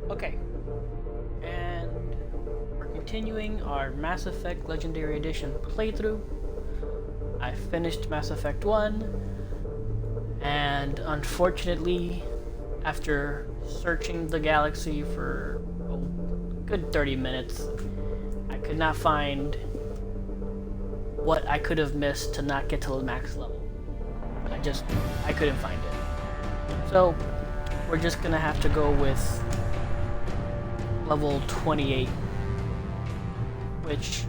Okay, and we're continuing our Mass Effect Legendary Edition playthrough. I finished Mass Effect 1, and unfortunately, after searching the galaxy for a good 30 minutes, I could not find what I could have missed to not get to the max level. I couldn't find it. So, we're just gonna have to go with level 28, which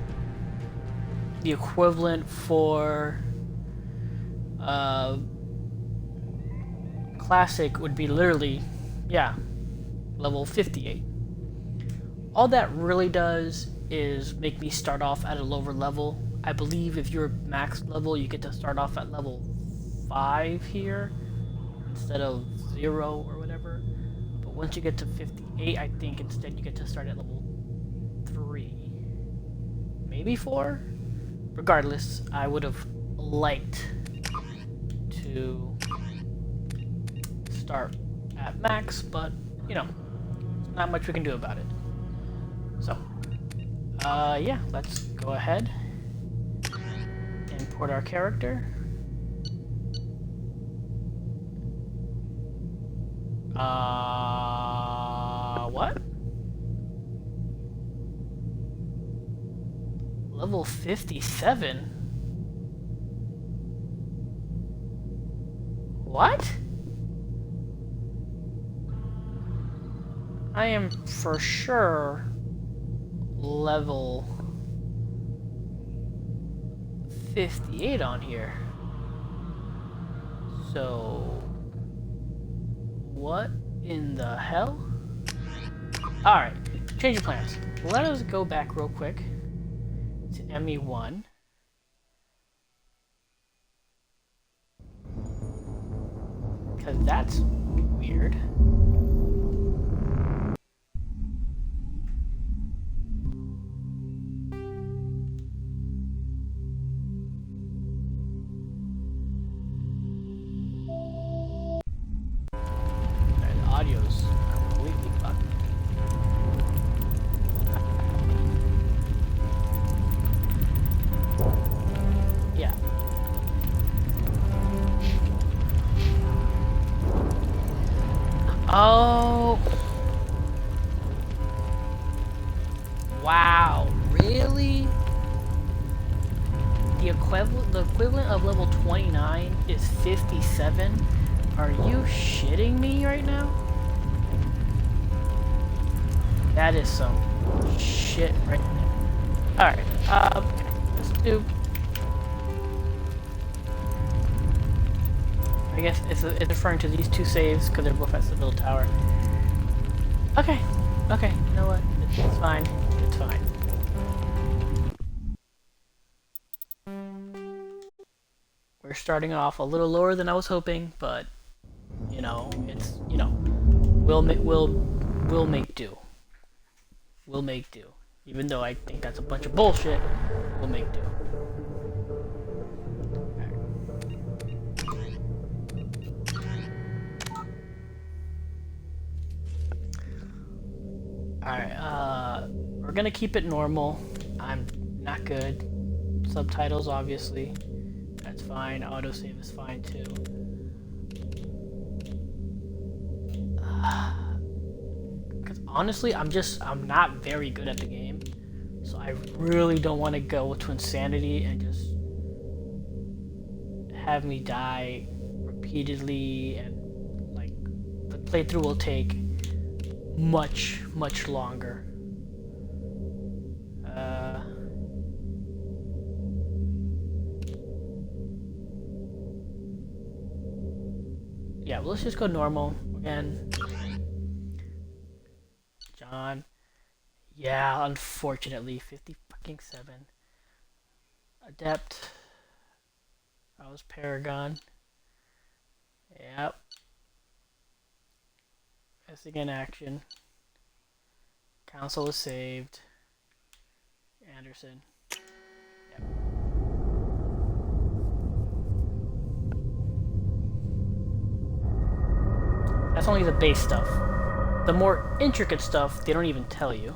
the equivalent for classic would be literally, yeah, level 58. All that really does is make me start off at a lower level. I believe if you're max level, you get to start off at level 5 here instead of 0 or whatever. But once you get to 58, I think instead you get to start at level 3. Maybe 4? Regardless, I would have liked to start at max, but, you know, there's not much we can do about it. So, yeah, let's go ahead, import our character. What? Level 57? What? I am for sure level 58 on here. So, what in the hell? Alright, change of plans. Let us go back real quick to ME1. Because that's weird. Audio's completely fucked. Yeah. Oh. Wow, really? The equivalent of level 29 is 57? Are you shitting me right now? That is some shit right there. Alright, let's do... I guess it's referring to these two saves because they're both at Citadel Tower. Okay, you know what? It's fine. It's fine. We're starting off a little lower than I was hoping, but you know, it's, you know, we'll make do. We'll make do. Even though I think that's a bunch of bullshit, we'll make do. Alright, we're gonna keep it normal. I'm not good. Subtitles, obviously. That's fine. Autosave is fine too. Because honestly, I'm not very good at the game. So I really don't want to go to insanity and just have me die repeatedly, and like the playthrough will take much longer. Yeah, well, let's just go normal again. John. Yeah, unfortunately, 57. Adept. That was Paragon. Yep. Missing in action. Council is saved. Anderson. Yep. That's only the base stuff. The more intricate stuff, they don't even tell you.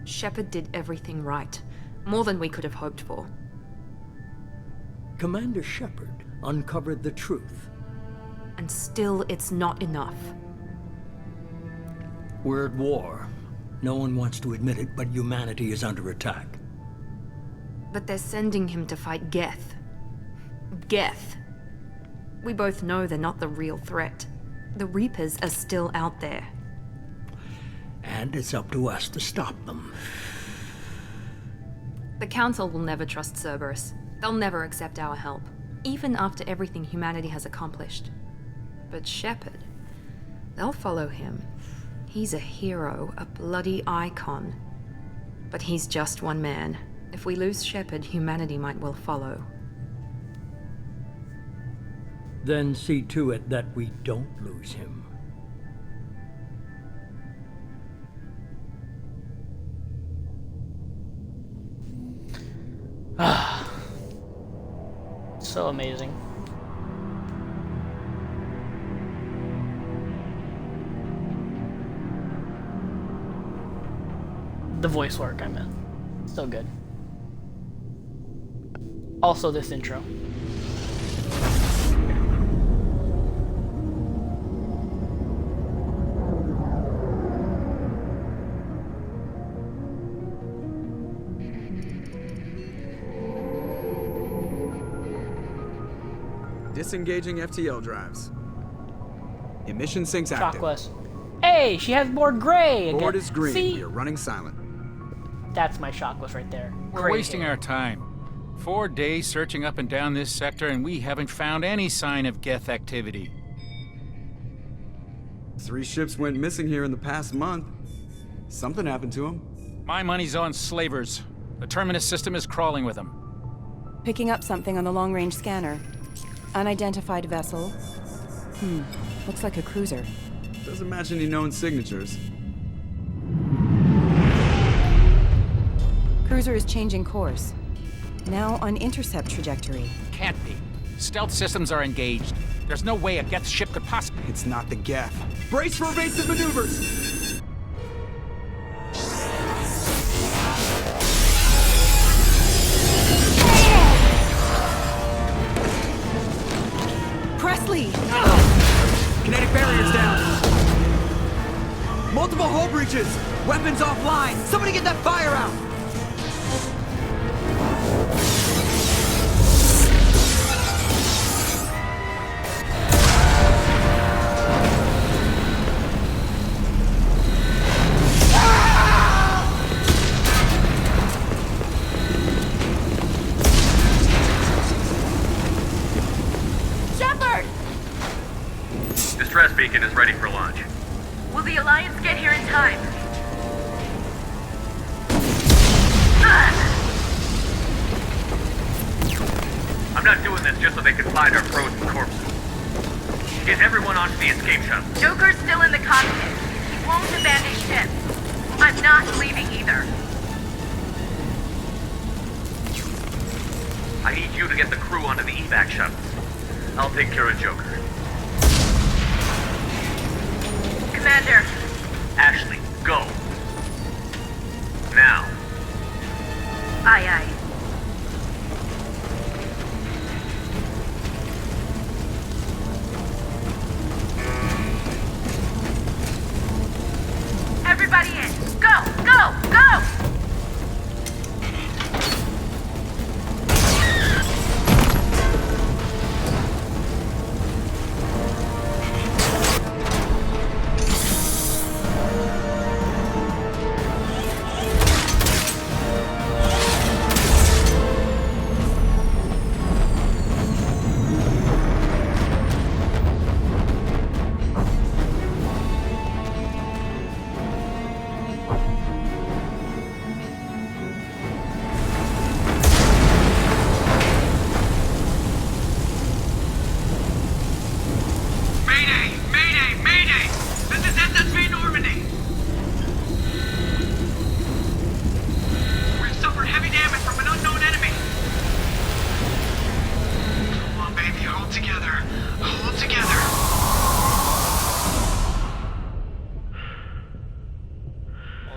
Sheperd did everything right. More than we could have hoped for. Commander Sheperd uncovered the truth. And still, it's not enough. We're at war. No one wants to admit it, but humanity is under attack. But they're sending him to fight Geth. Geth. We both know they're not the real threat. The Reapers are still out there. And it's up to us to stop them. The Council will never trust Cerberus. They'll never accept our help, even after everything humanity has accomplished. But Sheperd, they'll follow him. He's a hero, a bloody icon. But he's just one man. If we lose Sheperd, humanity might well follow. Then see to it that we don't lose him. So amazing. The voice work, I meant. So good. Also this intro. Disengaging FTL drives. Emission sinks active. Shockless. Hey, she has more gray again. Board is green. See? We are running silent. That's my shockless right there. We're Gray wasting hair. our time. 4 days searching up and down this sector, and we haven't found any sign of Geth activity. 3 ships went missing here in the past month. Something happened to them. My money's on slavers. The Terminus system is crawling with them. Picking up something on the long-range scanner. Unidentified vessel. Looks like a cruiser. Doesn't match any known signatures. Cruiser is changing course. Now on intercept trajectory. Can't be. Stealth systems are engaged. There's no way a Geth ship could possibly... It's not the Geth. Brace for evasive maneuvers! Presley! Kinetic barriers down! Multiple hull breaches! Weapons offline! Somebody get that fire out! Sheperd! Distress beacon is ready for launch. Will the Alliance get here in time? I'm not doing this just so they can find our frozen corpses. Get everyone onto the escape shuttle. Joker's still in the cockpit. He won't abandon ship. I'm not leaving either. I need you to get the crew onto the evac shuttles. I'll take care of Joker. Commander. Ashley, go. Now. Aye, aye. Everybody in. Go, go, go!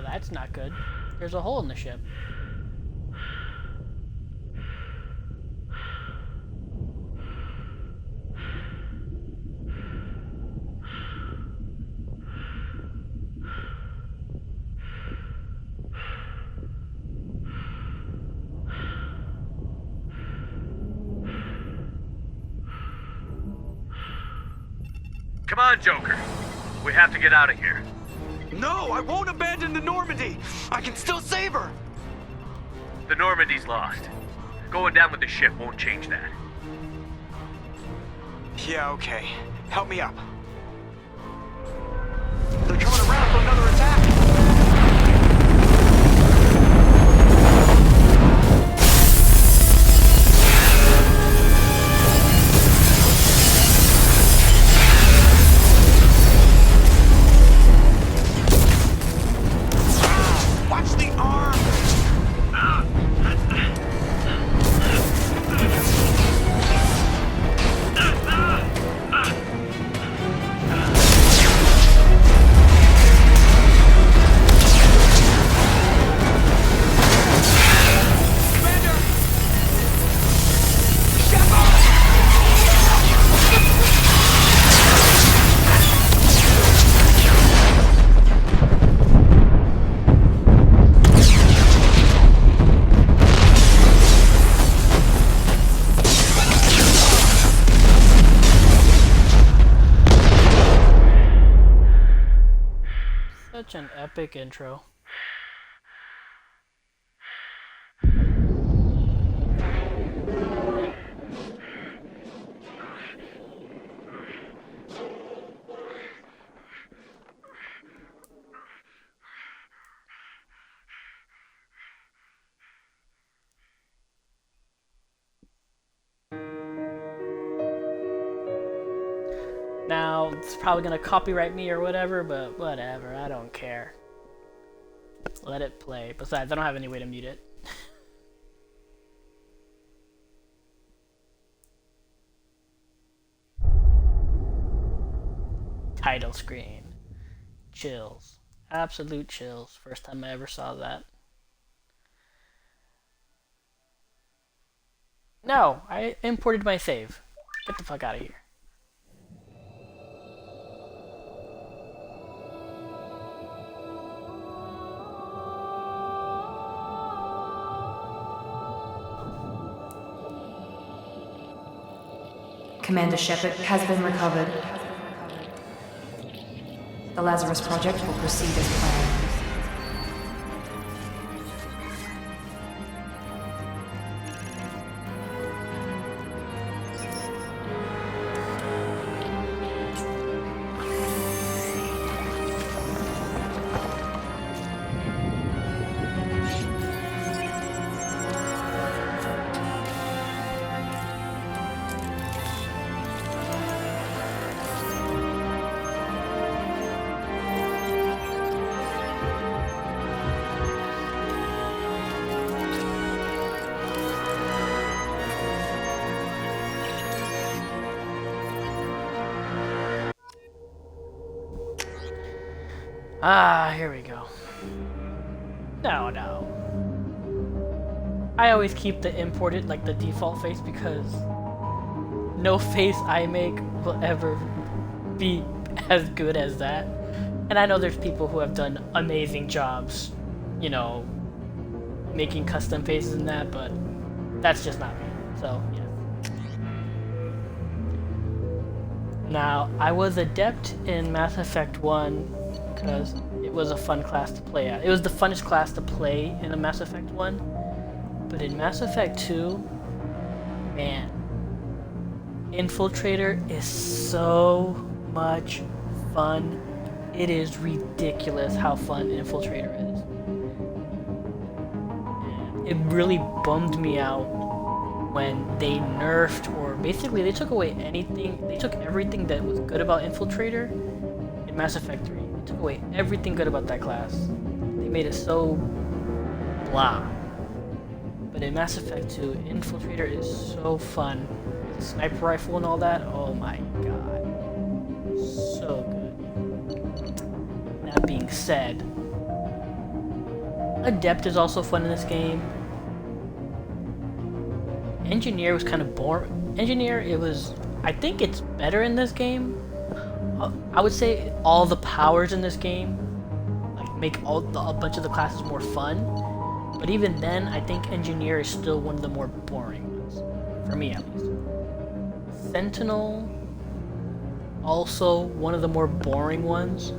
that's not good. There's a hole in the ship. Come on, Joker. We have to get out of here. No, I won't abandon the Normandy. I can still save her. The Normandy's lost. Going down with the ship won't change that. Yeah, okay. Help me up. They're coming around for another attack. Watch the arm! Such an epic intro. Now, it's probably gonna copyright me or whatever, but whatever, I don't care. Let it play. Besides, I don't have any way to mute it. Title screen. Chills. Absolute chills. First time I ever saw that. No, I imported my save. Get the fuck out of here. Commander Sheperd has been recovered. The Lazarus Project will proceed as planned. Ah, here we go. No. I always keep the imported, like the default face, because no face I make will ever be as good as that. And I know there's people who have done amazing jobs, you know, making custom faces and that, but that's just not me. So, yeah. Now, I was adept in Mass Effect 1 because it was a fun class to play at. It was the funnest class to play in a Mass Effect 1. But in Mass Effect 2, man, Infiltrator is so much fun. It is ridiculous how fun Infiltrator is. It really bummed me out when they nerfed, or basically they took away anything. They took everything that was good about Infiltrator in Mass Effect 3. They took away everything good about that class. They made it so blah. But in Mass Effect 2, Infiltrator is so fun. The sniper rifle and all that, oh my god. So good. That being said, Adept is also fun in this game. Engineer was kind of boring. Engineer, I think it's better in this game. I would say all the powers in this game like make a bunch of the classes more fun. But even then, I think Engineer is still one of the more boring ones. For me, at least. Sentinel, also one of the more boring ones.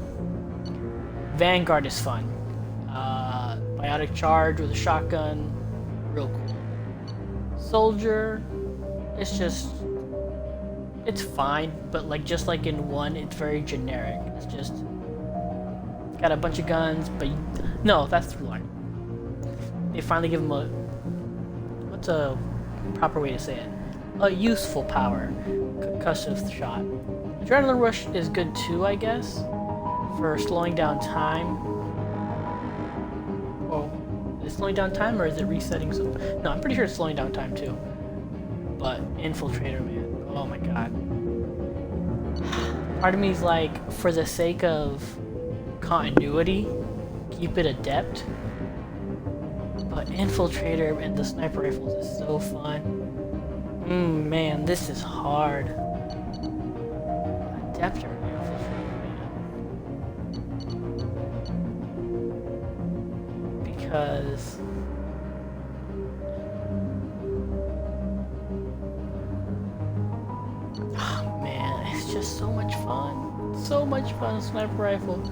Vanguard is fun. Biotic charge with a shotgun, real cool. Soldier, it's fine, but like just like in 1, it's very generic. It's just got a bunch of guns, but no, that's through line. They finally give him what's a proper way to say it? A useful power, concussive shot. Adrenaline rush is good too, I guess, for slowing down time. Oh, is it slowing down time or is it resetting something? No, I'm pretty sure it's slowing down time too. But Infiltrator, man, oh my god. Part of me is like, for the sake of continuity, keep it Adept. But Infiltrator and the sniper rifles is so fun. Man, this is hard. Adept or because oh man, it's just so much fun. So much fun, sniper rifle.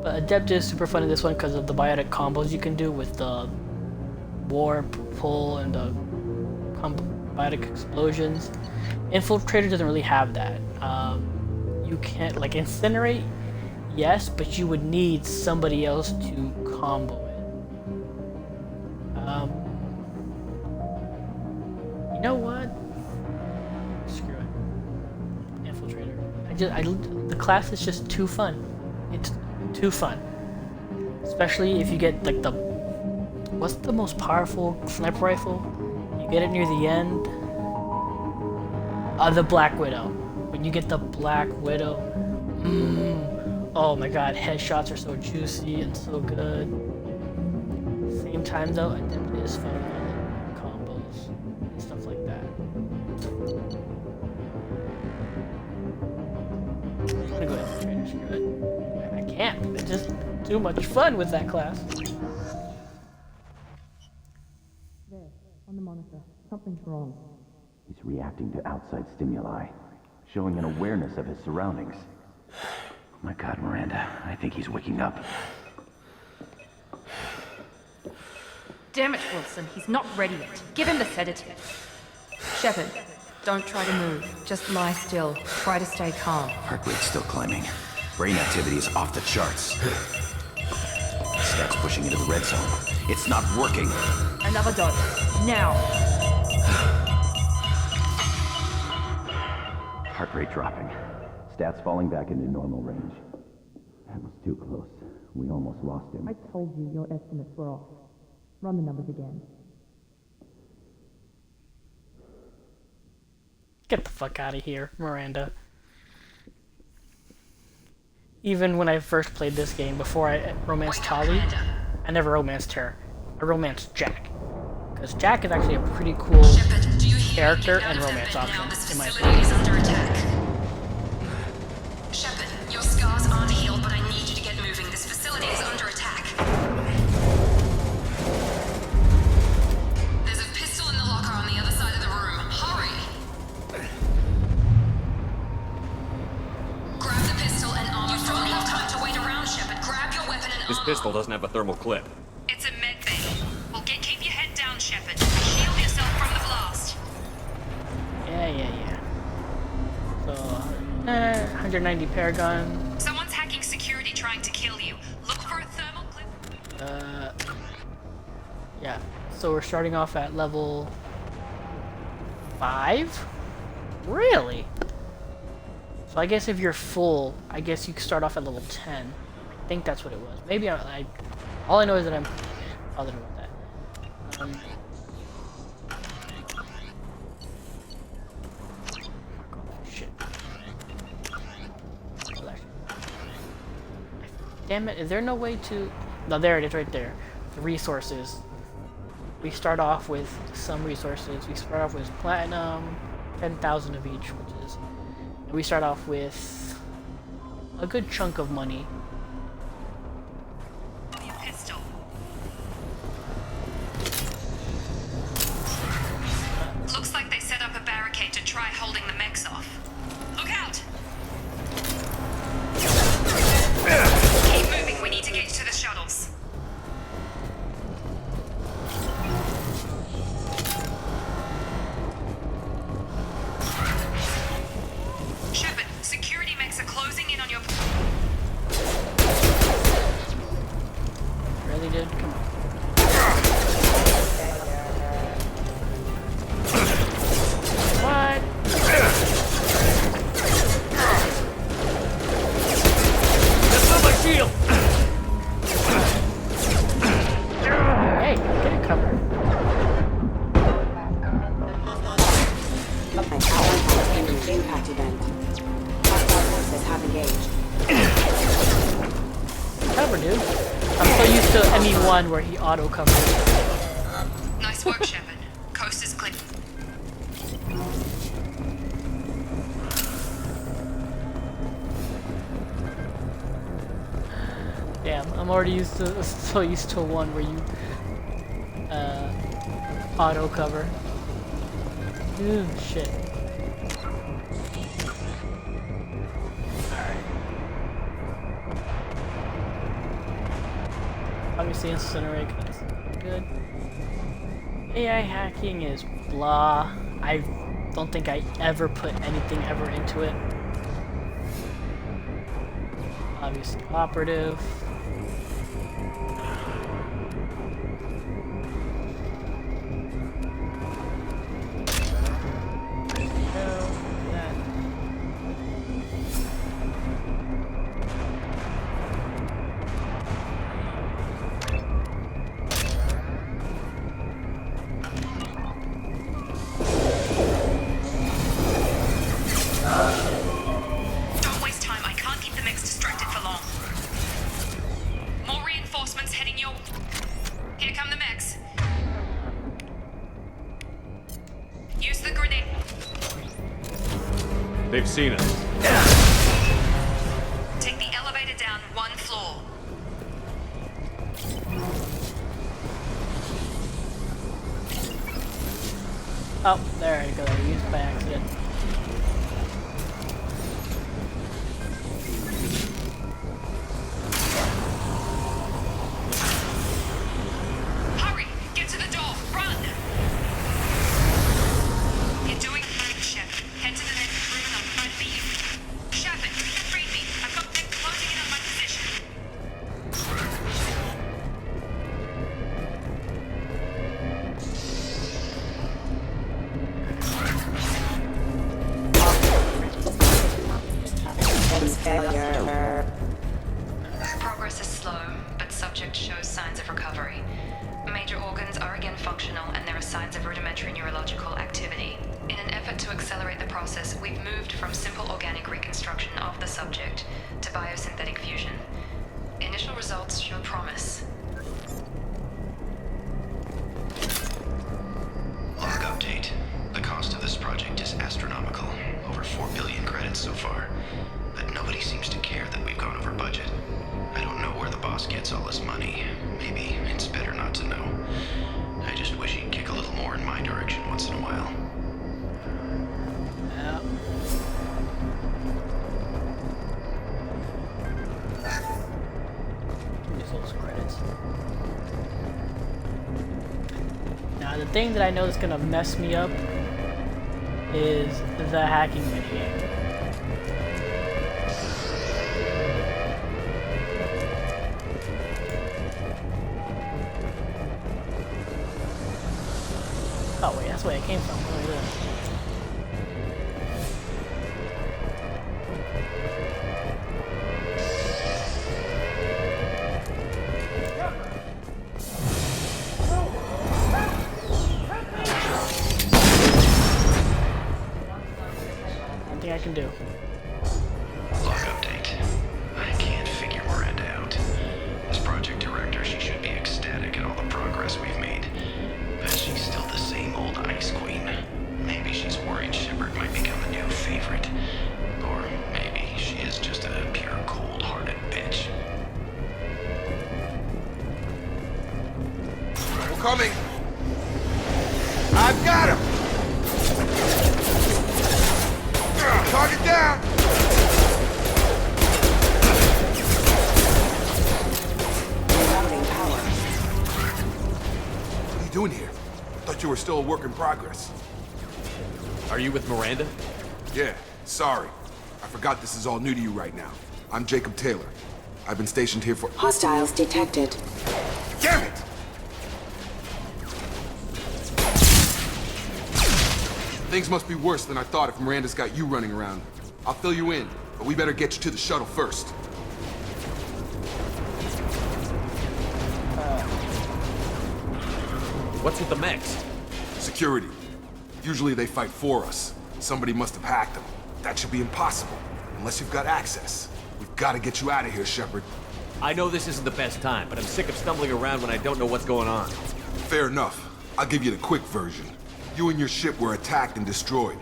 But Adept is super fun in this one because of the biotic combos you can do with the warp, pull, and the biotic explosions. Infiltrator doesn't really have that. You can't, like, incinerate, yes, but you would need somebody else to combo it. You know what? Screw it. Infiltrator. The class is just too fun. It's too fun. Especially if you get, like, what's the most powerful sniper rifle? You get it near the end. The Black Widow. When you get the Black Widow, oh my god, headshots are so juicy and so good. Same time though, I think it is fun with combos and stuff like that. I'm gonna go ahead and train, screw it. I can't, it's just too much fun with that class. There, on the monitor. Something's wrong. He's reacting to outside stimuli, showing an awareness of his surroundings. Oh my god, Miranda, I think he's waking up. Damn it, Wilson, he's not ready yet. Give him the sedative. Sheperd, don't try to move. Just lie still. Try to stay calm. Heart rate's still climbing. Brain activity is off the charts. Stats pushing into the red zone. It's not working. Another dose. Now. Heart rate dropping. Stats falling back into normal range. That was too close. We almost lost him. I told you your estimates were off. Run the numbers again. Get the fuck out of here, Miranda. Even when I first played this game, before I romanced Tali, I never romanced her. I romanced Jack. Because Jack is actually a pretty cool character and romance option, in my opinion. Sheperd, your scars aren't healed, but I need you to get moving. This facility is under attack. There's a pistol in the locker on the other side of the room. Hurry! Grab the pistol and arm. You don't have time to wait around, Sheperd. Grab your weapon and arm. This pistol doesn't have a thermal clip. It's a med bay. Well, keep your head down, Sheperd. Shield yourself from the blast. Yeah. So, 190 Paragon. Someone's hacking security trying to kill you. Look for a thermal clip. Yeah. So we're starting off at level 5? Really? So I guess if you're full, I guess you can start off at level 10. I think that's what it was. Maybe all I know is that I'm positive about that. Shit. Damn it, is there no way to... No, there it is right there. The resources. We start off with some resources. We start off with platinum, 10,000 of each, which is... And we start off with a good chunk of money. Pistol. Looks like they set up a barricade to try holding the mechs off. Look out! Keep moving, we need to get to the shuttles. Sheperd, security mechs are closing in on your... Really, dude? Come on. What? That's not my shield! Hey, get it covered. Impact event. Hostile forces have engaged. Cover, dude. I'm so used to ME1 where he auto covers. Nice work, Sheperd. Coast is clear. Damn, I'm already so used to one where you auto cover. Ooh, shit. Alright. Obviously incinerate, that's good. AI hacking is blah. I don't think I ever put anything ever into it. Obviously operative. Don't waste time, I can't keep the mechs distracted for long. More reinforcements heading your... Here come the mechs. Use the grenade. They've seen us. Take the elevator down one floor. Oh, there I go. I used by accident. Hurry! Get to the door! Run! You're doing fine, Sheperd. Head to the next room and I'll try to beat you. Sheperd, read me. I've got them closing in on my position. Progress is slow, but subject shows signs of recovery. Major organs are again functional, and there are signs of rudimentary neurological activity. In an effort to accelerate the process, we've moved from simple organic reconstruction of the subject to biosynthetic fusion. Initial results show promise. Log update. The cost of this project is astronomical. Over 4 billion credits so far. But nobody seems to care that we've gone over budget. I don't know where the boss gets all this money. Maybe it's better not to know. I just wish he'd kick a little more in my direction once in a while. Yeah. Use those credits. Now the thing that I know is gonna mess me up is the hacking minigame. Oh wait, that's where it came from. Look at this. Nothing I can do. Log update. I can't figure Miranda out. This project project director, she should be ecstatic at all the progress we've made. But she's still the same old ice queen. Maybe she's worried Sheperd might become a new favorite. Or maybe she is just a pure cold-hearted bitch. We're coming! I've got him! Target down! What are you doing here? Thought you were still a work in progress. Are you with Miranda? Yeah, sorry. I forgot this is all new to you right now. I'm Jacob Taylor. I've been stationed here for— Hostiles detected. Damn it! Things must be worse than I thought if Miranda's got you running around. I'll fill you in, but we better get you to the shuttle first. What's with the mechs? Security. Usually they fight for us. Somebody must have hacked them. That should be impossible, unless you've got access. We've got to get you out of here, Sheperd. I know this isn't the best time, but I'm sick of stumbling around when I don't know what's going on. Fair enough. I'll give you the quick version. You and your ship were attacked and destroyed.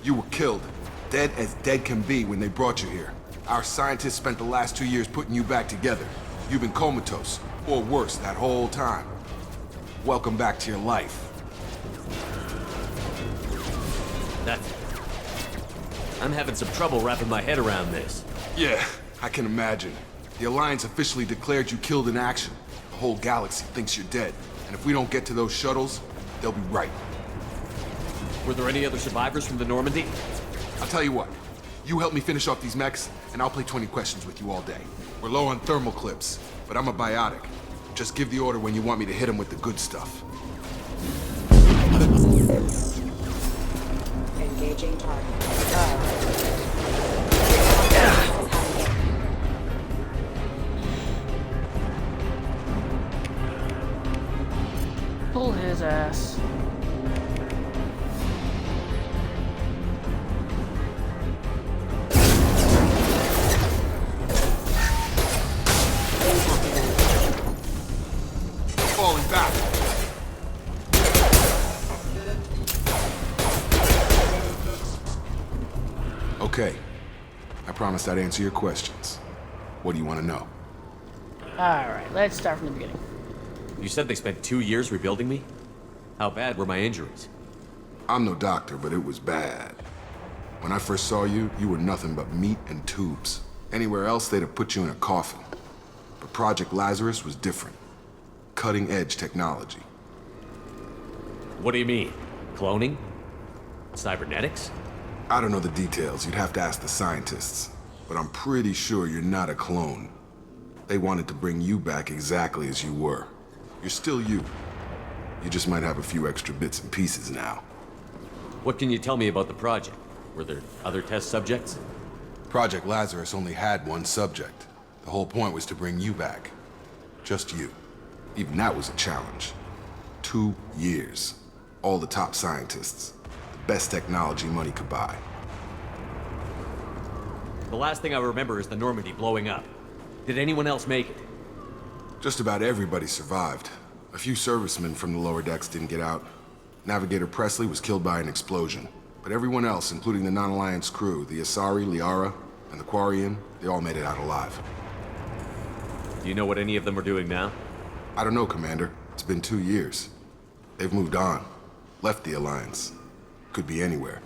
You were killed. Dead as dead can be when they brought you here. Our scientists spent the last 2 years putting you back together. You've been comatose, or worse, that whole time. Welcome back to your life. I'm having some trouble wrapping my head around this. Yeah, I can imagine. The Alliance officially declared you killed in action. The whole galaxy thinks you're dead. And if we don't get to those shuttles, they'll be right. Were there any other survivors from the Normandy? I'll tell you what. You help me finish off these mechs, and I'll play 20 questions with you all day. We're low on thermal clips, but I'm a biotic. Just give the order when you want me to hit them with the good stuff. Engaging target. Pull his ass. Falling back. Okay. I promised I'd answer your questions. What do you want to know? Alright, let's start from the beginning. You said they spent 2 years rebuilding me? How bad were my injuries? I'm no doctor, but it was bad. When I first saw you, you were nothing but meat and tubes. Anywhere else, they'd have put you in a coffin. But Project Lazarus was different. Cutting-edge technology. What do you mean? Cloning? Cybernetics? I don't know the details. You'd have to ask the scientists. But I'm pretty sure you're not a clone. They wanted to bring you back exactly as you were. You're still you. You just might have a few extra bits and pieces now. What can you tell me about the project? Were there other test subjects? Project Lazarus only had one subject. The whole point was to bring you back. Just you. Even that was a challenge. 2 years. All the top scientists. The best technology money could buy. The last thing I remember is the Normandy blowing up. Did anyone else make it? Just about everybody survived. A few servicemen from the lower decks didn't get out. Navigator Presley was killed by an explosion. But everyone else, including the non-Alliance crew, the Asari, Liara, and the Quarian, they all made it out alive. Do you know what any of them are doing now? I don't know, Commander. It's been 2 years. They've moved on. Left the Alliance. Could be anywhere.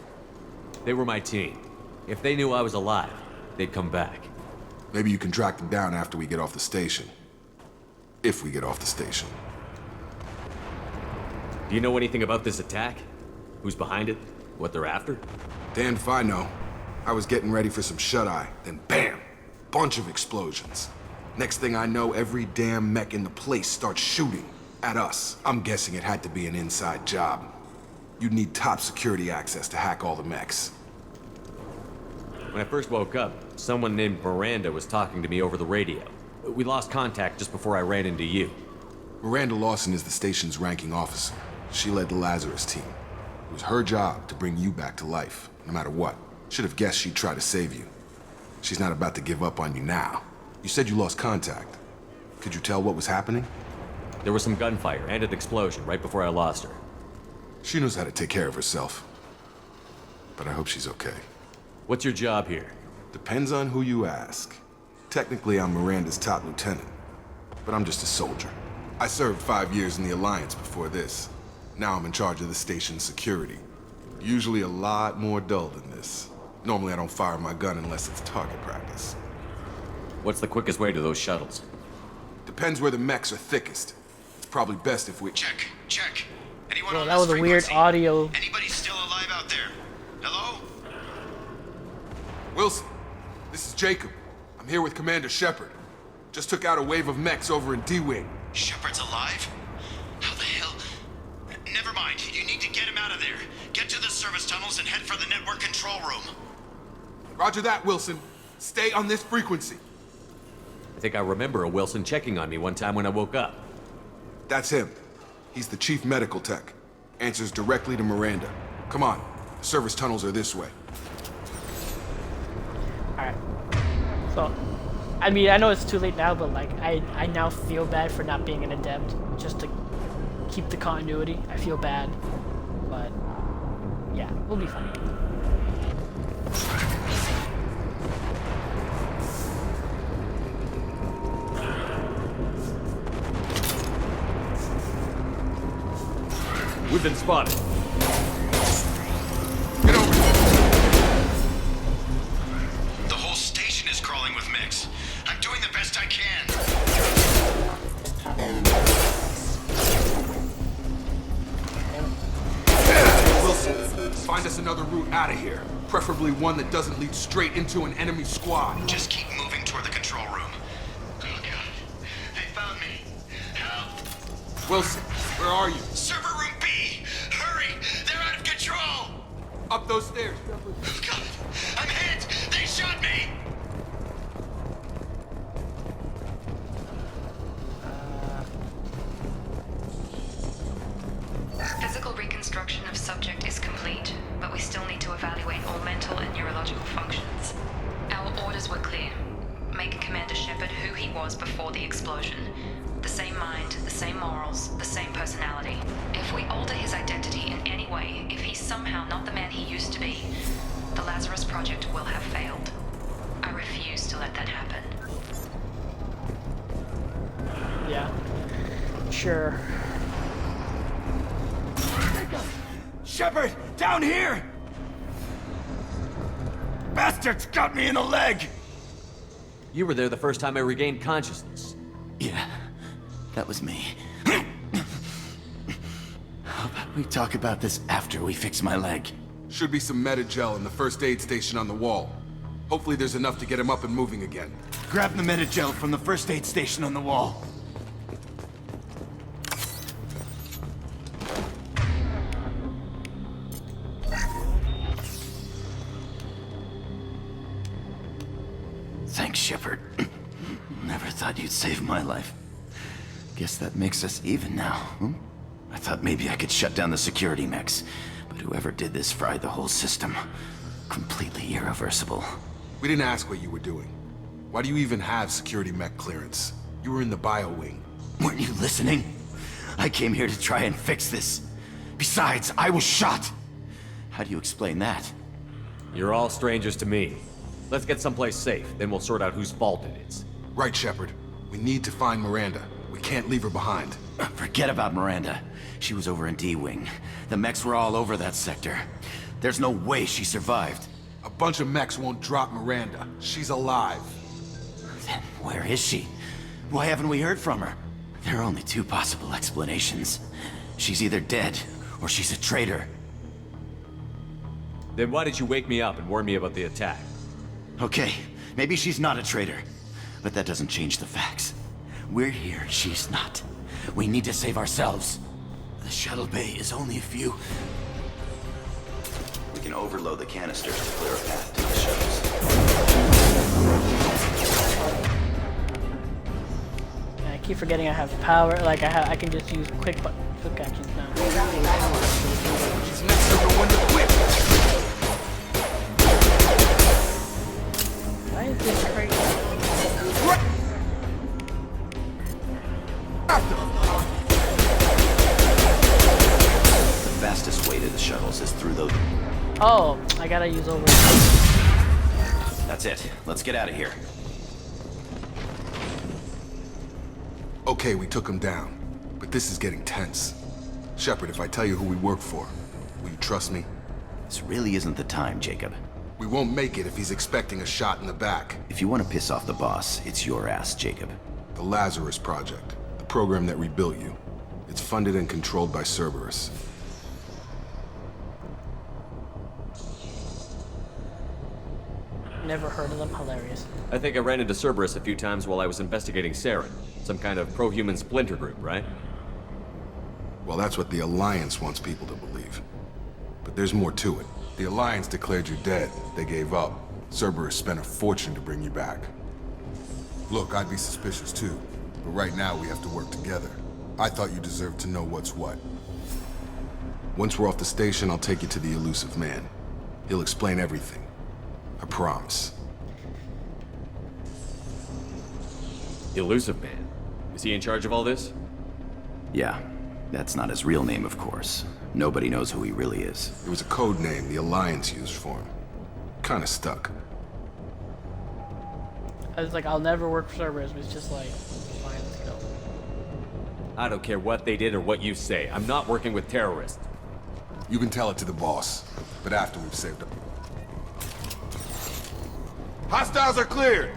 They were my team. If they knew I was alive, they'd come back. Maybe you can track them down after we get off the station. If we get off the station. Do you know anything about this attack? Who's behind it? What they're after? Damned if I know. I was getting ready for some shut-eye, then bam! Bunch of explosions. Next thing I know, every damn mech in the place starts shooting at us. I'm guessing it had to be an inside job. You'd need top security access to hack all the mechs. When I first woke up, someone named Miranda was talking to me over the radio. We lost contact just before I ran into you. Miranda Lawson is the station's ranking officer. She led the Lazarus team. It was her job to bring you back to life, no matter what. Should have guessed she'd try to save you. She's not about to give up on you now. You said you lost contact. Could you tell what was happening? There was some gunfire and an explosion right before I lost her. She knows how to take care of herself. But I hope she's okay. What's your job here? Depends on who you ask. Technically, I'm Miranda's top lieutenant. But I'm just a soldier. I served 5 years in the Alliance before this. Now I'm in charge of the station's security. Usually a lot more dull than this. Normally I don't fire my gun unless it's target practice. What's the quickest way to those shuttles? Depends where the mechs are thickest. It's probably best if we... Check. Anyone Bro, on that this was a weird frequency? audio. Anybody still alive out there? Hello? Wilson, this is Jacob. I'm here with Commander Sheperd. Just took out a wave of mechs over in D-Wing. Shepard's alive? How the hell? Never mind. You need to get him out of there. Get to the service tunnels and head for the network control room. Roger that, Wilson. Stay on this frequency. I think I remember a Wilson checking on me one time when I woke up. That's him. He's the chief medical tech. Answers directly to Miranda. Come on. The service tunnels are this way. Alright. So, I mean, I know it's too late now, but like, I now feel bad for not being an adept. Just to keep the continuity. I feel bad. But, yeah, we'll be fine. We've been spotted. Get over here. The whole station is crawling with mechs. I'm doing the best I can. Wilson, find us another route out of here. Preferably one that doesn't lead straight into an enemy squad. Just keep moving toward the control room. Oh god. They found me. Help! Wilson, where are you? Server room B! Hurry! They're out of control! Up those stairs. God! I'm hit! They shot me! Physical reconstruction of subject is complete, but we still need to evaluate all mental and neurological functions. Our orders were clear. Make Commander Sheperd who he was before the explosion. The same mind, the same morals, the same personality. If we alter his identity in any way, if he's somehow not the man he used to be, the Lazarus Project will have failed. I refuse to let that happen. Yeah. Sure. Sheperd, down here! Bastards got me in the leg! You were there the first time I regained consciousness. Yeah, that was me. How about we talk about this after we fix my leg? Should be some Metagel in the first aid station on the wall. Hopefully there's enough to get him up and moving again. Grab the Metagel from the first aid station on the wall. Thanks, Sheperd. Never thought you'd save my life. Guess that makes us even now, hmm? I thought maybe I could shut down the security mechs, but whoever did this fried the whole system. Completely irreversible. We didn't ask what you were doing. Why do you even have security mech clearance? You were in the bio wing. Weren't you listening? I came here to try and fix this. Besides, I was shot. How do you explain that? You're all strangers to me. Let's get someplace safe, then we'll sort out whose fault it is. Right, Sheperd. We need to find Miranda. We can't leave her behind. Forget about Miranda. She was over in D-Wing. The mechs were all over that sector. There's no way she survived. A bunch of mechs won't drop Miranda. She's alive. Then where is she? Why haven't we heard from her? There are only two possible explanations. She's either dead, or she's a traitor. Then why did you wake me up and warn me about the attack? Okay, maybe she's not a traitor. But that doesn't change the facts. We're here, she's not. We need to save ourselves. The shuttle bay is only a few... We can overload the canisters to clear a path to the shuttles. I keep forgetting I have power. Like I can just use quick actions now. She's next to the one to quit. Why is this crazy? The fastest way to the shuttles is through those... Oh, I gotta use over. That's it. Let's get out of here. Okay, we took him down, but this is getting tense. Sheperd, if I tell you who we work for, will you trust me? This really isn't the time, Jacob. We won't make it if he's expecting a shot in the back. If you want to piss off the boss, it's your ass, Jacob. The Lazarus Project, the program that rebuilt you. It's funded and controlled by Cerberus. Never heard of them. Hilarious. I think I ran into Cerberus a few times while I was investigating Saren. Some kind of pro-human splinter group, right? Well, that's what the Alliance wants people to believe. But there's more to it. The Alliance declared you dead. They gave up. Cerberus spent a fortune to bring you back. Look, I'd be suspicious too. But right now, we have to work together. I thought you deserved to know what's what. Once we're off the station, I'll take you to the elusive man. He'll explain everything. I promise. Elusive Man? Is he in charge of all this? Yeah. That's not his real name, of course. Nobody knows who he really is. It was a code name the Alliance used for him. Kinda stuck. I was like, I'll never work for Cerberus, but it's just like, fine, let's go. I don't care what they did or what you say. I'm not working with terrorists. You can tell it to the boss, but after we've saved him. Hostiles are cleared!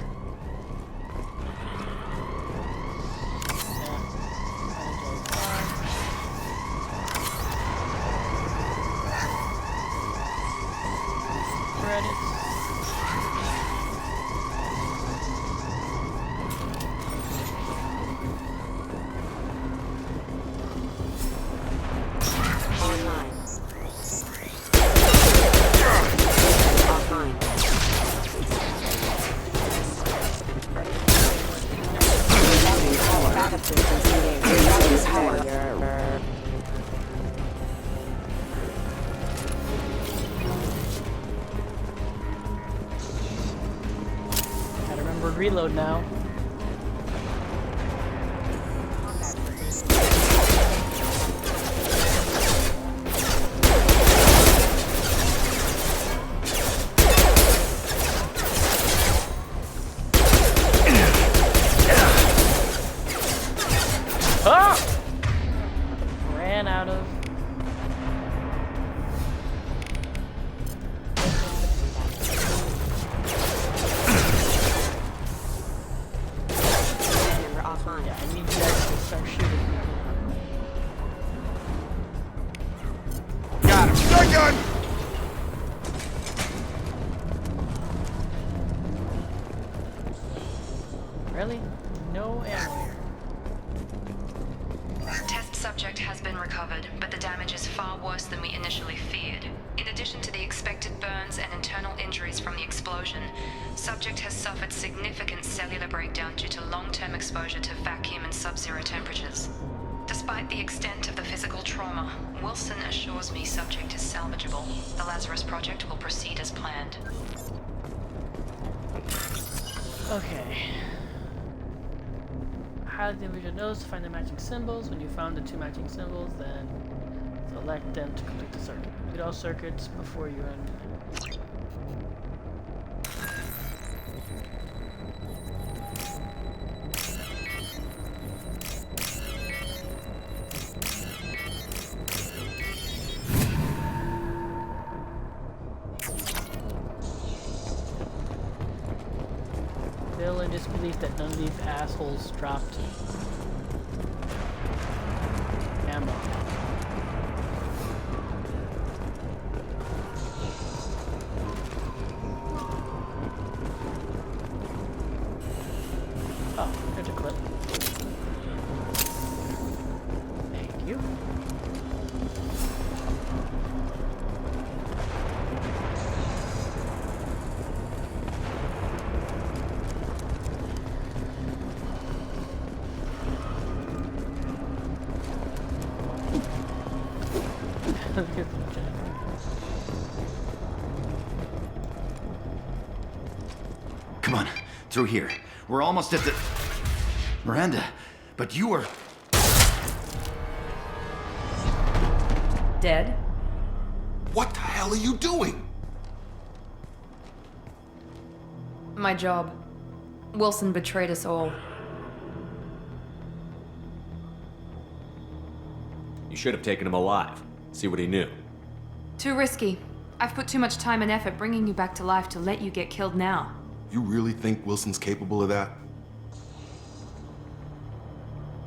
Reload now. Ah! Ran out of. Yeah, I need you guys to start shooting people. Got him! Shotgun! Really? No ammo here. Test subject has been recovered, but the damage is far worse than we initially feared. In addition to the expected burns and internal injuries from the explosion, subject has suffered significant cellular breakdown due to long-term exposure to vacuum and sub-zero temperatures. Despite the extent of the physical trauma, Wilson assures me subject is salvageable. The Lazarus Project will proceed as planned. Okay. Highlight the individual nodes to find the matching symbols. When you found the two matching symbols, then select them to complete the circuit. Complete all circuits before you end. Still in disbelief that none of these assholes dropped ammo. Oh, there's a clip. Thank you. Come on, through here. We're almost at the... Miranda, but you were... dead. What the hell are you doing? My job. Wilson betrayed us all. You should have taken him alive. See what he knew. Too risky. I've put too much time and effort bringing you back to life to let you get killed now. You really think Wilson's capable of that?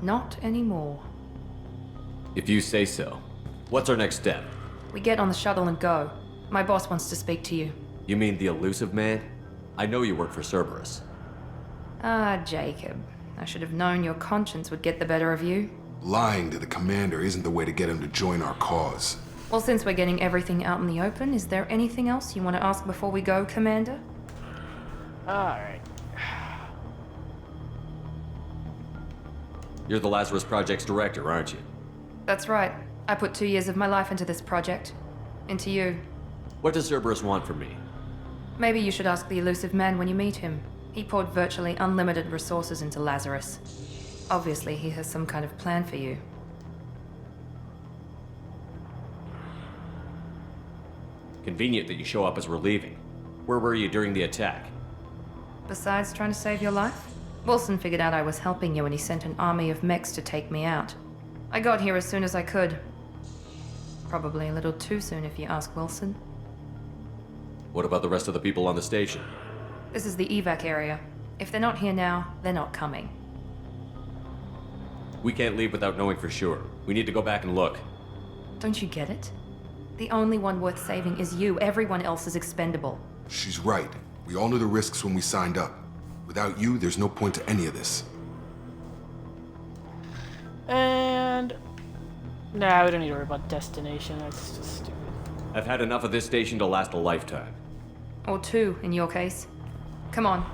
Not anymore. If you say so. What's our next step? We get on the shuttle and go. My boss wants to speak to you. You mean the elusive man? I know you work for Cerberus. Ah, Jacob. I should have known your conscience would get the better of you. Lying to the commander isn't the way to get him to join our cause. Well, since we're getting everything out in the open, is there anything else you want to ask before we go, Commander? Alright. You're the Lazarus Project's director, aren't you? That's right. I put 2 years of my life into this project. Into you. What does Cerberus want from me? Maybe you should ask the elusive man when you meet him. He poured virtually unlimited resources into Lazarus. Obviously, he has some kind of plan for you. Convenient that you show up as we're leaving. Where were you during the attack? Besides trying to save your life, Wilson figured out I was helping you and he sent an army of mechs to take me out. I got here as soon as I could. Probably a little too soon if you ask Wilson. What about the rest of the people on the station? This is the evac area. If they're not here now, they're not coming. We can't leave without knowing for sure. We need to go back and look. Don't you get it? The only one worth saving is you. Everyone else is expendable. She's right. We all knew the risks when we signed up. Without you, there's no point to any of this. And... Nah, we don't need to worry about destination. That's just stupid. I've had enough of this station to last a lifetime. Or 2, in your case. Come on.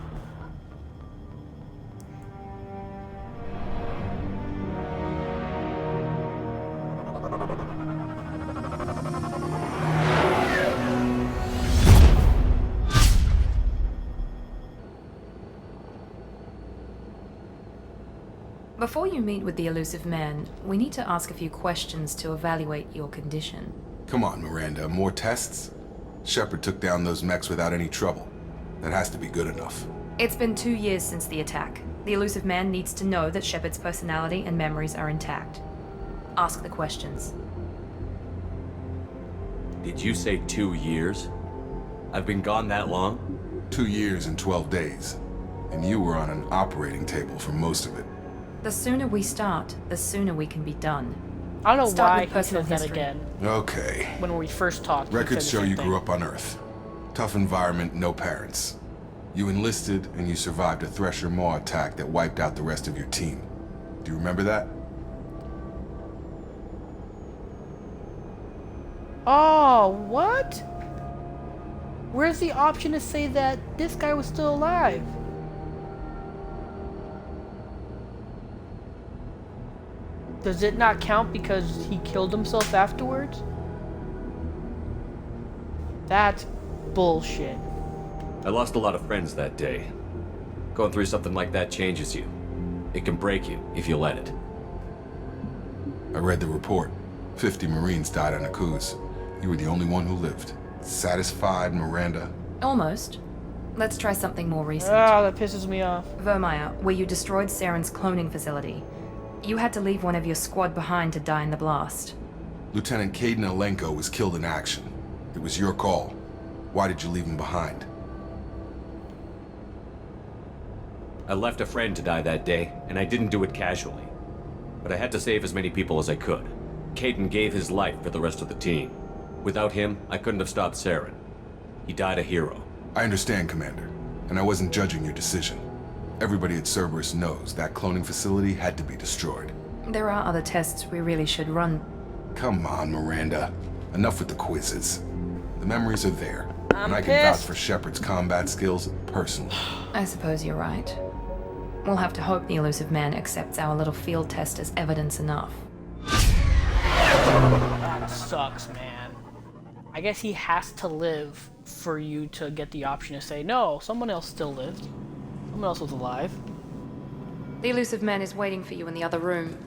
Before you meet with the elusive man, we need to ask a few questions to evaluate your condition. Come on, Miranda, more tests? Sheperd took down those mechs without any trouble. That has to be good enough. It's been 2 years since the attack. The elusive man needs to know that Sheperd's personality and memories are intact. Ask the questions. Did you say 2 years? I've been gone that long? 2 years and 12 days. And you were on an operating table for most of it. The sooner we start, the sooner we can be done. I don't know Start why with he personal says that history. again. Okay. When we first talked, he Records said show the same you thing. grew up on Earth. Tough environment, no parents. You enlisted and you survived a Thresher Maw attack that wiped out the rest of your team. Do you remember that? Oh, what? Where's the option to say that this guy was still alive? Does it not count because he killed himself afterwards? That's bullshit. I lost a lot of friends that day. Going through something like that changes you. It can break you if you let it. I read the report. 50 Marines died on a cruise. You were the only one who lived. Satisfied, Miranda? Almost. Let's try something more recent. Ah, that pisses me off. Vermeer, where you destroyed Saren's cloning facility. You had to leave one of your squad behind to die in the blast. Lieutenant Caden Alenko was killed in action. It was your call. Why did you leave him behind? I left a friend to die that day, and I didn't do it casually. But I had to save as many people as I could. Caden gave his life for the rest of the team. Without him, I couldn't have stopped Saren. He died a hero. I understand, Commander, and I wasn't judging your decision. Everybody at Cerberus knows that cloning facility had to be destroyed. There are other tests we really should run. Come on, Miranda. Enough with the quizzes. The memories are there, and I can pissed. vouch for Shepard's combat skills personally. I suppose you're right. We'll have to hope the elusive man accepts our little field test as evidence enough. That sucks, man. I guess he has to live for you to get the option to say, no, someone else still lived. Someone else was alive. The elusive man is waiting for you in the other room.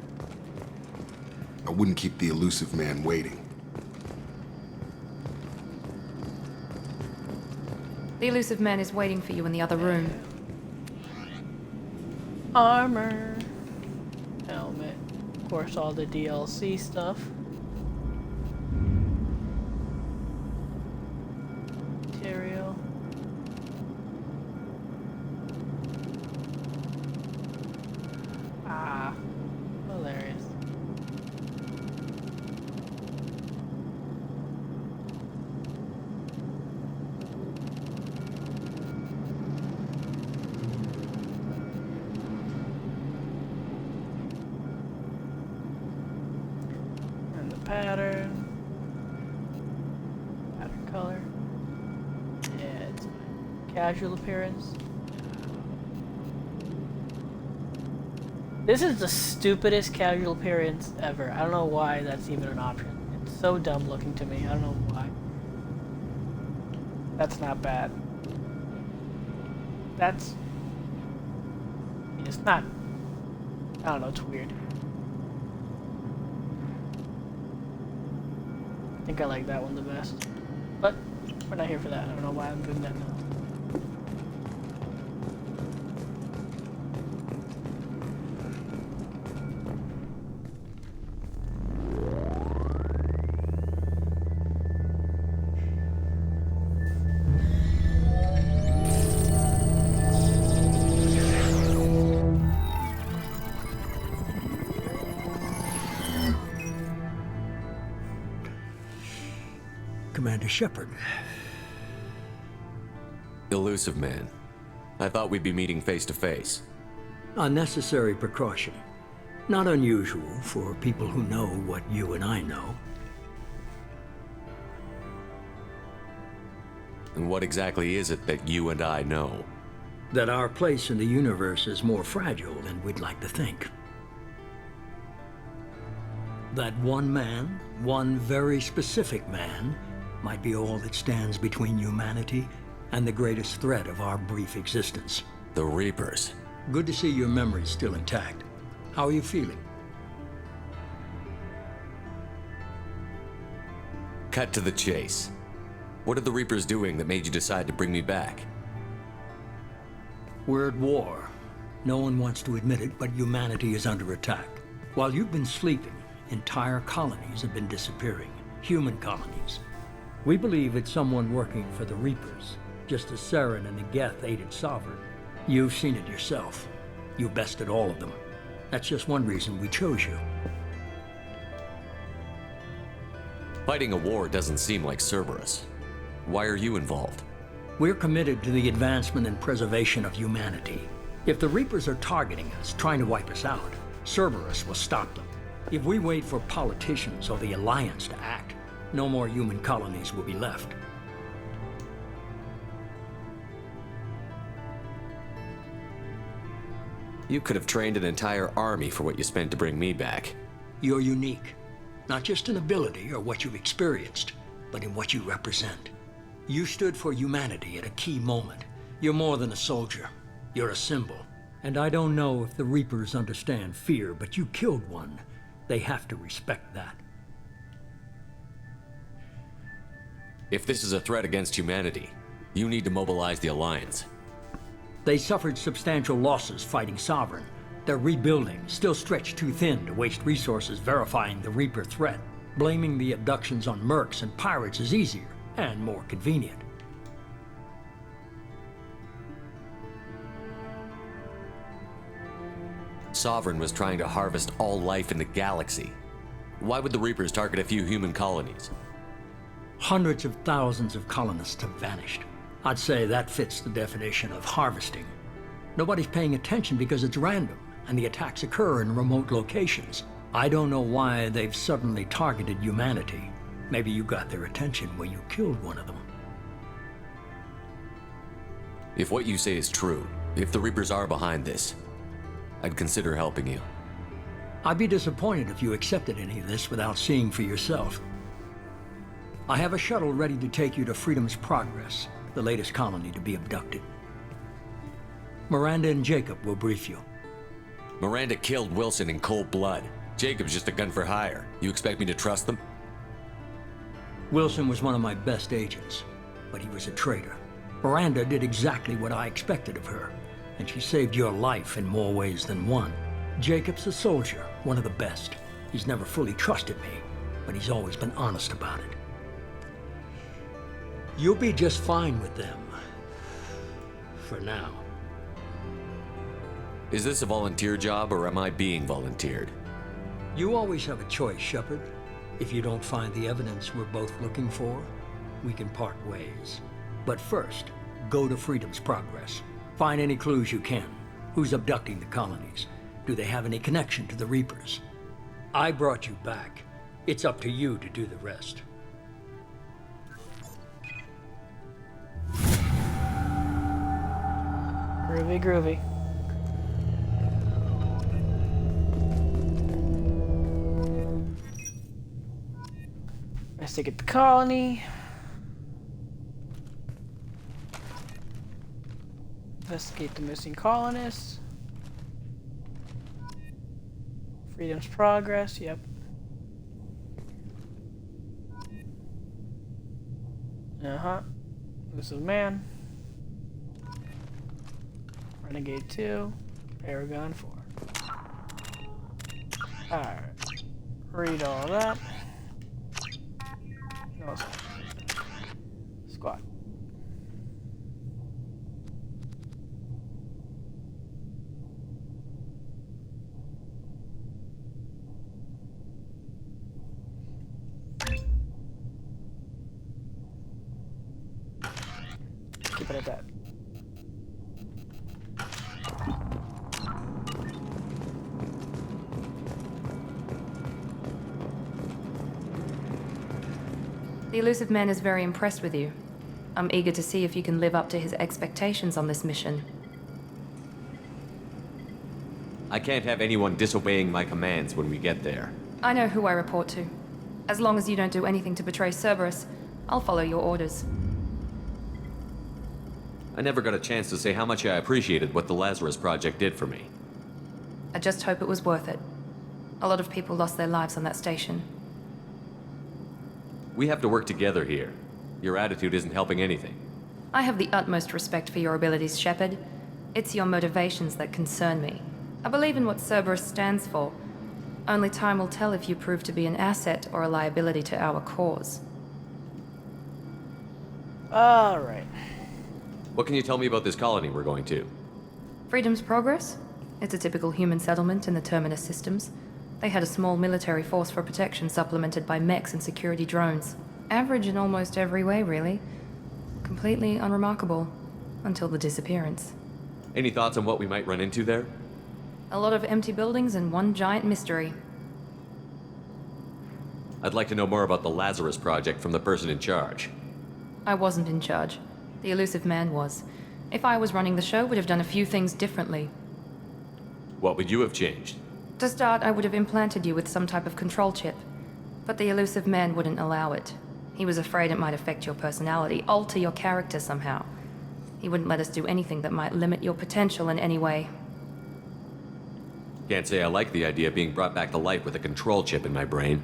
I wouldn't keep the elusive man waiting. The elusive man is waiting for you in the other room. Armor. Helmet. Of course, all the DLC stuff. Material. Ah. Hilarious. Pattern color. Yeah, it's casual appearance. This is the stupidest casual appearance ever. I don't know why that's even an option. It's so dumb looking to me. I don't know why. That's not bad. That's... It's not... I don't know, it's weird. I think I like that one the best. But we're not here for that. I don't know why I'm doing that now. Commander Sheperd. Elusive man. I thought we'd be meeting face to face. A necessary precaution. Not unusual for people who know what you and I know. And what exactly is it that you and I know? That our place in the universe is more fragile than we'd like to think. That one man, one very specific man, might be all that stands between humanity and the greatest threat of our brief existence. The Reapers. Good to see your memory's still intact. How are you feeling? Cut to the chase. What are the Reapers doing that made you decide to bring me back? We're at war. No one wants to admit it, but humanity is under attack. While you've been sleeping, entire colonies have been disappearing. Human colonies. We believe it's someone working for the Reapers, just as Saren and the Geth aided Sovereign. You've seen it yourself. You bested all of them. That's just one reason we chose you. Fighting a war doesn't seem like Cerberus. Why are you involved? We're committed to the advancement and preservation of humanity. If the Reapers are targeting us, trying to wipe us out, Cerberus will stop them. If we wait for politicians or the Alliance to act, no more human colonies will be left. You could have trained an entire army for what you spent to bring me back. You're unique, not just in ability or what you've experienced, but in what you represent. You stood for humanity at a key moment. You're more than a soldier. You're a symbol. And I don't know if the Reapers understand fear, but you killed one. They have to respect that. If this is a threat against humanity, you need to mobilize the Alliance. They suffered substantial losses fighting Sovereign. They're rebuilding, still stretched too thin to waste resources verifying the Reaper threat. Blaming the abductions on mercs and pirates is easier and more convenient. Sovereign was trying to harvest all life in the galaxy. Why would the Reapers target a few human colonies? Hundreds of thousands of colonists have vanished. I'd say that fits the definition of harvesting. Nobody's paying attention because it's random, and the attacks occur in remote locations. I don't know why they've suddenly targeted humanity. Maybe you got their attention when you killed one of them. If what you say is true, if the Reapers are behind this, I'd consider helping you. I'd be disappointed if you accepted any of this without seeing for yourself. I have a shuttle ready to take you to Freedom's Progress, the latest colony to be abducted. Miranda and Jacob will brief you. Miranda killed Wilson in cold blood. Jacob's just a gun for hire. You expect me to trust them? Wilson was one of my best agents, but he was a traitor. Miranda did exactly what I expected of her, and she saved your life in more ways than one. Jacob's a soldier, one of the best. He's never fully trusted me, but he's always been honest about it. You'll be just fine with them. For now. Is this a volunteer job, or am I being volunteered? You always have a choice, Sheperd. If you don't find the evidence we're both looking for, we can part ways. But first, go to Freedom's Progress. Find any clues you can. Who's abducting the colonies? Do they have any connection to the Reapers? I brought you back. It's up to you to do the rest. Groovy, groovy. Investigate the colony. Investigate the missing colonists. Freedom's Progress, yep. Uh-huh. This is man. Renegade 2. Paragon 4. Alright. Read all that. No, squad. Keep it at that. The elusive man is very impressed with you. I'm eager to see if you can live up to his expectations on this mission. I can't have anyone disobeying my commands when we get there. I know who I report to. As long as you don't do anything to betray Cerberus, I'll follow your orders. I never got a chance to say how much I appreciated what the Lazarus Project did for me. I just hope it was worth it. A lot of people lost their lives on that station. We have to work together here. Your attitude isn't helping anything. I have the utmost respect for your abilities, Sheperd. It's your motivations that concern me. I believe in what Cerberus stands for. Only time will tell if you prove to be an asset or a liability to our cause. Alright. What can you tell me about this colony we're going to? Freedom's Progress? It's a typical human settlement in the Terminus systems. They had a small military force for protection supplemented by mechs and security drones. Average in almost every way, really. Completely unremarkable. Until the disappearance. Any thoughts on what we might run into there? A lot of empty buildings and one giant mystery. I'd like to know more about the Lazarus Project from the person in charge. I wasn't in charge. The elusive man was. If I was running the show, would have done a few things differently. What would you have changed? To start, I would have implanted you with some type of control chip. But the elusive man wouldn't allow it. He was afraid it might affect your personality, alter your character somehow. He wouldn't let us do anything that might limit your potential in any way. Can't say I like the idea of being brought back to life with a control chip in my brain.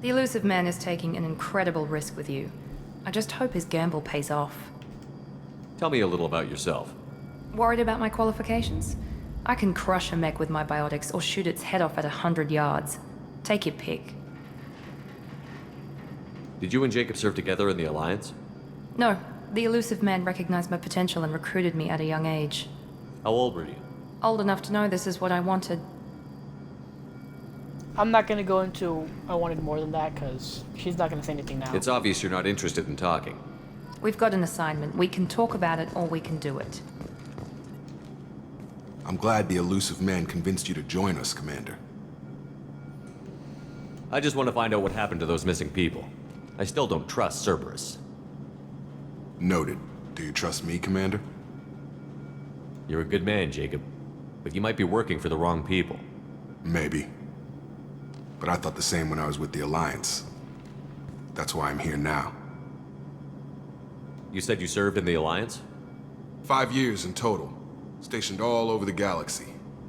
The elusive man is taking an incredible risk with you. I just hope his gamble pays off. Tell me a little about yourself. Worried about my qualifications? I can crush a mech with my biotics or shoot its head off at 100 yards. Take your pick. Did you and Jacob serve together in the Alliance? No, the elusive man recognized my potential and recruited me at a young age. How old were you? Old enough to know this is what I wanted. I'm not gonna go into I wanted more than that, because she's not gonna say anything now. It's obvious you're not interested in talking. We've got an assignment. We can talk about it or we can do it. I'm glad the elusive man convinced you to join us, Commander. I just want to find out what happened to those missing people. I still don't trust Cerberus. Noted. Do you trust me, Commander? You're a good man, Jacob. But you might be working for the wrong people. Maybe. But I thought the same when I was with the Alliance. That's why I'm here now. You said you served in the Alliance? 5 years in total. Stationed all over the galaxy.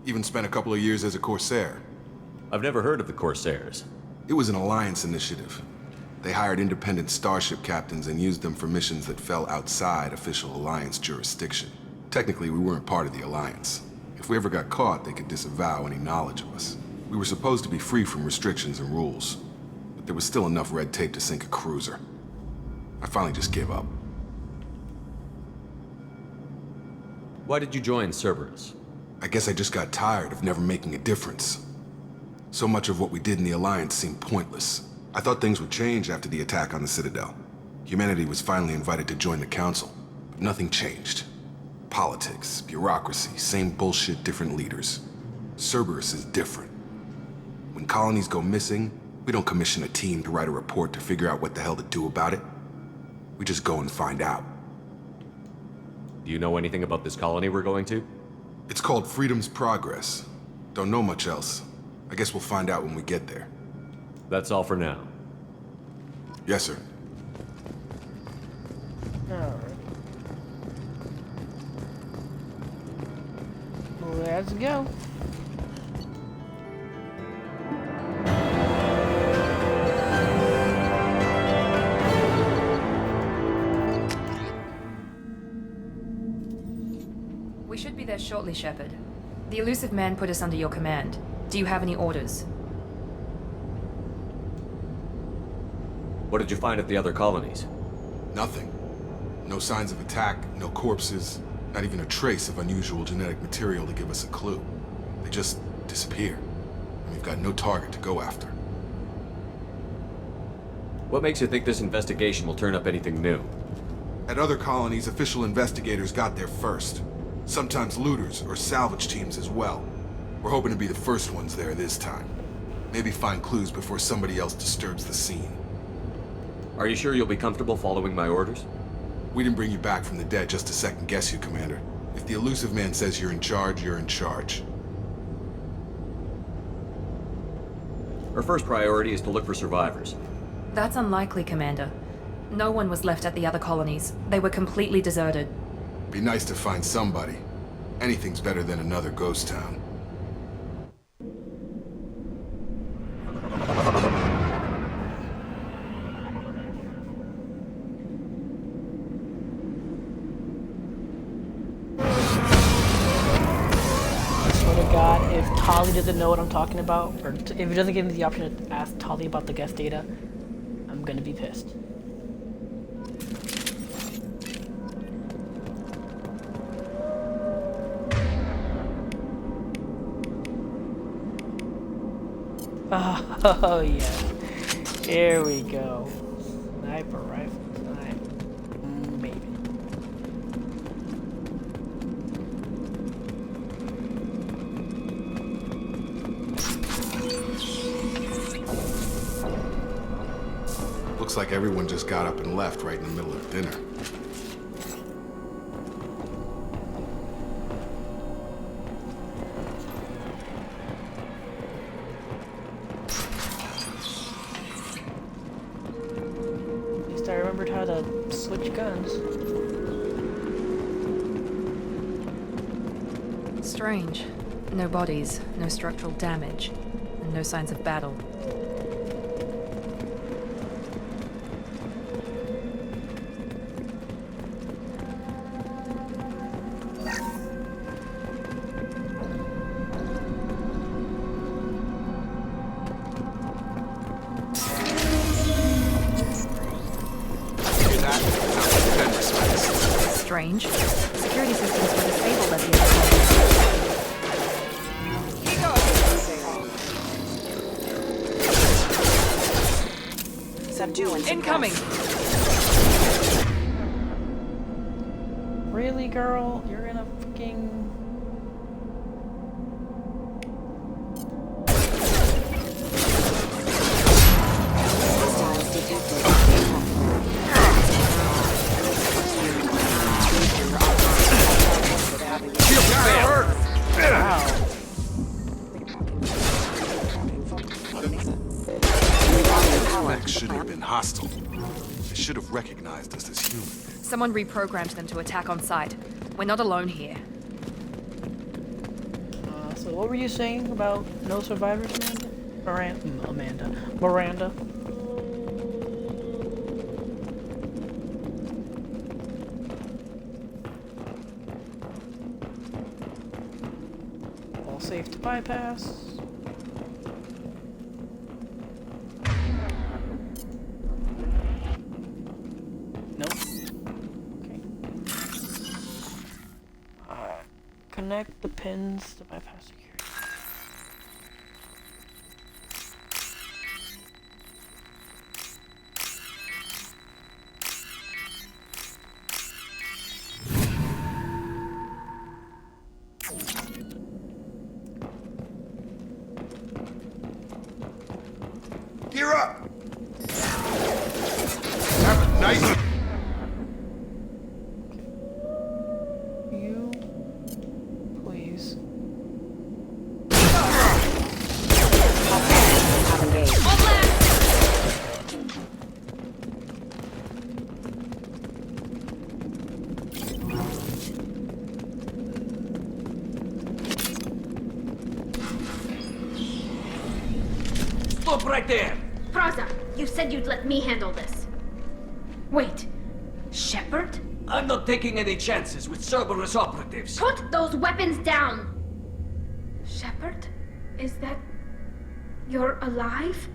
Even spent a couple of years as a Corsair. I've never heard of the Corsairs. It was an Alliance initiative. They hired independent starship captains and used them for missions that fell outside official Alliance jurisdiction. Technically, we weren't part of the Alliance. If we ever got caught, they could disavow any knowledge of us. We were supposed to be free from restrictions and rules, but there was still enough red tape to sink a cruiser. I finally just gave up. Why did you join Cerberus? I guess I just got tired of never making a difference. So much of what we did in the Alliance seemed pointless. I thought things would change after the attack on the Citadel. Humanity was finally invited to join the Council, but nothing changed. Politics, bureaucracy, same bullshit, different leaders. Cerberus is different. When colonies go missing, we don't commission a team to write a report to figure out what the hell to do about it. We just go and find out. Do you know anything about this colony we're going to? It's called Freedom's Progress. Don't know much else. I guess we'll find out when we get there. That's all for now. Yes, sir. Alright. Let's go. We should be there shortly, Sheperd. The elusive man put us under your command. Do you have any orders? What did you find at the other colonies? Nothing. No signs of attack, no corpses, not even a trace of unusual genetic material to give us a clue. They just disappear. And we've got no target to go after. What makes you think this investigation will turn up anything new? At other colonies, official investigators got there first. Sometimes looters or salvage teams as well. We're hoping to be the first ones there this time. Maybe find clues before somebody else disturbs the scene. Are you sure you'll be comfortable following my orders? We didn't bring you back from the dead just to second guess you, Commander. If the elusive man says you're in charge, you're in charge. Our first priority is to look for survivors. That's unlikely, Commander. No one was left at the other colonies. They were completely deserted. Be nice to find somebody. Anything's better than another ghost town. God, if Tali doesn't know what I'm talking about, or if he doesn't give me the option to ask Tali about the guest data, I'm gonna be pissed. Oh yeah, here we go. Sniper rifle, baby. Looks like everyone just got up and left right in the middle of dinner. At least I remembered how to switch guns. Strange. No bodies, no structural damage, and no signs of battle. Strange. Security systems were disabled at the Subdue and incoming! Really, girl? You're in a fucking... Hostiles detected. Wow. Max shouldn't have been hostile. They should have recognized us as human. Someone reprogrammed them to attack on sight. We're not alone here. So what were you saying about no survivors, Amanda? Miranda. bypass. Nope. Okay. Connect the pins to bypass security. Gear up! Have a nice... You... please. Stop right there! Praza, you said you'd let me handle this. Wait, Sheperd? I'm not taking any chances with Cerberus operatives. Put those weapons down! Sheperd? Is that... you're alive?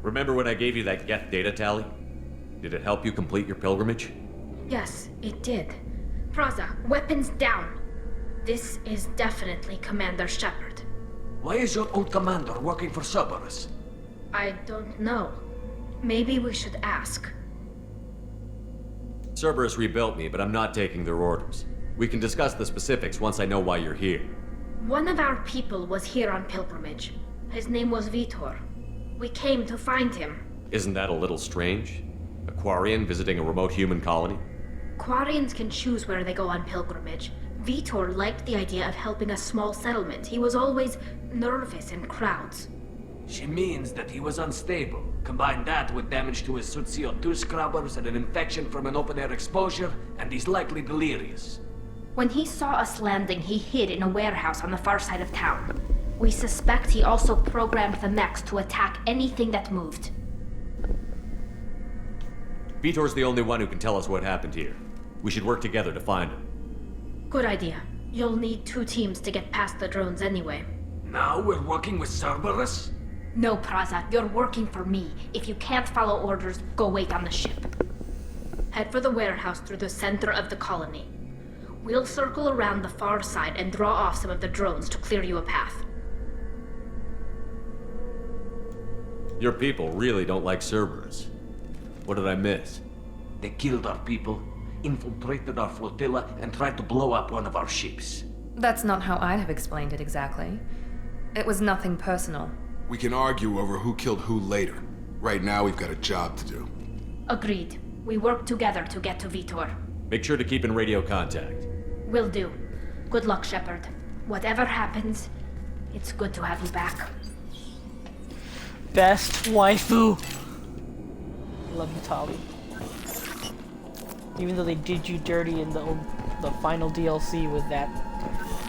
Remember when I gave you that Geth data tally? Did it help you complete your pilgrimage? Yes, it did. Praza, weapons down. This is definitely Commander Sheperd. Why is your old commander working for Cerberus? I don't know. Maybe we should ask. Cerberus rebuilt me, but I'm not taking their orders. We can discuss the specifics once I know why you're here. One of our people was here on pilgrimage. His name was Vitor. We came to find him. Isn't that a little strange? A Quarian visiting a remote human colony? Quarians can choose where they go on pilgrimage. Vitor liked the idea of helping a small settlement. He was always nervous in crowds. She means that he was unstable. Combine that with damage to his suit CO2 scrubbers and an infection from an open-air exposure, and he's likely delirious. When he saw us landing, he hid in a warehouse on the far side of town. We suspect he also programmed the mechs to attack anything that moved. Vitor's the only one who can tell us what happened here. We should work together to find him. Good idea. You'll need 2 teams to get past the drones anyway. Now we're working with Cerberus? No, Praza, you're working for me. If you can't follow orders, go wait on the ship. Head for the warehouse through the center of the colony. We'll circle around the far side and draw off some of the drones to clear you a path. Your people really don't like Cerberus. What did I miss? They killed our people, infiltrated our flotilla, and tried to blow up one of our ships. That's not how I'd have explained it exactly. It was nothing personal. We can argue over who killed who later. Right now, we've got a job to do. Agreed. We work together to get to Vitor. Make sure to keep in radio contact. Will do. Good luck, Sheperd. Whatever happens, it's good to have you back. Best waifu! Love you, Tali. Even though they did you dirty in the final DLC with that.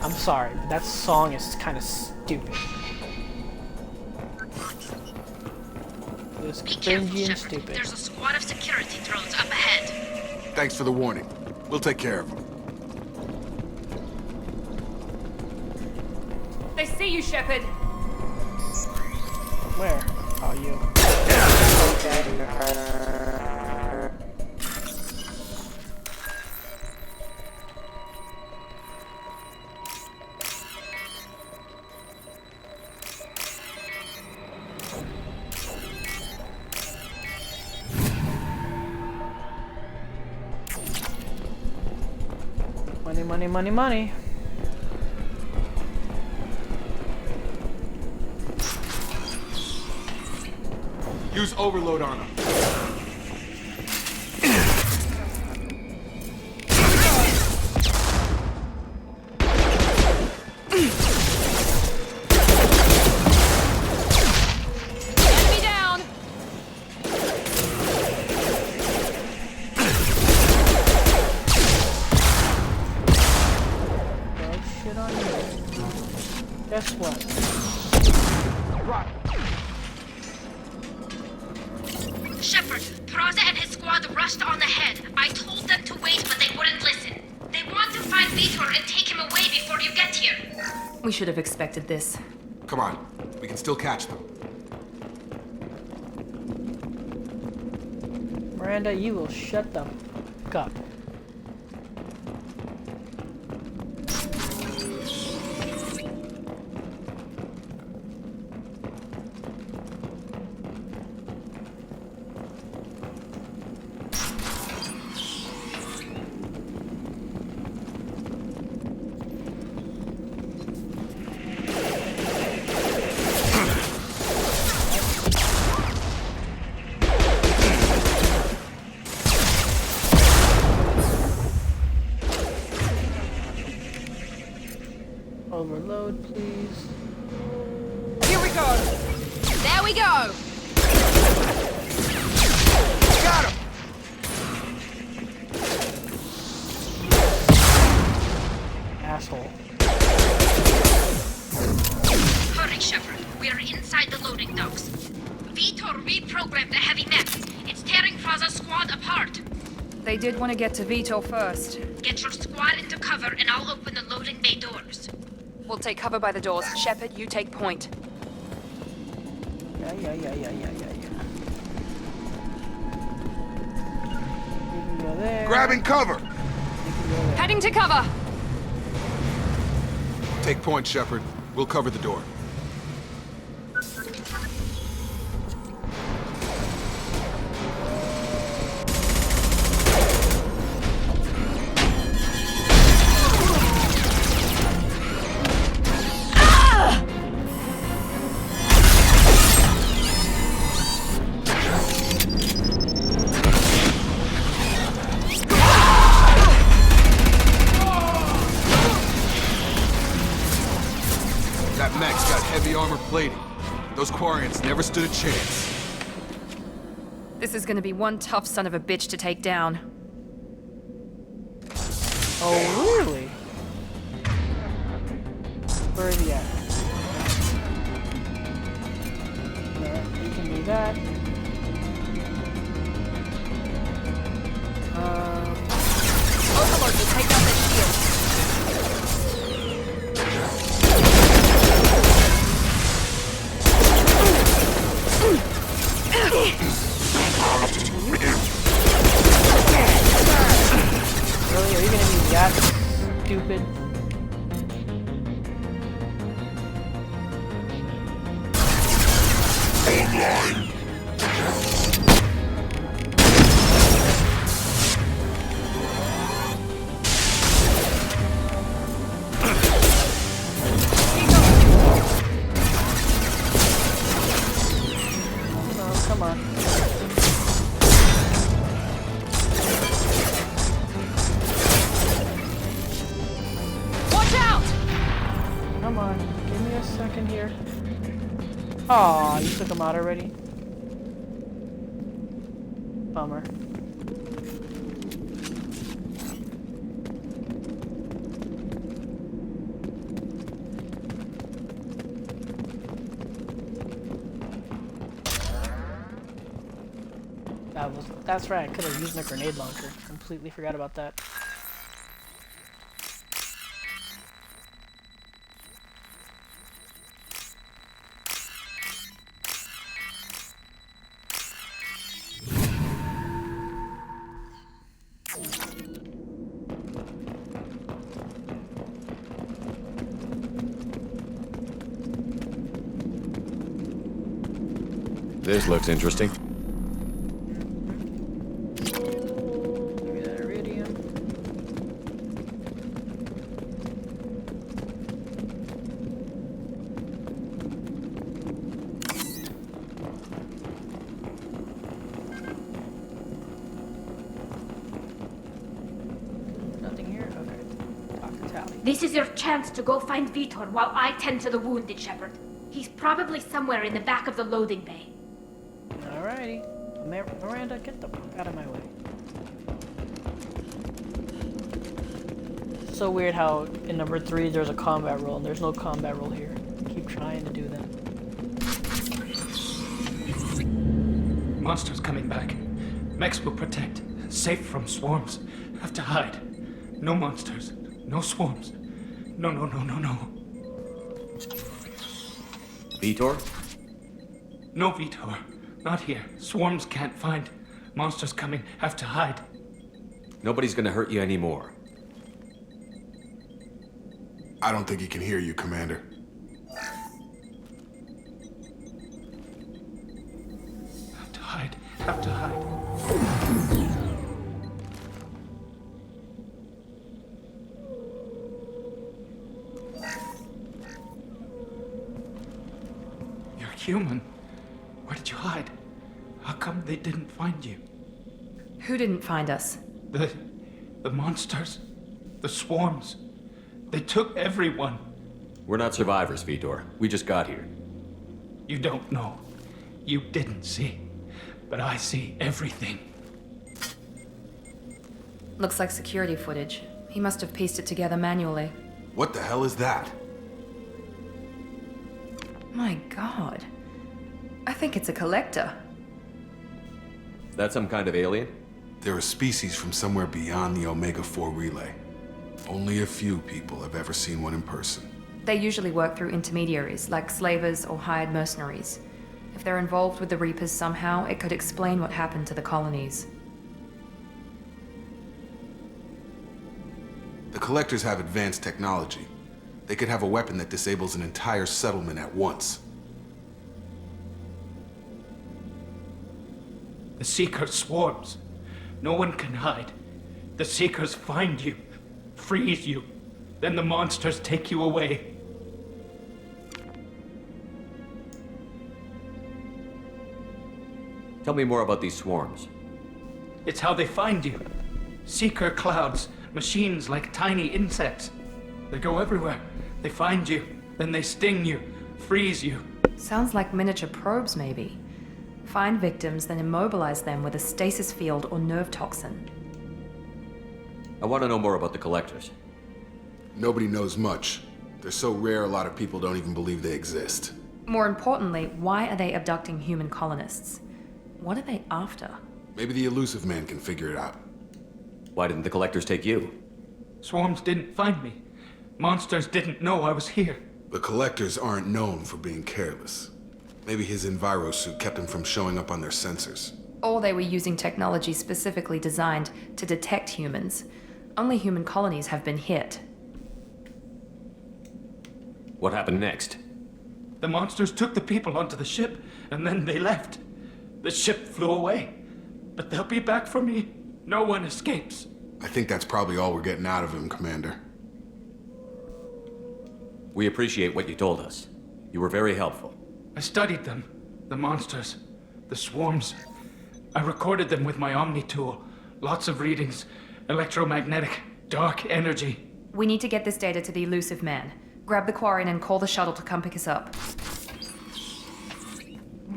I'm sorry, but that song is kind of stupid. It was cringy and stupid. There's a squad of security drones up ahead. Thanks for the warning. We'll take care of them. They see you, Sheperd. Where are you? Money, money, money, money. Use overload on them. Enemy down! Throw shit on you. Guess what? Sheperd, Praza and his squad rushed on ahead. I told them to wait, but they wouldn't listen. They want to find Vitor and take him away before you get here. We should have expected this. Come on, we can still catch them. Miranda, you will shut the fuck up. Overload, please. Here we go! There we go! Got him! Asshole. Hurry, Sheperd. We are inside the loading docks. Vitor reprogrammed the heavy mech. It's tearing Fraza's squad apart. They did want to get to Vito first. Get your squad into cover and I'll open the loading bay doors. We'll take cover by the doors. Sheperd, you take point. Yeah. You can go there. Grabbing cover! You can go there. Heading to cover! Take point, Sheperd. We'll cover the door. That mech's got heavy armor plating. Those Quarians never stood a chance. This is gonna be one tough son of a bitch to take down. Oh, really? Where is he at? No, you can do that. Overlord will take down the shield. Really? Are you gonna be that stupid? Oh, come on. Watch out! Come on, give me a second here. Aw, you took him out already? Bummer. That's right, I could have used a grenade launcher. Completely forgot about that. This looks interesting. Give me that iridium. Nothing here? Okay. Talk to Tally. This is your chance to go find Vitor while I tend to the wounded, Sheperd. He's probably somewhere in the back of the loading bay. Alrighty. Miranda, get the fuck out of my way. It's so weird how in number 3 there's a combat roll and there's no combat roll here. Keep trying to do that. Monsters coming back. Mechs will protect. Safe from swarms. Have to hide. No monsters. No swarms. No. Vitor? No, Vitor. Not here. Swarms can't find. Monsters coming. Have to hide. Nobody's gonna hurt you anymore. I don't think he can hear you, Commander. Have to hide. Have to hide. You're human. Where did you hide? How come they didn't find you? Who didn't find us? The monsters. The swarms. They took everyone. We're not survivors, Vitor. We just got here. You don't know. You didn't see. But I see everything. Looks like security footage. He must have pieced it together manually. What the hell is that? My god. I think it's a collector. That some kind of alien? They're a species from somewhere beyond the Omega-4 relay. Only a few people have ever seen one in person. They usually work through intermediaries, like slavers or hired mercenaries. If they're involved with the Reapers somehow, it could explain what happened to the colonies. The Collectors have advanced technology. They could have a weapon that disables an entire settlement at once. The Seeker swarms. No one can hide. The Seekers find you, freeze you, then the monsters take you away. Tell me more about these swarms. It's how they find you. Seeker clouds, machines like tiny insects. They go everywhere. They find you, then they sting you, freeze you. Sounds like miniature probes, maybe. Find victims, then immobilize them with a stasis field or nerve toxin. I want to know more about the Collectors. Nobody knows much. They're so rare, a lot of people don't even believe they exist. More importantly, why are they abducting human colonists? What are they after? Maybe the Elusive Man can figure it out. Why didn't the Collectors take you? Swarms didn't find me. Monsters didn't know I was here. The Collectors aren't known for being careless. Maybe his Enviro suit kept him from showing up on their sensors. Or they were using technology specifically designed to detect humans. Only human colonies have been hit. What happened next? The monsters took the people onto the ship, and then they left. The ship flew away. But they'll be back for me. No one escapes. I think that's probably all we're getting out of him, Commander. We appreciate what you told us. You were very helpful. I studied them. The monsters. The swarms. I recorded them with my Omni tool. Lots of readings. Electromagnetic. Dark energy. We need to get this data to the Elusive Man. Grab the Quarian and call the shuttle to come pick us up.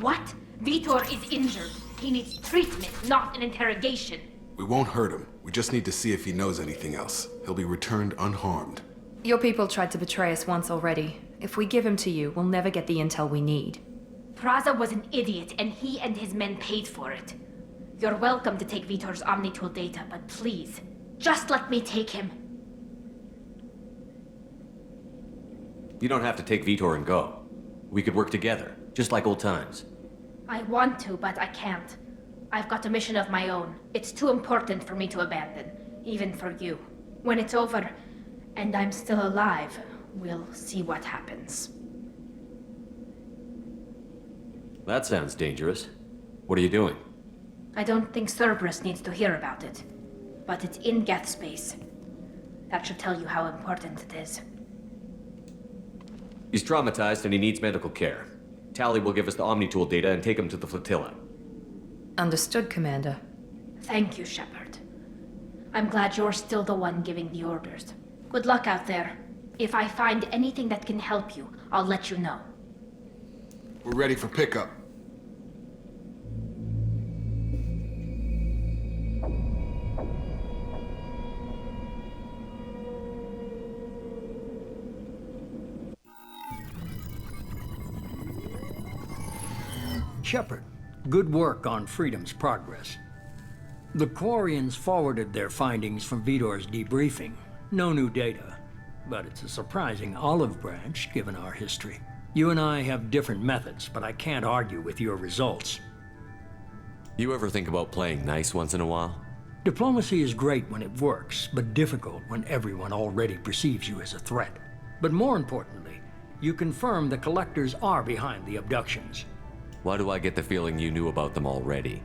What? Vitor is injured. He needs treatment, not an interrogation. We won't hurt him. We just need to see if he knows anything else. He'll be returned unharmed. Your people tried to betray us once already. If we give him to you, we'll never get the intel we need. Praza was an idiot, and he and his men paid for it. You're welcome to take Vitor's Omnitool data, but please, just let me take him. You don't have to take Vitor and go. We could work together, just like old times. I want to, but I can't. I've got a mission of my own. It's too important for me to abandon, even for you. When it's over, and I'm still alive, we'll see what happens. That sounds dangerous. What are you doing? I don't think Cerberus needs to hear about it, but it's in Geth space. That should tell you how important it is. He's traumatized and he needs medical care. Tally will give us the Omnitool data and take him to the flotilla. Understood, Commander. Thank you, Sheperd. I'm glad you're still the one giving the orders. Good luck out there. If I find anything that can help you, I'll let you know. We're ready for pickup. Sheperd, good work on Freedom's progress. The Quarians forwarded their findings from Vitor's debriefing. No new data, but it's a surprising olive branch given our history. You and I have different methods, but I can't argue with your results. You ever think about playing nice once in a while? Diplomacy is great when it works, but difficult when everyone already perceives you as a threat. But more importantly, you confirm the Collectors are behind the abductions. Why do I get the feeling you knew about them already?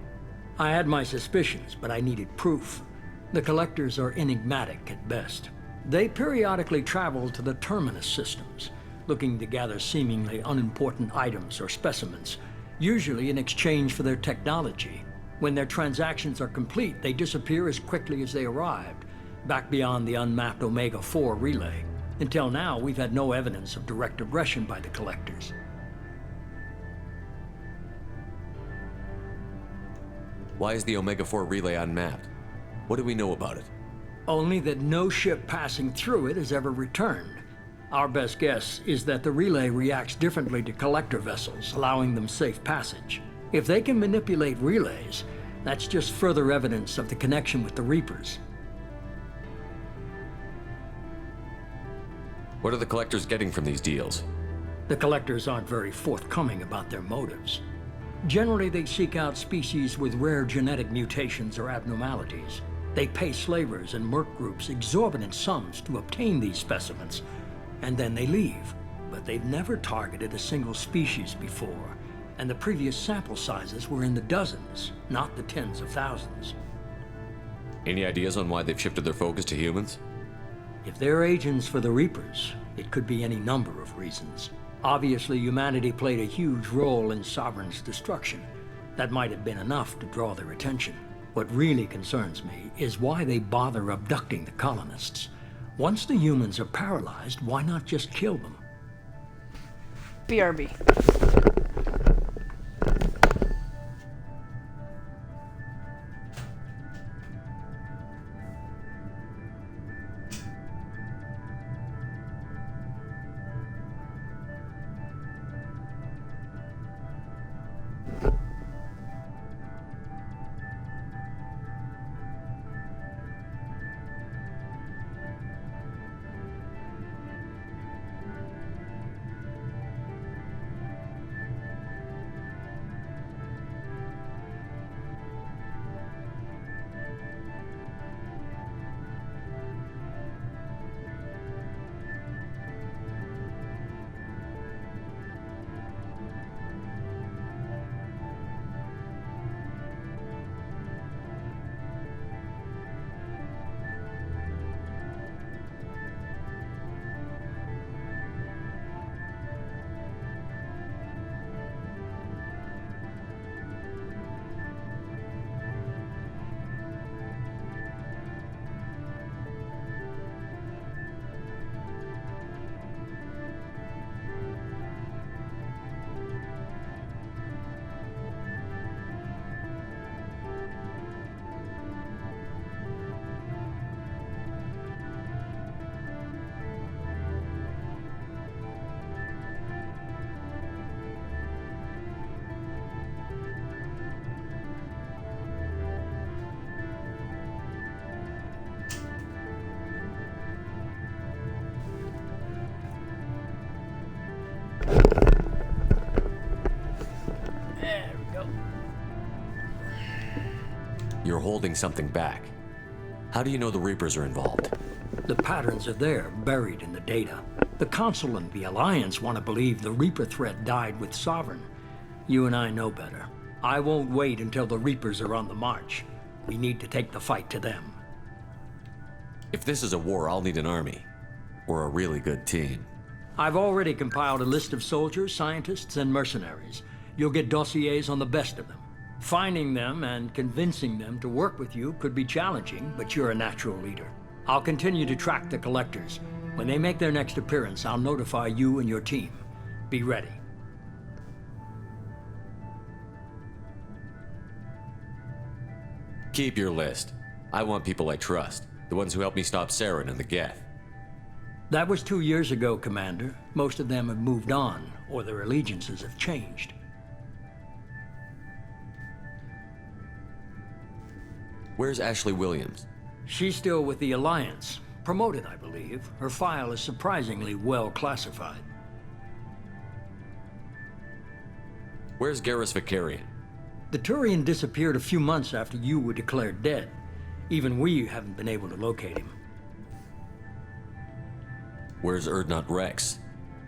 I had my suspicions, but I needed proof. The Collectors are enigmatic at best. They periodically travel to the Terminus systems, looking to gather seemingly unimportant items or specimens, usually in exchange for their technology. When their transactions are complete, they disappear as quickly as they arrived, back beyond the unmapped Omega-4 relay. Until now, we've had no evidence of direct aggression by the Collectors. Why is the Omega-4 relay unmapped? What do we know about it? Only that no ship passing through it has ever returned. Our best guess is that the relay reacts differently to Collector vessels, allowing them safe passage. If they can manipulate relays, that's just further evidence of the connection with the Reapers. What are the Collectors getting from these deals? The Collectors aren't very forthcoming about their motives. Generally, they seek out species with rare genetic mutations or abnormalities. They pay slavers and merc groups exorbitant sums to obtain these specimens, and then they leave. But they've never targeted a single species before, and the previous sample sizes were in the dozens, not the tens of thousands. Any ideas on why they've shifted their focus to humans? If they're agents for the Reapers, it could be any number of reasons. Obviously, humanity played a huge role in Sovereign's destruction. That might have been enough to draw their attention. What really concerns me is why they bother abducting the colonists. Once the humans are paralyzed, why not just kill them? BRB. You're holding something back. How do you know the Reapers are involved? The patterns are there, buried in the data. The Council and the Alliance want to believe the Reaper threat died with Sovereign. You and I know better. I won't wait until the Reapers are on the march. We need to take the fight to them. If this is a war, I'll need an army. Or a really good team. I've already compiled a list of soldiers, scientists, and mercenaries. You'll get dossiers on the best of them. Finding them and convincing them to work with you could be challenging, but you're a natural leader. I'll continue to track the Collectors. When they make their next appearance, I'll notify you and your team. Be ready. Keep your list. I want people I trust. The ones who helped me stop Saren and the Geth. That was 2 years ago, Commander. Most of them have moved on, or their allegiances have changed. Where's Ashley Williams? She's still with the Alliance. Promoted, I believe. Her file is surprisingly well classified. Where's Garrus Vicarian? The Turian disappeared a few months after you were declared dead. Even we haven't been able to locate him. Where's Urdnot Rex?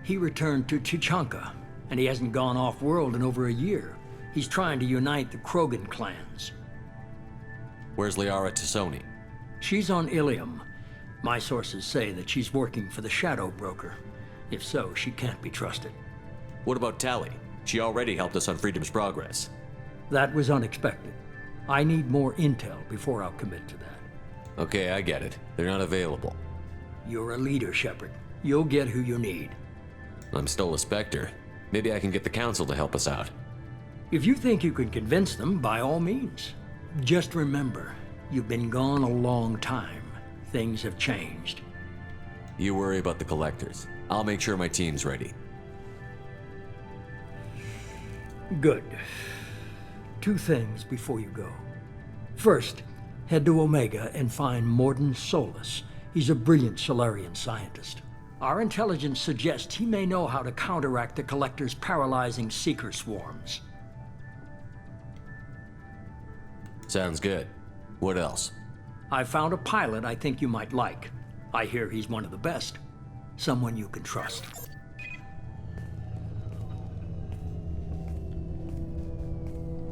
He returned to Chichanka, and he hasn't gone off-world in over a year. He's trying to unite the Krogan clans. Where's Liara Tassoni? She's on Ilium. My sources say that she's working for the Shadow Broker. If so, she can't be trusted. What about Tali? She already helped us on Freedom's Progress. That was unexpected. I need more intel before I'll commit to that. Okay, I get it. They're not available. You're a leader, Sheperd. You'll get who you need. I'm still a Spectre. Maybe I can get the Council to help us out. If you think you can convince them, by all means. Just remember, you've been gone a long time. Things have changed. You worry about the Collectors. I'll make sure my team's ready. Good. 2 things before you go. First, head to Omega and find Mordin Solus. He's a brilliant Solarian scientist. Our intelligence suggests he may know how to counteract the Collector's paralyzing Seeker swarms. Sounds good. What else? I found a pilot I think you might like. I hear he's one of the best. Someone you can trust.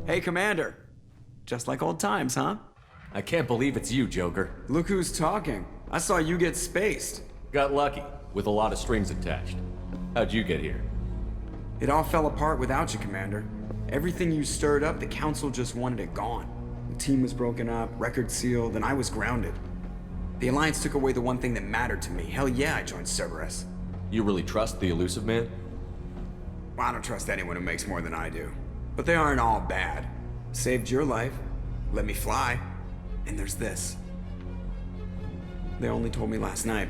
Hey, Commander. Just like old times, huh? I can't believe it's you, Joker. Look who's talking. I saw you get spaced. Got lucky, with a lot of strings attached. How'd you get here? It all fell apart without you, Commander. Everything you stirred up, the Council just wanted it gone. The team was broken up, record sealed, and I was grounded. The Alliance took away the one thing that mattered to me. Hell yeah, I joined Cerberus. You really trust the Elusive Man? Well, I don't trust anyone who makes more than I do. But they aren't all bad. Saved your life, let me fly, and there's this. They only told me last night.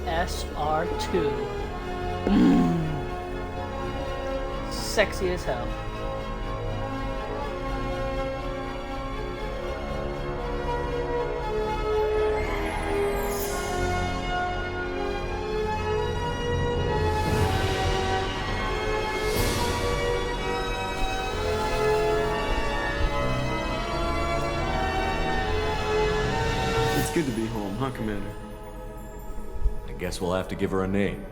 SR2. Sexy as hell. It's good to be home, huh, Commander? I guess we'll have to give her a name.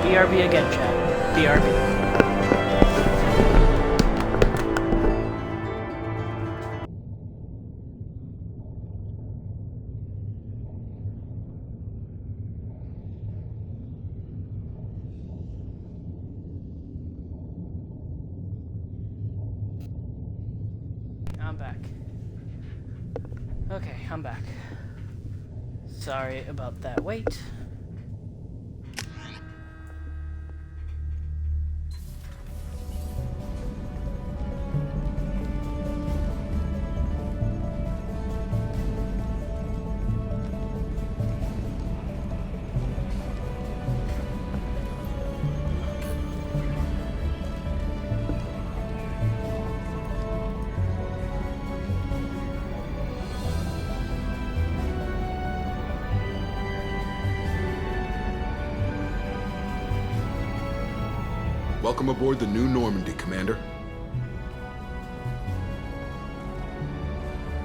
BRB again, chat. BRB. I'm back. Okay, I'm back. Sorry about that wait. Welcome aboard the New Normandy, Commander.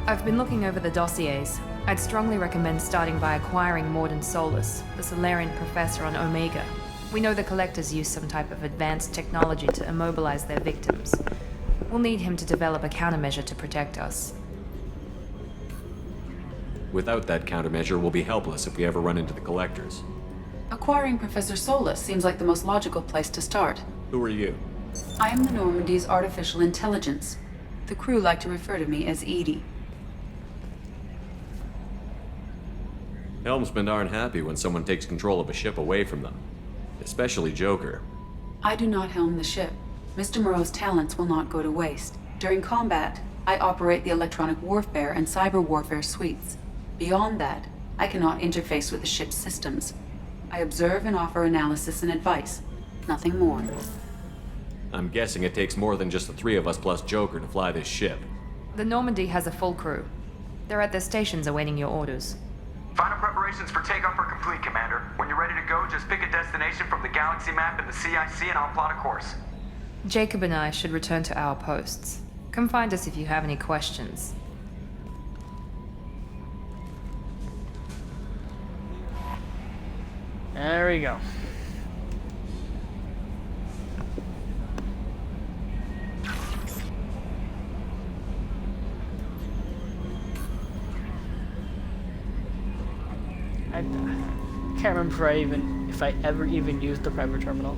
I've been looking over the dossiers. I'd strongly recommend starting by acquiring Mordin Solus, the Solarian professor on Omega. We know the Collectors use some type of advanced technology to immobilize their victims. We'll need him to develop a countermeasure to protect us. Without that countermeasure, we'll be helpless if we ever run into the Collectors. Acquiring Professor Solus seems like the most logical place to start. Who are you? I am the Normandy's artificial intelligence. The crew like to refer to me as Edie. Helmsmen aren't happy when someone takes control of a ship away from them. Especially Joker. I do not helm the ship. Mr. Moreau's talents will not go to waste. During combat, I operate the electronic warfare and cyber warfare suites. Beyond that, I cannot interface with the ship's systems. I observe and offer analysis and advice. Nothing more. I'm guessing it takes more than just the three of us plus Joker to fly this ship. The Normandy has a full crew. They're at their stations awaiting your orders. Final preparations for takeoff are complete, Commander. When you're ready to go, just pick a destination from the galaxy map in the CIC and I'll plot a course. Jacob and I should return to our posts. Come find us if you have any questions. There we go. I can't remember if I ever even used the private terminal.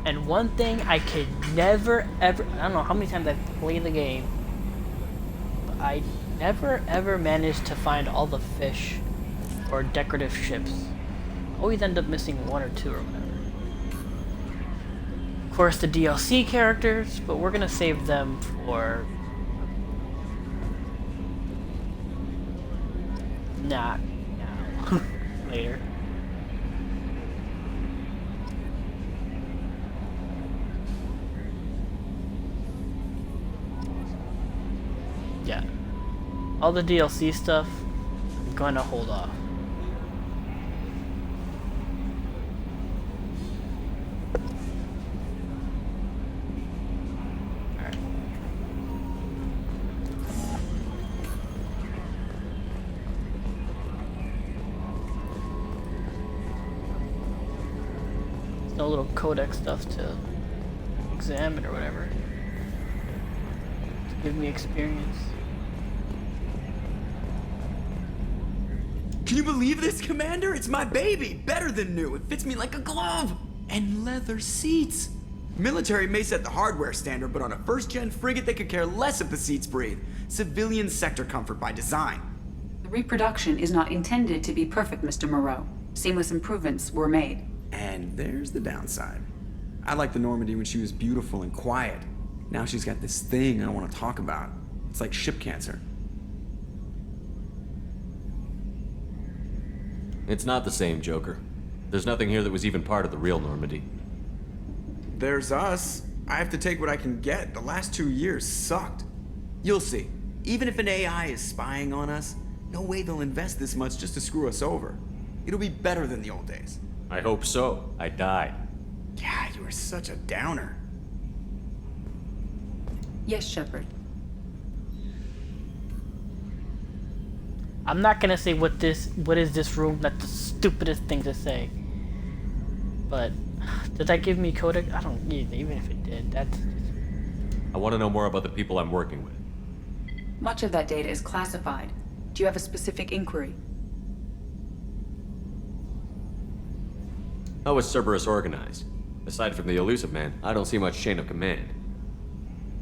And one thing I could never ever, I don't know how many times I've played the game, but I never ever managed to find all the fish or decorative ships. Always end up missing one or two or whatever. Of course the DLC characters, but we're gonna save them for not now. Later. Yeah. All the DLC stuff, I'm gonna hold off. Alright. There's no little codex stuff to examine or whatever. To give me experience. Can you believe this, Commander? It's my baby! Better than new. It fits me like a glove! And leather seats! Military may set the hardware standard, but on a first-gen frigate, they could care less if the seats breathe. Civilian sector comfort by design. The reproduction is not intended to be perfect, Mr. Moreau. Seamless improvements were made. And there's the downside. I liked the Normandy when she was beautiful and quiet. Now she's got this thing I don't want to talk about. It's like ship cancer. It's not the same, Joker. There's nothing here that was even part of the real Normandy. There's us. I have to take what I can get. The last 2 years sucked. You'll see. Even if an AI is spying on us, no way they'll invest this much just to screw us over. It'll be better than the old days. I hope so. I died. Yeah, you are such a downer. Yes, Sheperd. I'm not gonna say what is this room. That's the stupidest thing to say. But did that give me codex? I don't need it, even if it did. That's. I want to know more about the people I'm working with. Much of that data is classified. Do you have a specific inquiry? How is Cerberus organized? Aside from the elusive man, I don't see much chain of command.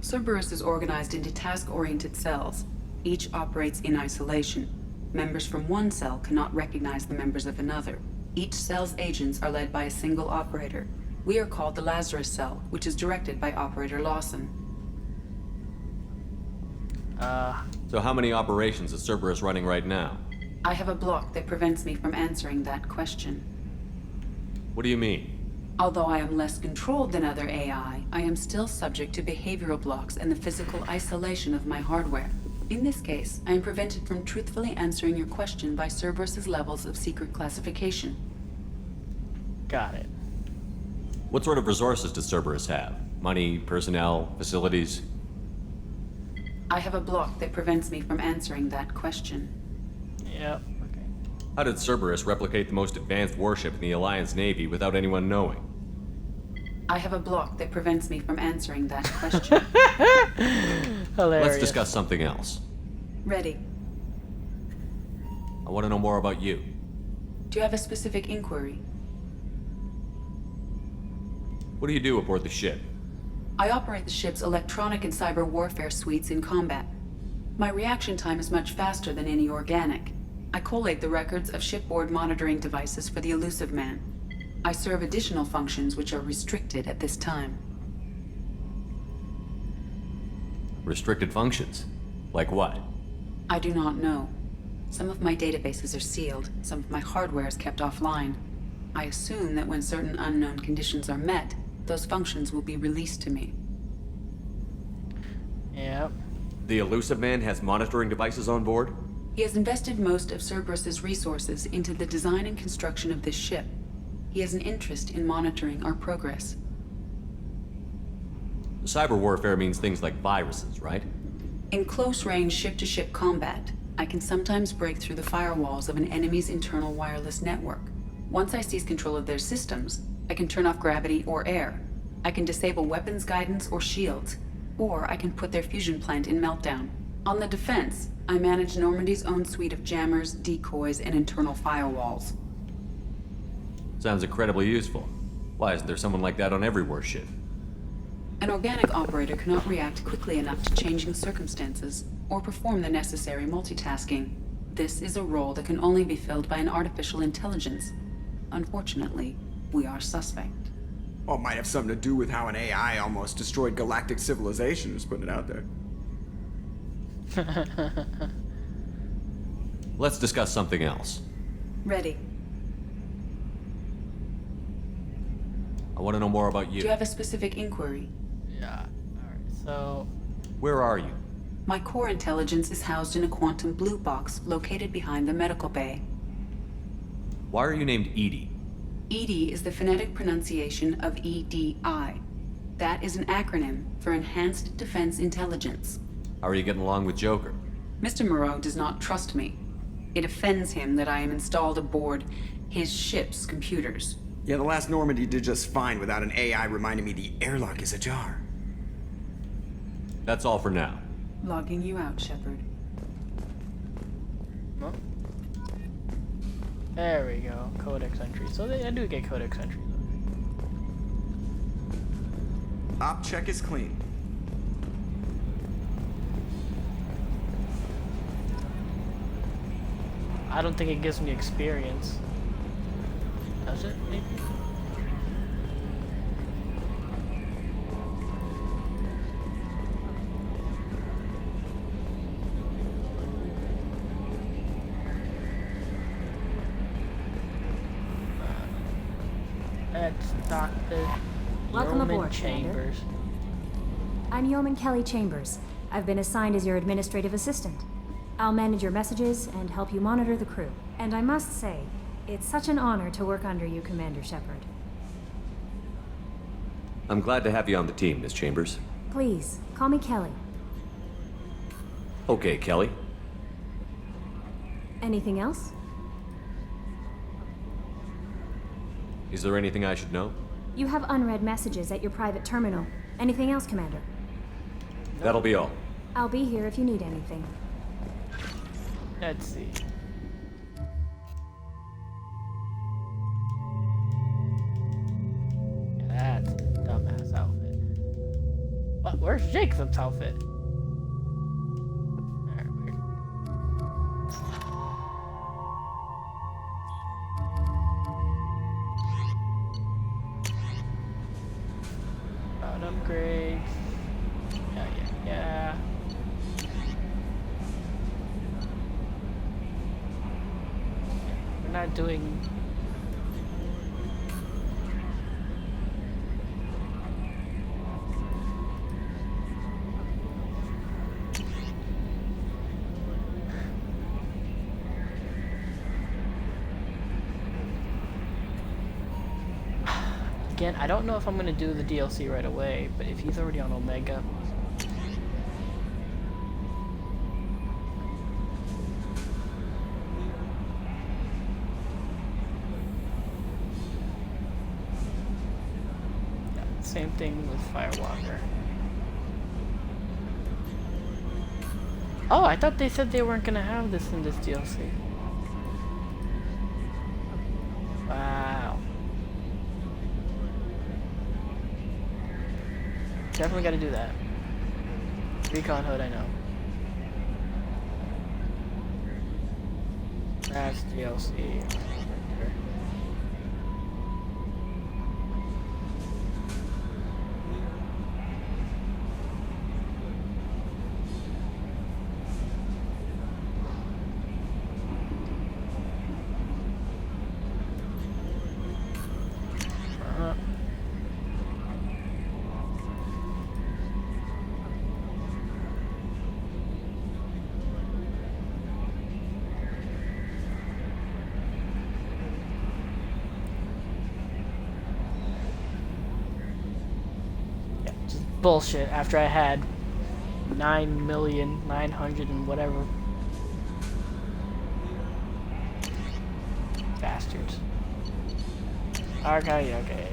Cerberus is organized into task-oriented cells. Each operates in isolation. Members from one cell cannot recognize the members of another. Each cell's agents are led by a single operator. We are called the Lazarus Cell, which is directed by Operator Lawson. So how many operations is Cerberus running right now? I have a block that prevents me from answering that question. What do you mean? Although I am less controlled than other AI, I am still subject to behavioral blocks and the physical isolation of my hardware. In this case, I am prevented from truthfully answering your question by Cerberus's levels of secret classification. Got it. What sort of resources does Cerberus have? Money, personnel, facilities? I have a block that prevents me from answering that question. Yep, okay. How did Cerberus replicate the most advanced warship in the Alliance Navy without anyone knowing? I have a block that prevents me from answering that question. Hilarious. Let's discuss something else. Ready. I want to know more about you. Do you have a specific inquiry? What do you do aboard the ship? I operate the ship's electronic and cyber warfare suites in combat. My reaction time is much faster than any organic. I collate the records of shipboard monitoring devices for the Elusive Man. I serve additional functions which are restricted at this time. Restricted functions? Like what? I do not know. Some of my databases are sealed, some of my hardware is kept offline. I assume that when certain unknown conditions are met, those functions will be released to me. Yep. The Elusive Man has monitoring devices on board? He has invested most of Cerberus's resources into the design and construction of this ship. He has an interest in monitoring our progress. Cyber warfare means things like viruses, right? In close-range ship-to-ship combat, I can sometimes break through the firewalls of an enemy's internal wireless network. Once I seize control of their systems, I can turn off gravity or air. I can disable weapons guidance or shields, or I can put their fusion plant in meltdown. On the defense, I manage Normandy's own suite of jammers, decoys, and internal firewalls. Sounds incredibly useful. Why isn't there someone like that on every warship? An organic operator cannot react quickly enough to changing circumstances or perform the necessary multitasking. This is a role that can only be filled by an artificial intelligence. Unfortunately, we are suspect. Well, it might have something to do with how an AI almost destroyed galactic civilization, just putting it out there. Let's discuss something else. Ready. I want to know more about you. Do you have a specific inquiry? Yeah. Alright, so... Where are you? My core intelligence is housed in a quantum blue box located behind the medical bay. Why are you named Edie? EDI is the phonetic pronunciation of EDI. That is an acronym for Enhanced Defense Intelligence. How are you getting along with Joker? Mr. Moreau does not trust me. It offends him that I am installed aboard his ship's computers. Yeah, the last Normandy did just fine without an AI reminding me the airlock is ajar. That's all for now. Logging you out, Sheperd. Well, there we go. Codex entry. So I do get codex entry though. Op check is clean. I don't think it gives me experience. Does it? Maybe? That's Dr. Welcome Yeoman aboard, Chambers. I'm Yeoman Kelly Chambers. I've been assigned as your administrative assistant. I'll manage your messages and help you monitor the crew. And I must say, it's such an honor to work under you, Commander Sheperd. I'm glad to have you on the team, Miss Chambers. Please, call me Kelly. Okay, Kelly. Anything else? Is there anything I should know? You have unread messages at your private terminal. Anything else, Commander? That'll be all. I'll be here if you need anything. Let's see. That's a dumbass outfit. What? Where's Jacob's outfit? Alright, weird. About upgrades. Yeah. We're not doing... Again, I don't know if I'm gonna do the DLC right away, but if he's already on Omega... same thing with Firewalker. Oh, I thought they said they weren't gonna have this in this DLC. Wow. Definitely gotta do that. Recon Hood, I know. That's DLC. Bullshit after I had 9,900,000 and whatever. Bastards. Okay. Okay.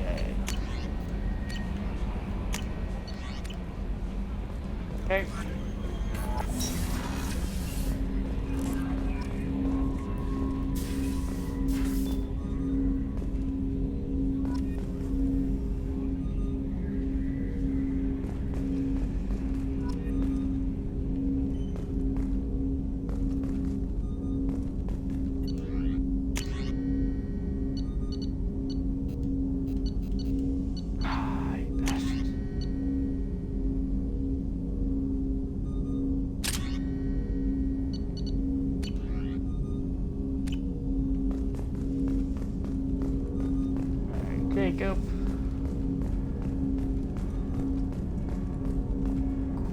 Go.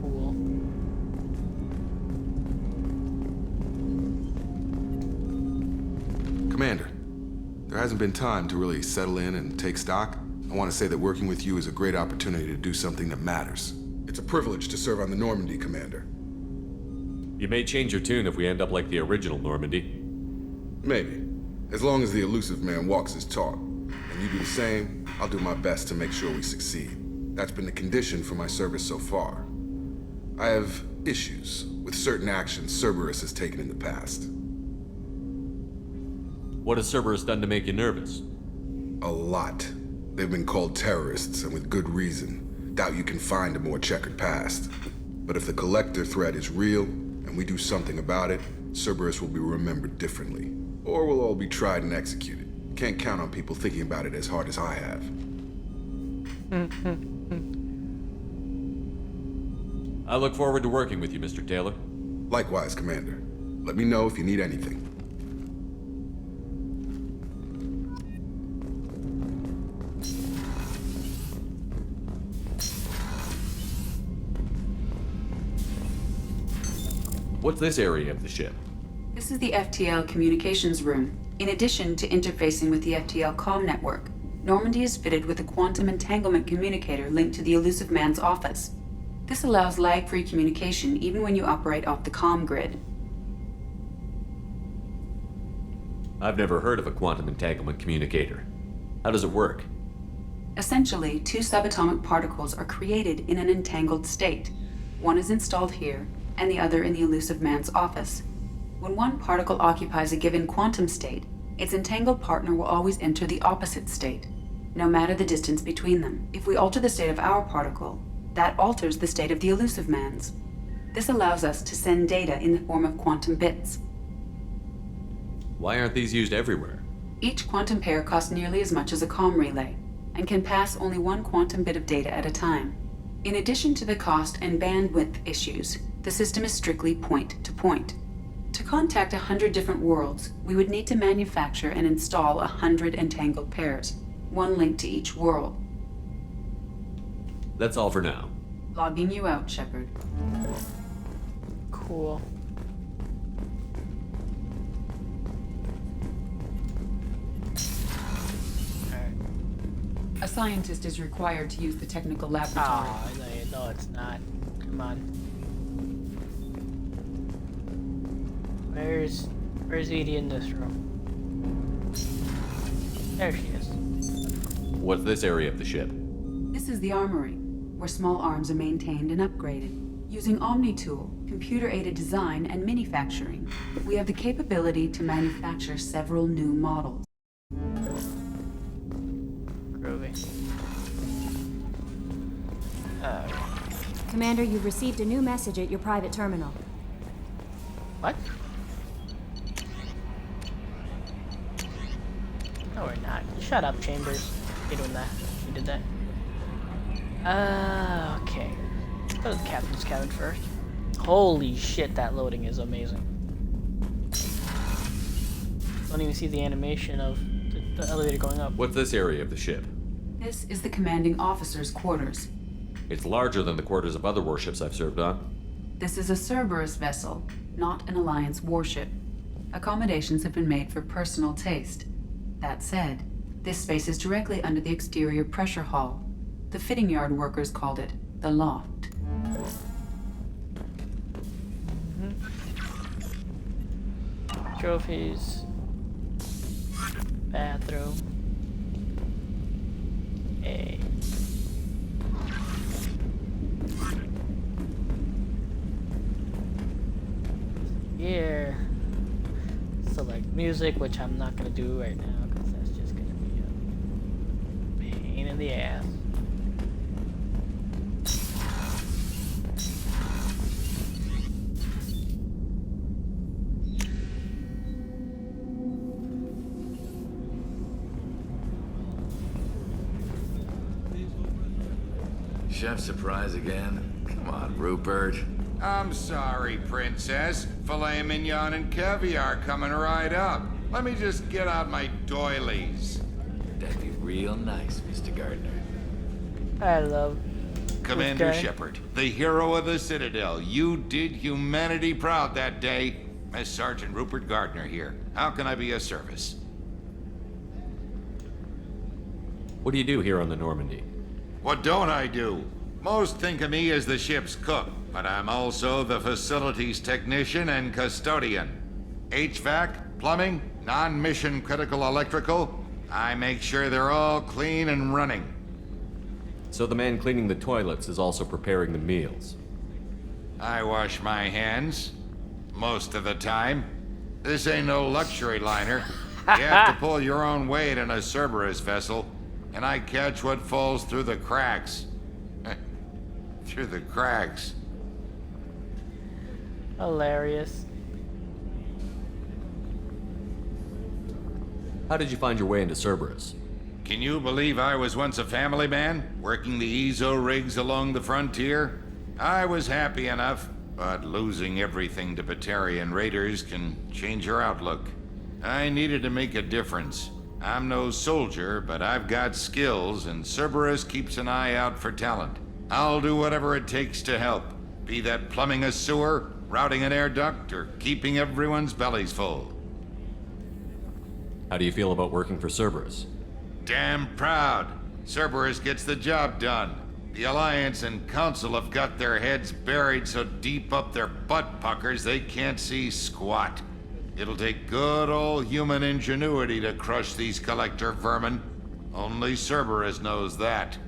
Cool. Commander, there hasn't been time to really settle in and take stock. I want to say that working with you is a great opportunity to do something that matters. It's a privilege to serve on the Normandy, Commander. You may change your tune if we end up like the original Normandy. Maybe. As long as the elusive man walks his talk. And you do the same, I'll do my best to make sure we succeed. That's been the condition for my service so far. I have issues with certain actions Cerberus has taken in the past. What has Cerberus done to make you nervous? A lot. They've been called terrorists, and with good reason. Doubt you can find a more checkered past. But if the Collector threat is real, and we do something about it, Cerberus will be remembered differently. Or we'll all be tried and executed. Can't count on people thinking about it as hard as I have. I look forward to working with you, Mr. Taylor. Likewise, Commander. Let me know if you need anything. What's this area of the ship? This is the FTL communications room. In addition to interfacing with the FTL comm network, Normandy is fitted with a quantum entanglement communicator linked to the elusive man's office. This allows lag-free communication even when you operate off the comm grid. I've never heard of a quantum entanglement communicator. How does it work? Essentially, two subatomic particles are created in an entangled state. One is installed here, and the other in the elusive man's office. When one particle occupies a given quantum state, its entangled partner will always enter the opposite state, no matter the distance between them. If we alter the state of our particle, that alters the state of the elusive man's. This allows us to send data in the form of quantum bits. Why aren't these used everywhere? Each quantum pair costs nearly as much as a comm relay, and can pass only one quantum bit of data at a time. In addition to the cost and bandwidth issues, the system is strictly point-to-point. To contact 100 different worlds, we would need to manufacture and install 100 entangled pairs, one link to each world. That's all for now. Logging you out, Sheperd. Cool. A scientist is required to use the technical laboratory. No, it's not. Come on. Where's Edie in this room? There she is. What's this area of the ship? This is the armory, where small arms are maintained and upgraded. Using ME2, computer-aided design and manufacturing, we have the capability to manufacture several new models. Groovy. Commander, you've received a new message at your private terminal. What? No, we're not. Shut up, Chambers. You're doing that. You did that. Okay. Go to the captain's cabin first. Holy shit, that loading is amazing. Don't even see the animation of the elevator going up. What's this area of the ship? This is the commanding officer's quarters. It's larger than the quarters of other warships I've served on. This is a Cerberus vessel, not an Alliance warship. Accommodations have been made for personal taste. That said, this space is directly under the exterior pressure hull. The fitting yard workers called it the loft. Trophies. Bathroom. A. Here. Select music, which I'm not gonna do right now because that's just gonna be a pain in the ass. Chef surprise again? Come on, Rupert. I'm sorry, Princess. Filet mignon and caviar coming right up. Let me just get out my doilies. That'd be real nice, Mr. Gardner. I love Commander Sheperd, the hero of the Citadel. You did humanity proud that day. As Sergeant Rupert Gardner here. How can I be of service? What do you do here on the Normandy? What don't I do? Most think of me as the ship's cook, but I'm also the facilities technician and custodian. HVAC, plumbing, non-mission critical electrical. I make sure they're all clean and running. So the man cleaning the toilets is also preparing the meals. I wash my hands. Most of the time. This ain't no luxury liner. You have to pull your own weight in a Cerberus vessel. And I catch what falls through the cracks. Through the cracks. Hilarious. How did you find your way into Cerberus? Can you believe I was once a family man, working the EZO rigs along the frontier? I was happy enough, but losing everything to Batarian raiders can change your outlook. I needed to make a difference. I'm no soldier, but I've got skills, and Cerberus keeps an eye out for talent. I'll do whatever it takes to help, be that plumbing a sewer, routing an air duct, or keeping everyone's bellies full. How do you feel about working for Cerberus? Damn proud. Cerberus gets the job done. The Alliance and Council have got their heads buried so deep up their butt puckers they can't see squat. It'll take good old human ingenuity to crush these collector vermin. Only Cerberus knows that.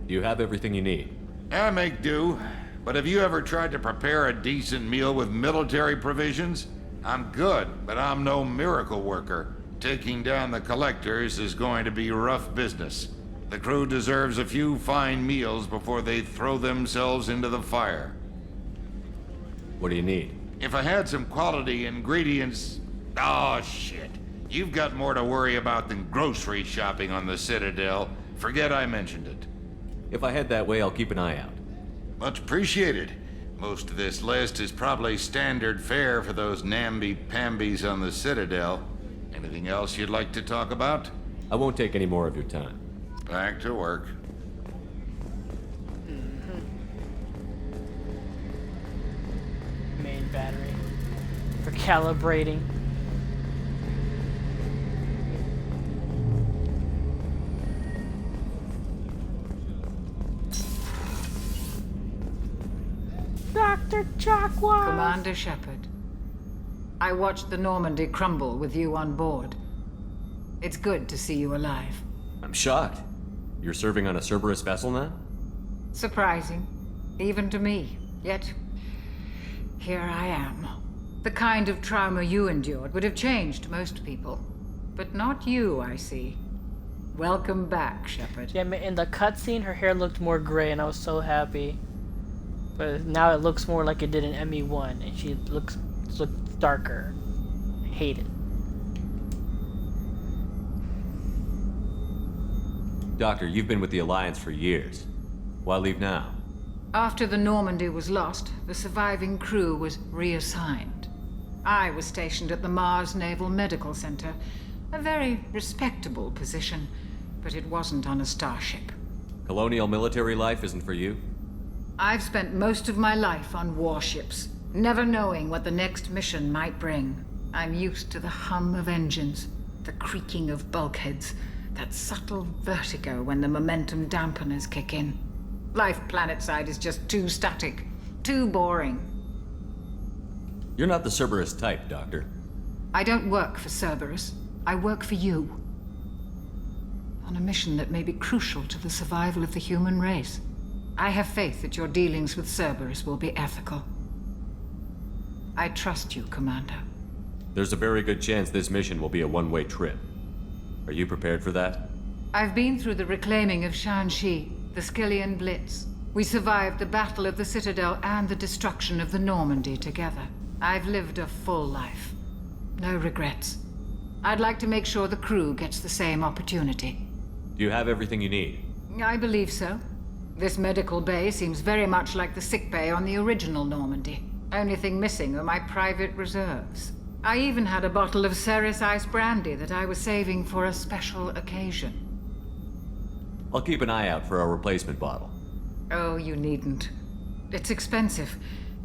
Do you have everything you need? I make do. But have you ever tried to prepare a decent meal with military provisions? I'm good, but I'm no miracle worker. Taking down the collectors is going to be rough business. The crew deserves a few fine meals before they throw themselves into the fire. What do you need? If I had some quality ingredients... Oh, shit. You've got more to worry about than grocery shopping on the Citadel. Forget I mentioned it. If I head that way, I'll keep an eye out. Much appreciated. Most of this list is probably standard fare for those namby-pambies on the Citadel. Anything else you'd like to talk about? I won't take any more of your time. Back to work. Main battery. For calibrating. Dr. Chakwas! Commander Sheperd, I watched the Normandy crumble with you on board. It's good to see you alive. I'm shocked. You're serving on a Cerberus vessel now? Surprising. Even to me. Yet, here I am. The kind of trauma you endured would have changed most people. But not you, I see. Welcome back, Sheperd. Yeah, in the cutscene, her hair looked more gray, and I was so happy. But now it looks more like it did in ME1, and she looks darker. I hate it. Doctor, you've been with the Alliance for years. Why leave now? After the Normandy was lost, the surviving crew was reassigned. I was stationed at the Mars Naval Medical Center, a very respectable position, but it wasn't on a starship. Colonial military life isn't for you? I've spent most of my life on warships, never knowing what the next mission might bring. I'm used to the hum of engines, the creaking of bulkheads, that subtle vertigo when the momentum dampeners kick in. Life planetside is just too static, too boring. You're not the Cerberus type, Doctor. I don't work for Cerberus. I work for you. On a mission that may be crucial to the survival of the human race. I have faith that your dealings with Cerberus will be ethical. I trust you, Commander. There's a very good chance this mission will be a one-way trip. Are you prepared for that? I've been through the reclaiming of Shanxi, the Skillian Blitz. We survived the Battle of the Citadel and the destruction of the Normandy together. I've lived a full life. No regrets. I'd like to make sure the crew gets the same opportunity. Do you have everything you need? I believe so. This medical bay seems very much like the sick bay on the original Normandy. Only thing missing are my private reserves. I even had a bottle of Ceres Ice brandy that I was saving for a special occasion. I'll keep an eye out for a replacement bottle. Oh, you needn't. It's expensive,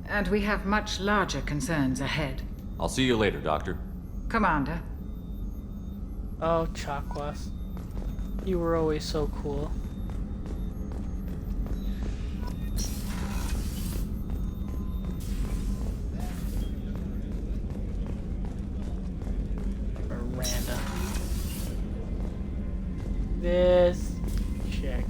and we have much larger concerns ahead. I'll see you later, Doctor. Commander. Oh, Chakwas. You were always so cool. Miranda. This. Check.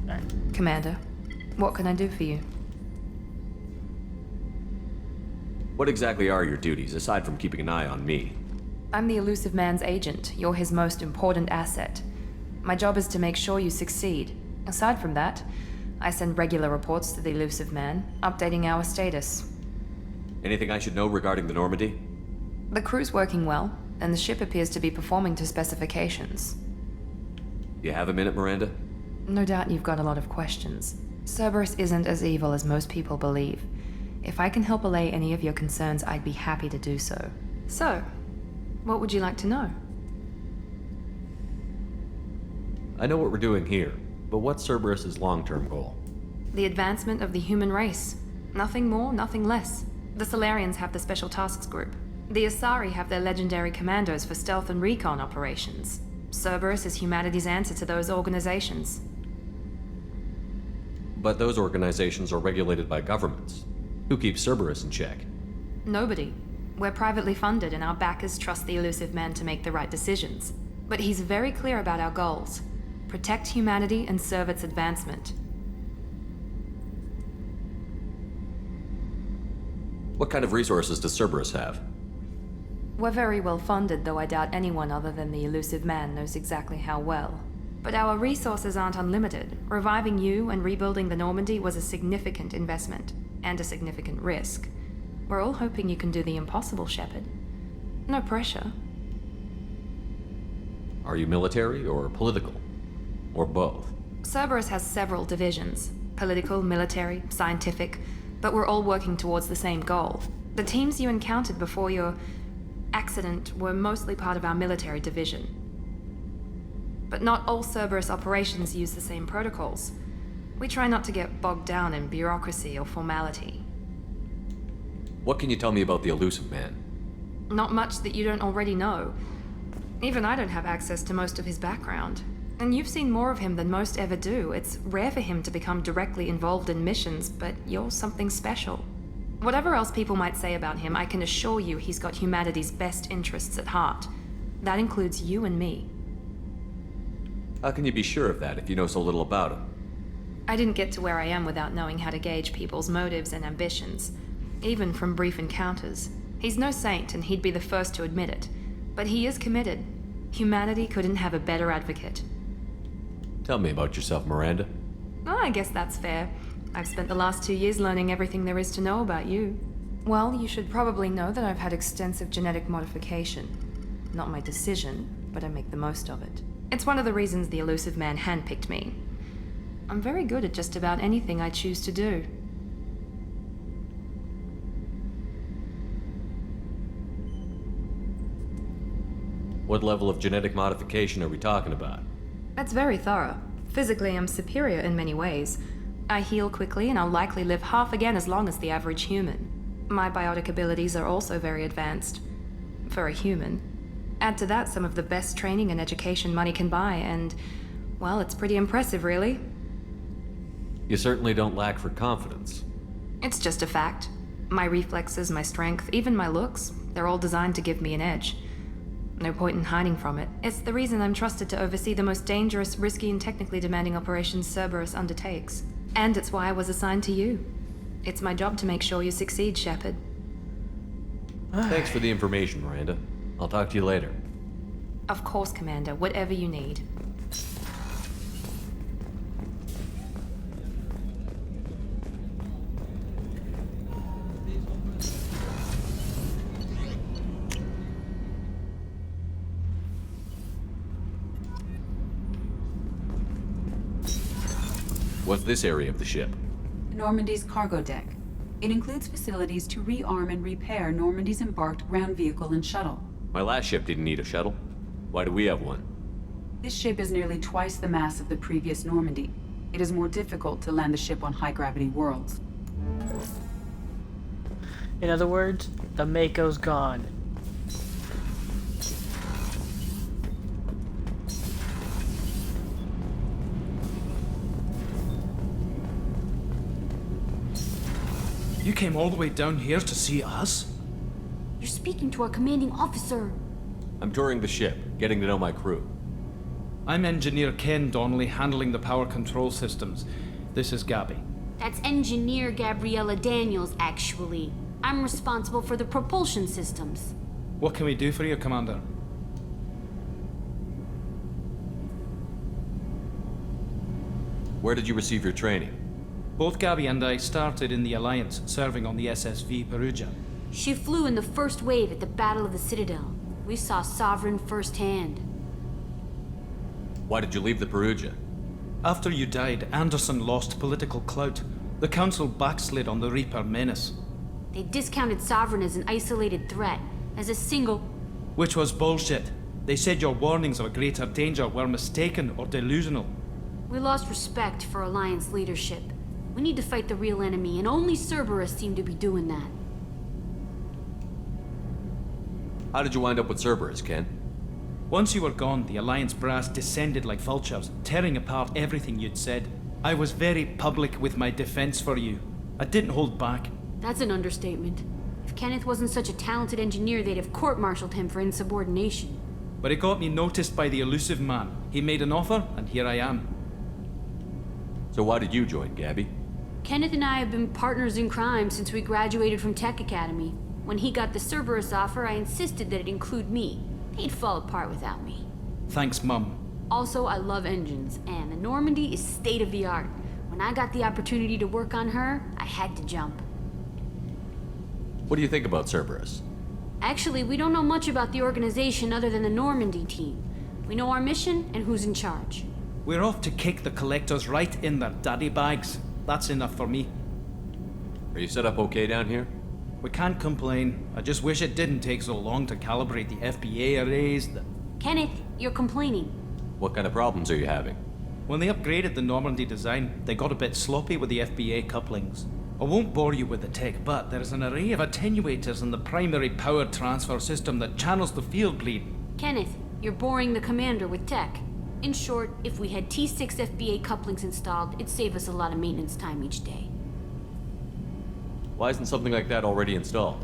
Alright. Commander, what can I do for you? What exactly are your duties, aside from keeping an eye on me? I'm the Elusive Man's agent. You're his most important asset. My job is to make sure you succeed. Aside from that, I send regular reports to the Elusive Man, updating our status. Anything I should know regarding the Normandy? The crew's working well, and the ship appears to be performing to specifications. You have a minute, Miranda? No doubt you've got a lot of questions. Cerberus isn't as evil as most people believe. If I can help allay any of your concerns, I'd be happy to do so. So, what would you like to know? I know what we're doing here, but what's Cerberus's long-term goal? The advancement of the human race. Nothing more, nothing less. The Solarians have the Special Tasks Group. The Asari have their legendary commandos for stealth and recon operations. Cerberus is humanity's answer to those organizations. But those organizations are regulated by governments. Who keeps Cerberus in check? Nobody. We're privately funded and our backers trust the Elusive Man to make the right decisions. But he's very clear about our goals. Protect humanity and serve its advancement. What kind of resources does Cerberus have? We're very well funded, though I doubt anyone other than the Elusive Man knows exactly how well. But our resources aren't unlimited. Reviving you and rebuilding the Normandy was a significant investment, and a significant risk. We're all hoping you can do the impossible, Sheperd. No pressure. Are you military or political? Or both? Cerberus has several divisions. Political, military, scientific, but we're all working towards the same goal. The teams you encountered before your accident were mostly part of our military division. But not all Cerberus operations use the same protocols. We try not to get bogged down in bureaucracy or formality. What can you tell me about the Elusive Man? Not much that you don't already know. Even I don't have access to most of his background. And you've seen more of him than most ever do. It's rare for him to become directly involved in missions, but you're something special. Whatever else people might say about him, I can assure you he's got humanity's best interests at heart. That includes you and me. How can you be sure of that if you know so little about him? I didn't get to where I am without knowing how to gauge people's motives and ambitions, even from brief encounters. He's no saint, and he'd be the first to admit it. But he is committed. Humanity couldn't have a better advocate. Tell me about yourself, Miranda. Oh, I guess that's fair. I've spent the last 2 years learning everything there is to know about you. Well, you should probably know that I've had extensive genetic modification. Not my decision, but I make the most of it. It's one of the reasons the elusive man handpicked me. I'm very good at just about anything I choose to do. What level of genetic modification are we talking about? That's very thorough. Physically, I'm superior in many ways. I heal quickly, and I'll likely live half again as long as the average human. My biotic abilities are also very advanced. For a human. Add to that some of the best training and education money can buy, and, well, it's pretty impressive, really. You certainly don't lack for confidence. It's just a fact. My reflexes, my strength, even my looks, they're all designed to give me an edge. No point in hiding from it. It's the reason I'm trusted to oversee the most dangerous, risky, and technically demanding operations Cerberus undertakes. And it's why I was assigned to you. It's my job to make sure you succeed, Sheperd. Thanks for the information, Miranda. I'll talk to you later. Of course, Commander. Whatever you need. What's this area of the ship? Normandy's cargo deck. It includes facilities to rearm and repair Normandy's embarked ground vehicle and shuttle. My last ship didn't need a shuttle. Why do we have one? This ship is nearly twice the mass of the previous Normandy. It is more difficult to land the ship on high-gravity worlds. In other words, the Mako's gone. You came all the way down here to see us? You're speaking to our commanding officer. I'm touring the ship, getting to know my crew. I'm Engineer Ken Donnelly, handling the power control systems. This is Gabby. That's Engineer Gabriella Daniels, actually. I'm responsible for the propulsion systems. What can we do for you, Commander? Where did you receive your training? Both Gabby and I started in the Alliance, serving on the SSV Perugia. She flew in the first wave at the Battle of the Citadel. We saw Sovereign firsthand. Why did you leave the Perugia? After you died, Anderson lost political clout. The Council backslid on the Reaper menace. They discounted Sovereign as an isolated threat, as a single... Which was bullshit. They said your warnings of a greater danger were mistaken or delusional. We lost respect for Alliance leadership. We need to fight the real enemy, and only Cerberus seem to be doing that. How did you wind up with Cerberus, Ken? Once you were gone, the Alliance brass descended like vultures, tearing apart everything you'd said. I was very public with my defense for you. I didn't hold back. That's an understatement. If Kenneth wasn't such a talented engineer, they'd have court-martialed him for insubordination. But it got me noticed by the elusive man. He made an offer, and here I am. So why did you join, Gabby? Kenneth and I have been partners in crime since we graduated from Tech Academy. When he got the Cerberus offer, I insisted that it include me. He'd fall apart without me. Thanks, Mum. Also, I love engines, and the Normandy is state-of-the-art. When I got the opportunity to work on her, I had to jump. What do you think about Cerberus? Actually, we don't know much about the organization other than the Normandy team. We know our mission and who's in charge. We're off to kick the Collectors right in their daddy bags. That's enough for me. Are you set up okay down here? We can't complain. I just wish it didn't take so long to calibrate the FBA arrays. Kenneth, you're complaining. What kind of problems are you having? When they upgraded the Normandy design, they got a bit sloppy with the FBA couplings. I won't bore you with the tech, but there's an array of attenuators in the primary power transfer system that channels the field bleed. Kenneth, you're boring the commander with tech. In short, if we had T6 FBA couplings installed, it'd save us a lot of maintenance time each day. Why isn't something like that already installed?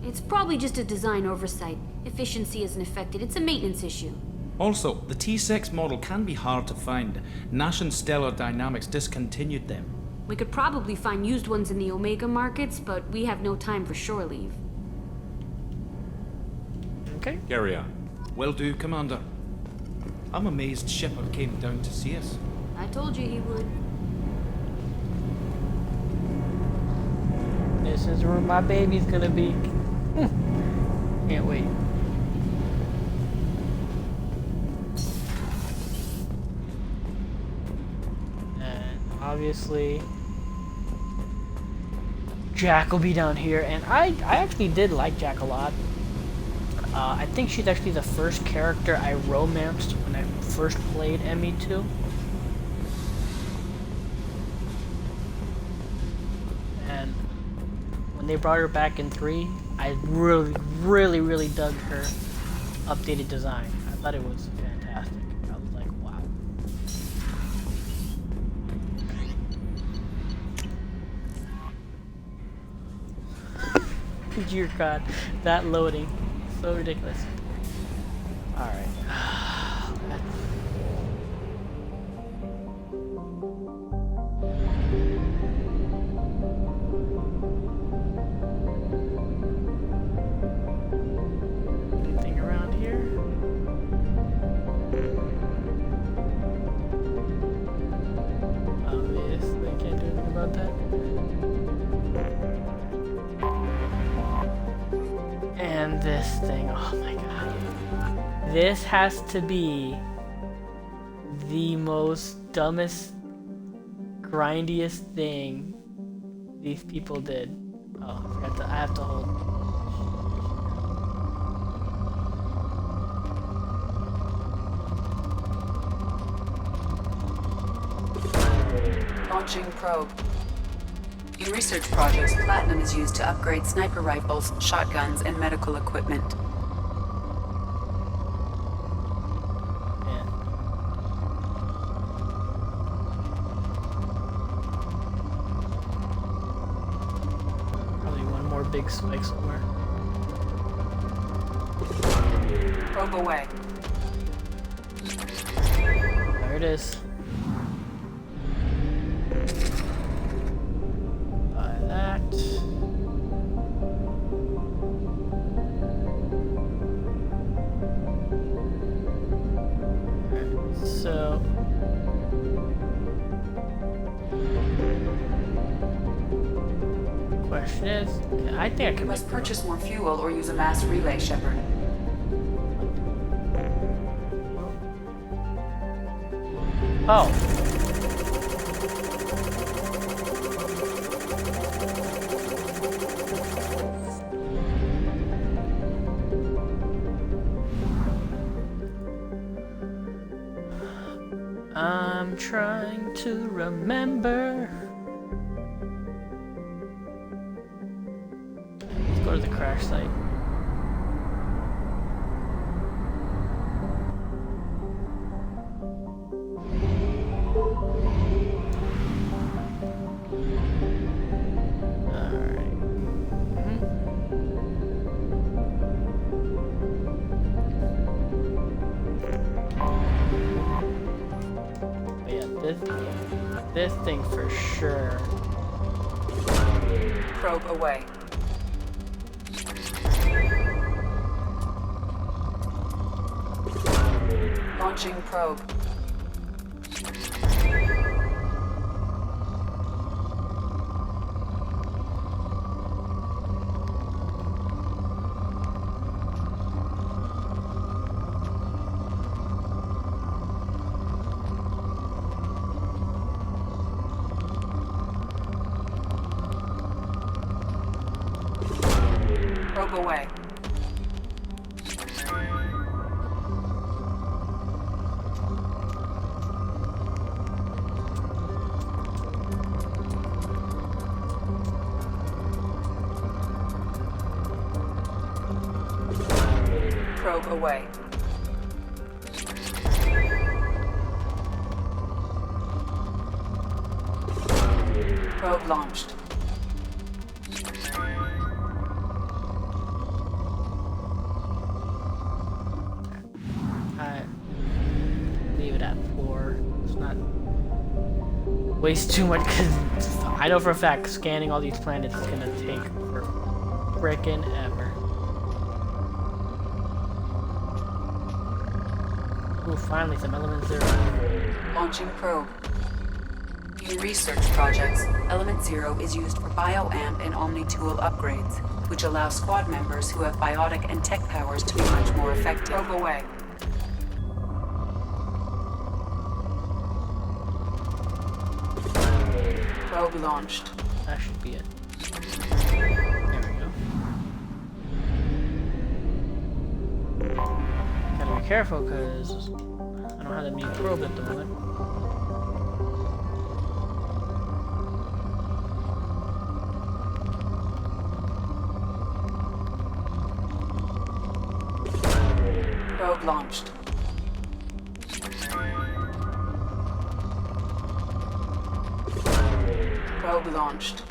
It's probably just a design oversight. Efficiency isn't affected. It's a maintenance issue. Also, the T6 model can be hard to find. Nash and Stellar Dynamics discontinued them. We could probably find used ones in the Omega markets, but we have no time for shore leave. Okay. Carry on. Will do, Commander. I'm amazed Sheperd came down to see us. I told you he would. This is where my baby's gonna be. Can't wait. And obviously, Jack will be down here, and I actually did like Jack a lot. I think she's actually the first character I romanced when I first played ME2. And when they brought her back in 3, I really dug her updated design. I thought it was fantastic. I was like, wow. Dear God, that loading. So ridiculous. Alright. Anything around here? Obviously, can't do anything about that. And this thing, oh my god. This has to be the most dumbest, grindiest thing these people did. Oh, I forgot to, I have to hold. Launching probe. In research projects, platinum is used to upgrade sniper rifles, shotguns, and medical equipment. Probably one more big spike somewhere. Probe away. There it is. So question is, I think I can. You must purchase more fuel or use a mass relay, Sheperd. Oh. I'm trying to remember. Let's go to the crash site. This thing for sure. Probe away. Launching probe. Probe away. Probe away. Probe launched. not waste too much, because I know for a fact scanning all these planets is gonna take for frickin' ever. Ooh, finally some Element 0. Launching probe. In research projects, Element 0 is used for bioamp and omni-tool upgrades, which allow squad members who have biotic and tech powers to be much more effective. Probe away. Probe launched. That should be it. There we go. Gotta be careful, because I don't have that many probes at the moment. Probe launched. Probe launched.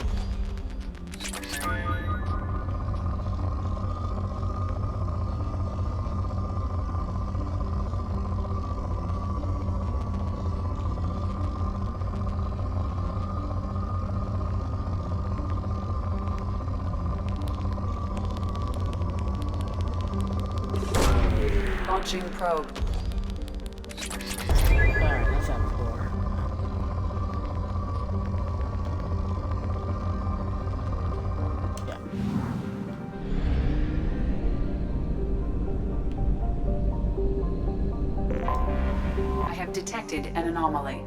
Launching probe. Alright, that's at 4. Yeah. I have detected an anomaly.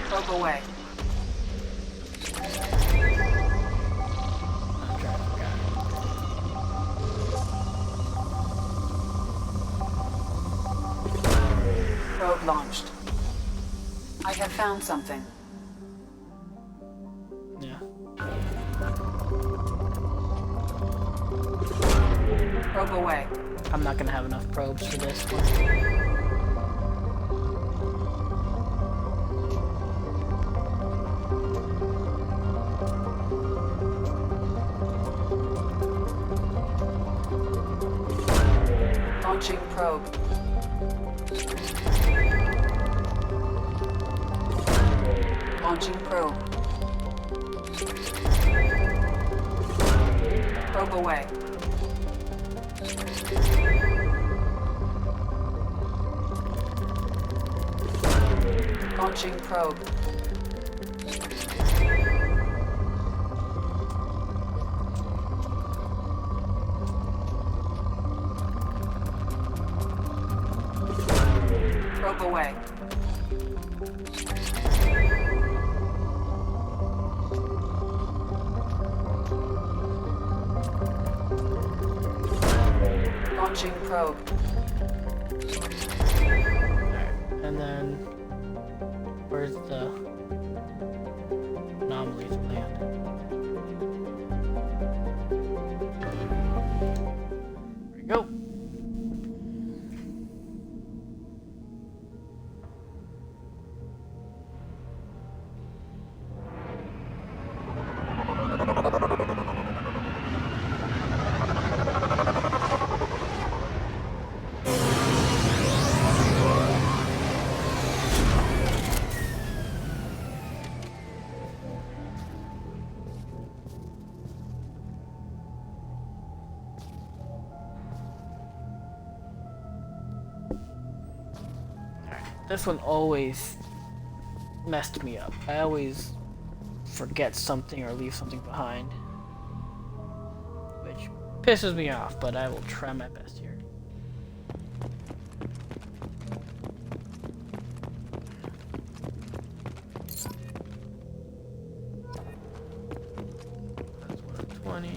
Probe away. Probe launched. I have found something. Yeah. Probe away. I'm not gonna have enough probes for this one. Launching probe. Launching probe. Probe away. Launching probe. Probe away. Launching probe. Alright, and then where's the anomalies land? There we go. This one always messed me up. I always forget something or leave something behind, which pisses me off, but I will try my best here. That's 120.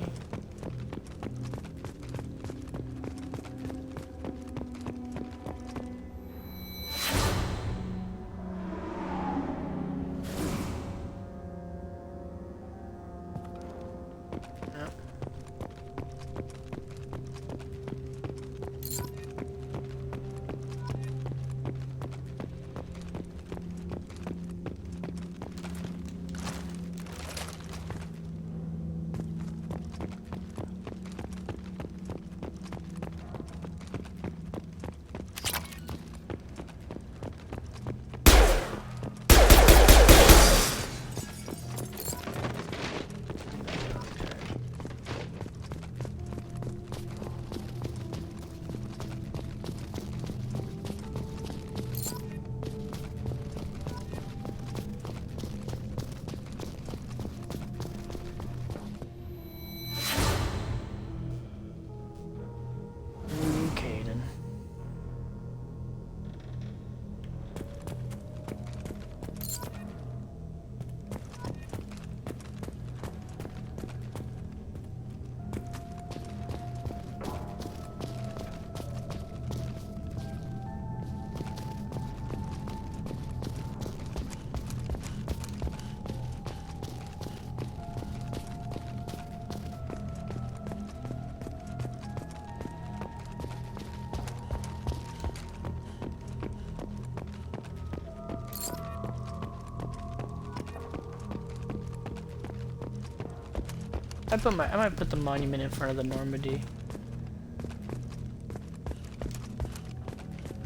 I might put the monument in front of the Normandy.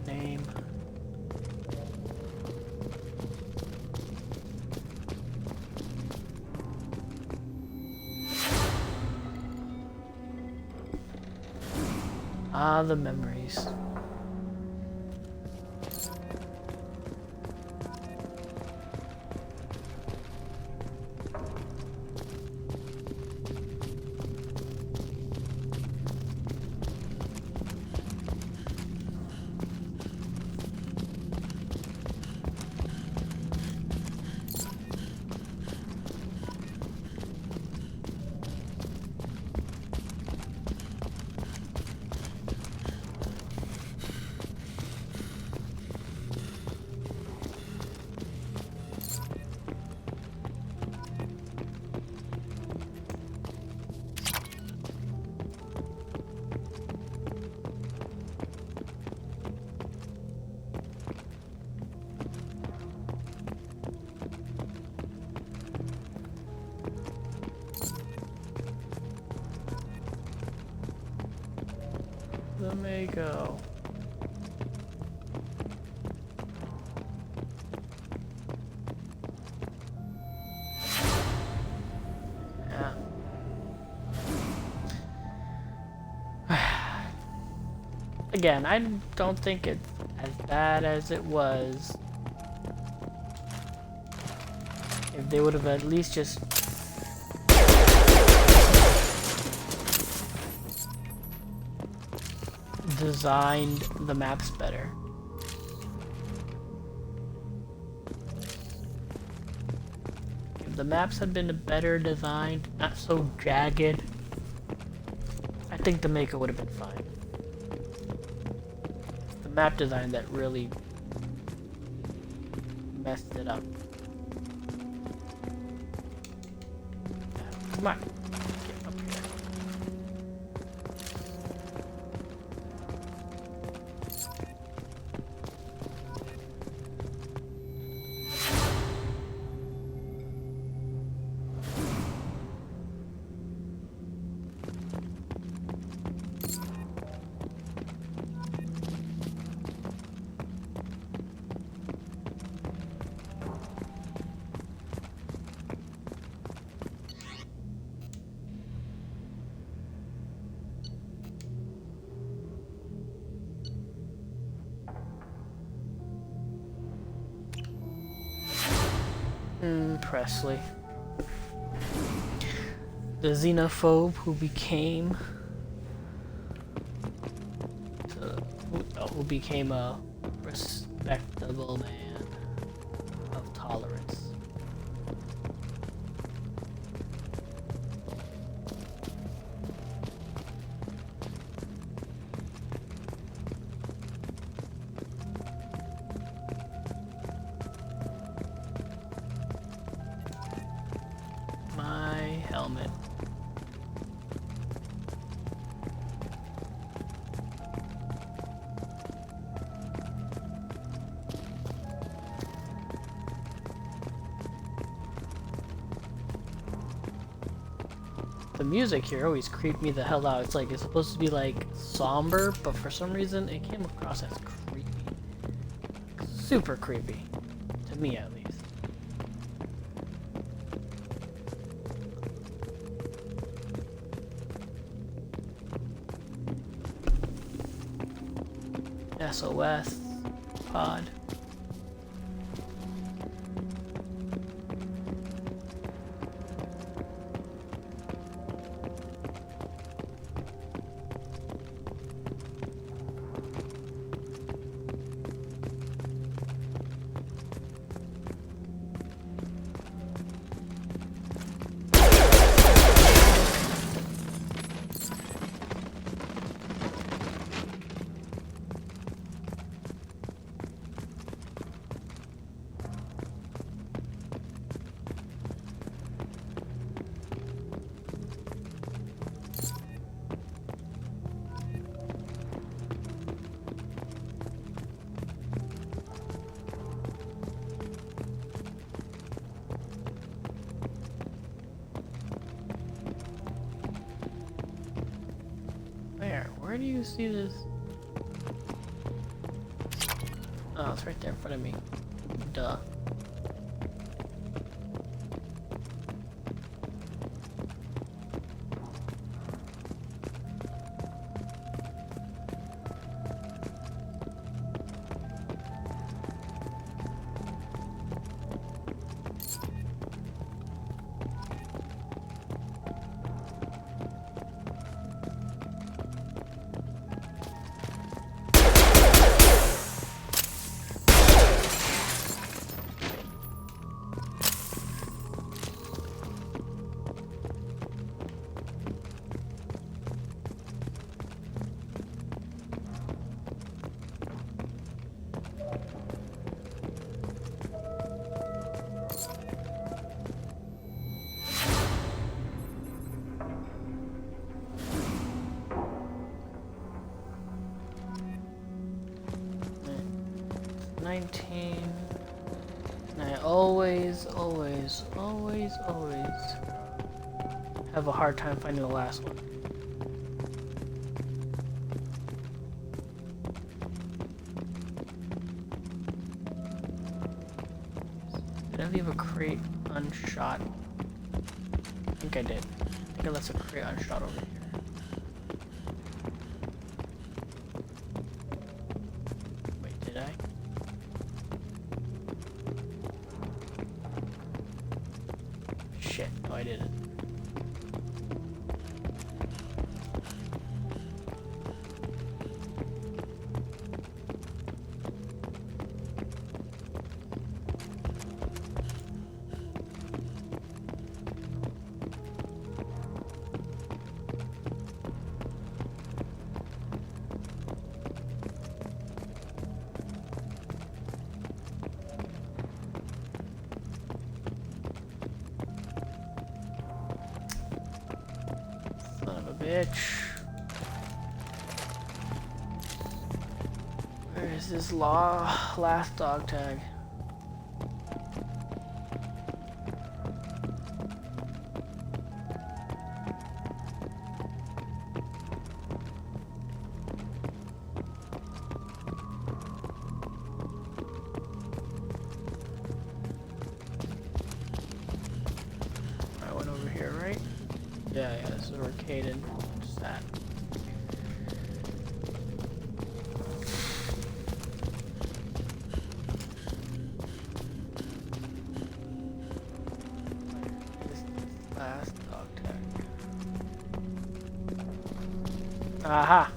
Name. Ah, the memories. The Mako. Yeah. Again, I don't think it's as bad as it was. If they would have at least just designed the maps better. If the maps had been better designed, not so jagged, I think the Mako would have been fine. It's the map design that really messed it up. Come on. Get up here. Presley. The xenophobe who became a respectable man of tolerance. Helmet. The music here always creeped me the hell out. It's like it's supposed to be like somber, but for some reason it came across as creepy. Super creepy. To me at least. SOS pod. where do you see this? Oh, it's right there in front of me. Duh. And I always have a hard time finding the last one. Did I leave a crate unshot? I think I did. I think I left a crate unshot over here. Wait, did I? Shit, no I didn't. Bitch. Where is this last dog tag? I went over here, right? Yeah, this is where Caden sat. This last dog tag. Aha!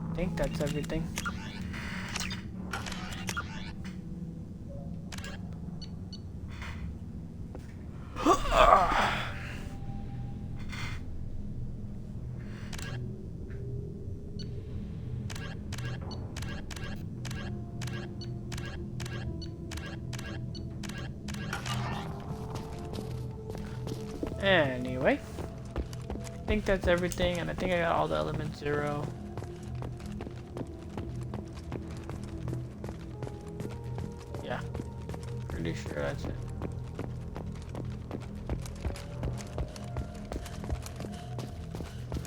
I think that's everything. Anyway, I think that's everything, and I think I got all the elements 0. Yeah, pretty sure that's it.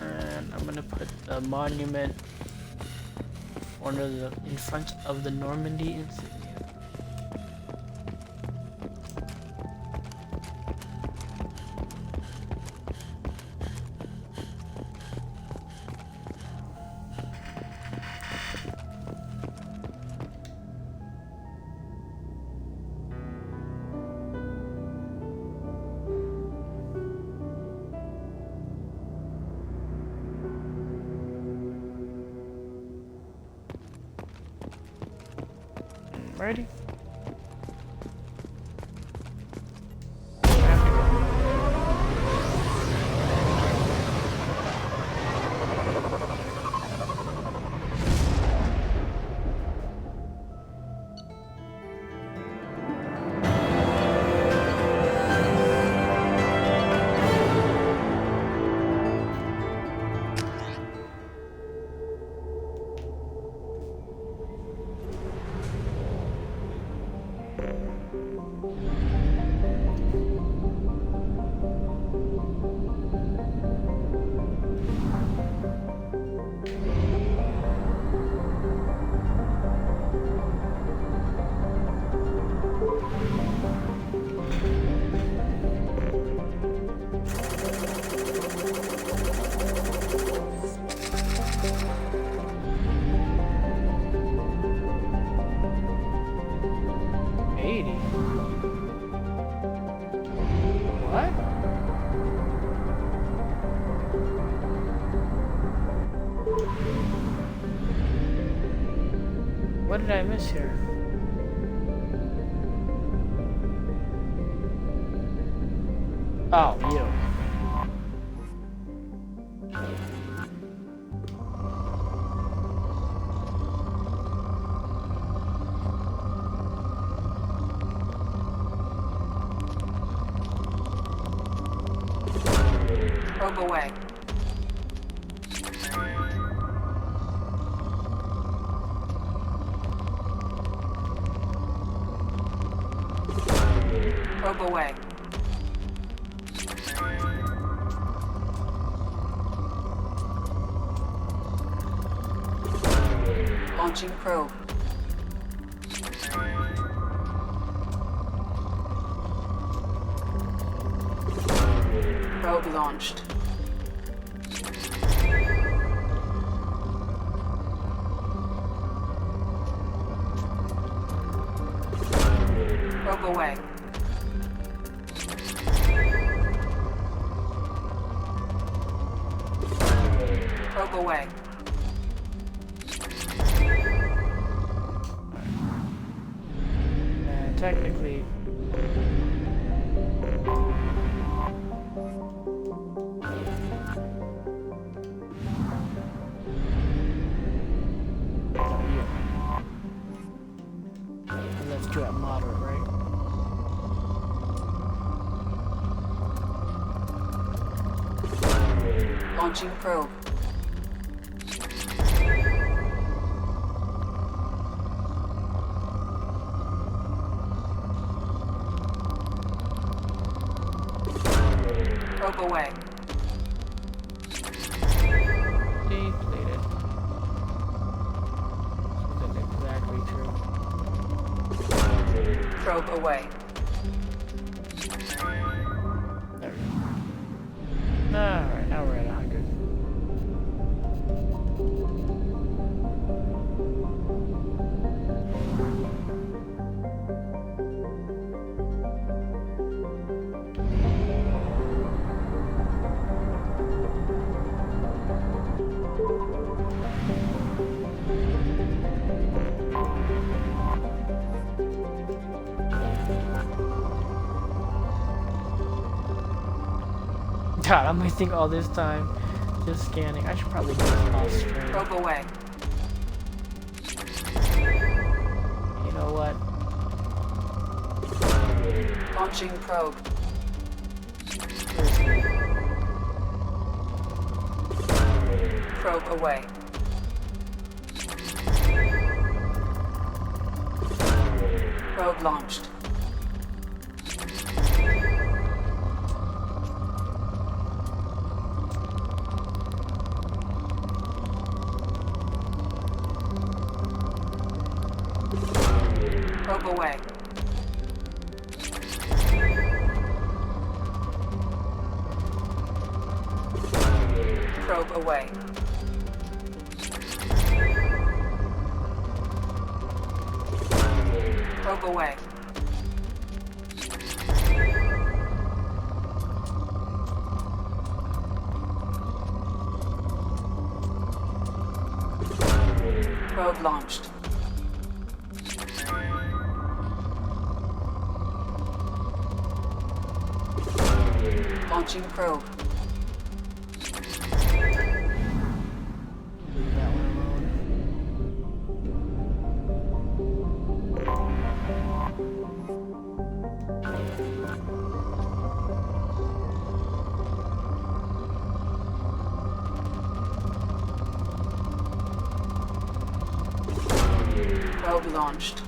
And I'm gonna put the monument in front of the Normandy insignia. Ready? did I miss here? Oh, you. Probe away. Probe away. Launching probe. Probe launched. Probe away. Probe away. Technically... Let's do it at moderate, right? Launching probe. Probe away. Depleted. Isn't exactly true. Probe away. There we go. Alright, now we're at 100. God, I'm wasting all this time just scanning. I should probably do this off stream. Probe away. You know what? Launching probe. Probe away. Probe launched. Probe away. Probe away. Probe away. Probe launched. Launching probe. Leave that one alone. Probe launched.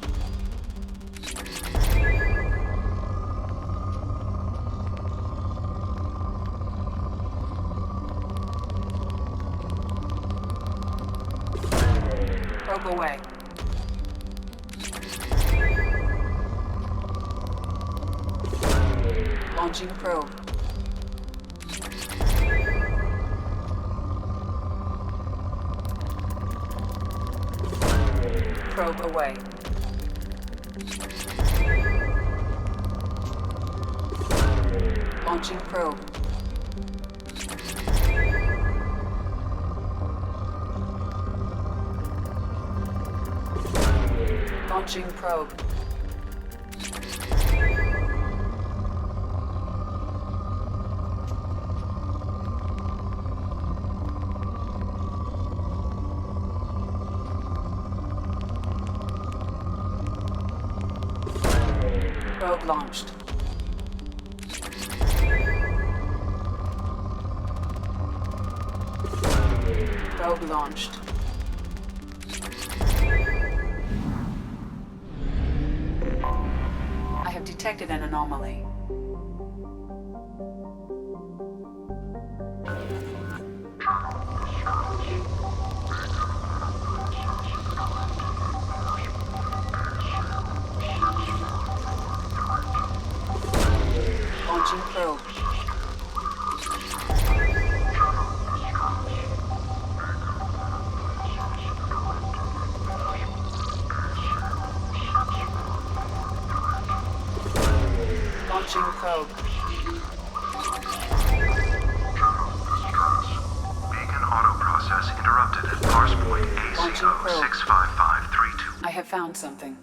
Probe away. Launching probe. Probe away. Launching probe. Launching probe. Probe launched. Probe launched. I have detected an anomaly. Launching probe. Launching probe. Beacon auto process interrupted at parse point AC065532. I have found something.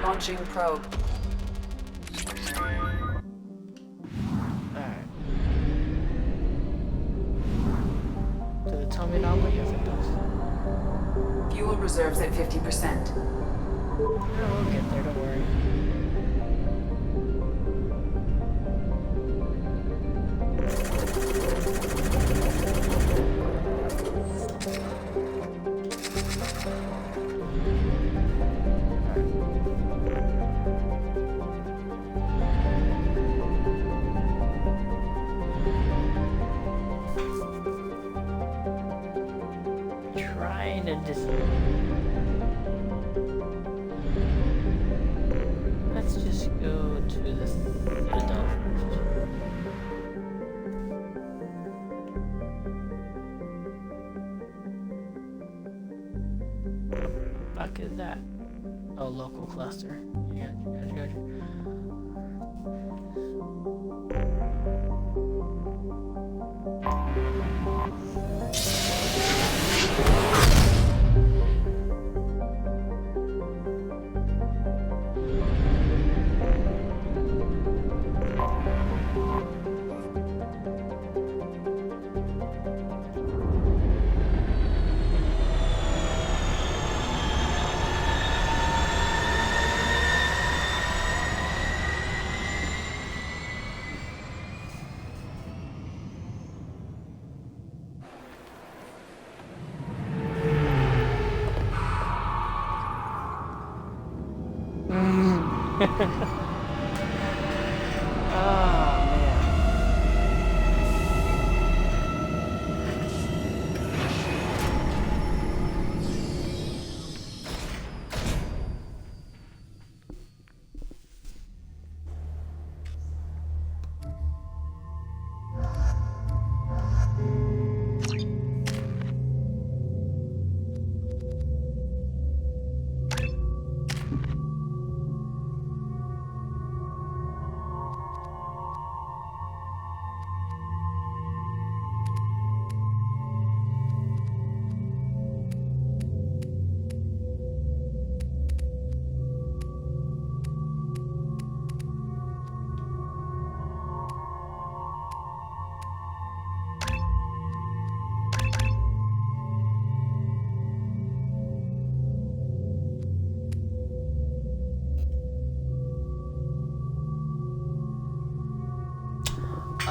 Launching probe. Alright. Did it tell me anomaly? Yes, it does. Fuel reserves at 50%. We'll get there, don't worry. Trying to just... Let's just go to the Citadel first. Fuck is that? Oh, local cluster. Gotcha.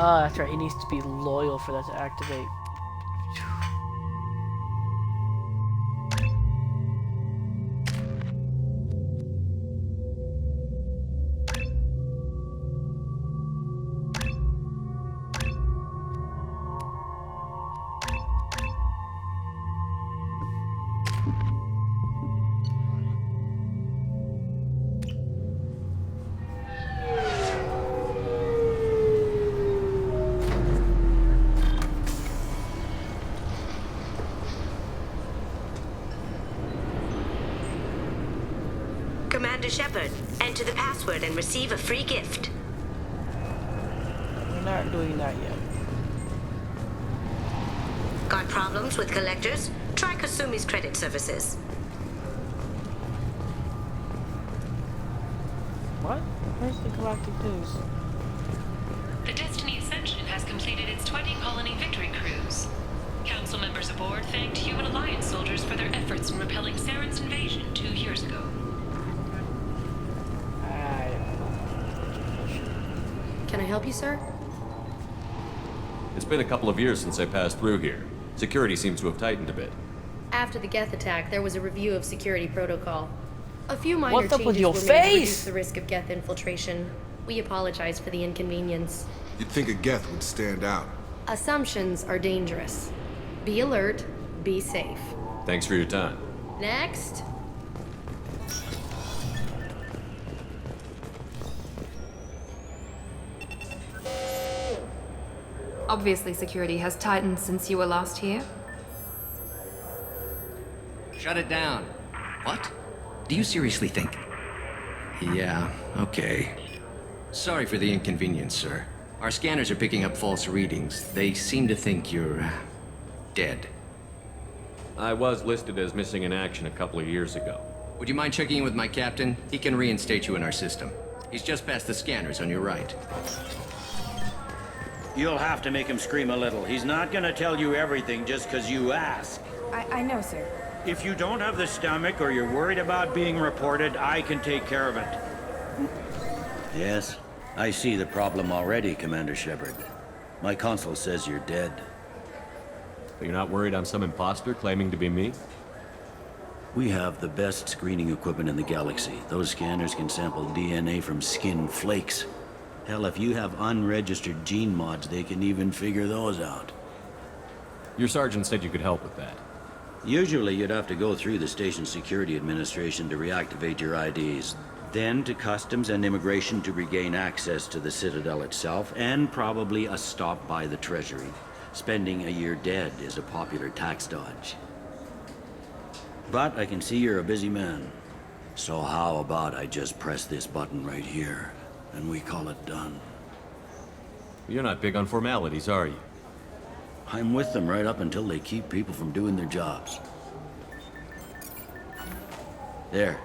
Oh, that's right. He needs to be loyal for that to activate. Commander Sheperd, enter the password and receive a free gift. We're not doing that yet. Got problems with collectors? Try Kasumi's credit services. What? Where's the galactic news? The Destiny Ascension has completed its 20-colony victory cruise. Council members aboard thanked human Alliance soldiers for their efforts in repelling Saren's invasion 2 years ago. Can I help you, sir? It's been a couple of years since I passed through here. Security seems to have tightened a bit. After the Geth attack, there was a review of security protocol. A few minor What's up with changes your were made to face? reduce the risk of Geth infiltration. We apologize for the inconvenience. You'd think a Geth would stand out. Assumptions are dangerous. Be alert, be safe. Thanks for your time. Next. Obviously, security has tightened since you were last here. Shut it down. What? Do you seriously think? Yeah, okay. Sorry for the inconvenience, sir. Our scanners are picking up false readings. They seem to think you're dead. I was listed as missing in action a couple of years ago. Would you mind checking in with my captain? He can reinstate you in our system. He's just past the scanners on your right. You'll have to make him scream a little. He's not gonna tell you everything just because you ask. I know, sir. If you don't have the stomach or you're worried about being reported, I can take care of it. Yes, I see the problem already, Commander Sheperd. My console says you're dead. But you're not worried I'm some imposter claiming to be me? We have the best screening equipment in the galaxy. Those scanners can sample DNA from skin flakes. Hell, if you have unregistered gene mods, they can even figure those out. Your sergeant said you could help with that. Usually you'd have to go through the station security administration to reactivate your IDs, then to customs and immigration to regain access to the Citadel itself, and probably a stop by the Treasury. Spending a year dead is a popular tax dodge. But I can see you're a busy man. So how about I just press this button right here, and we call it done? You're not big on formalities, are you? I'm with them right up until they keep people from doing their jobs. There.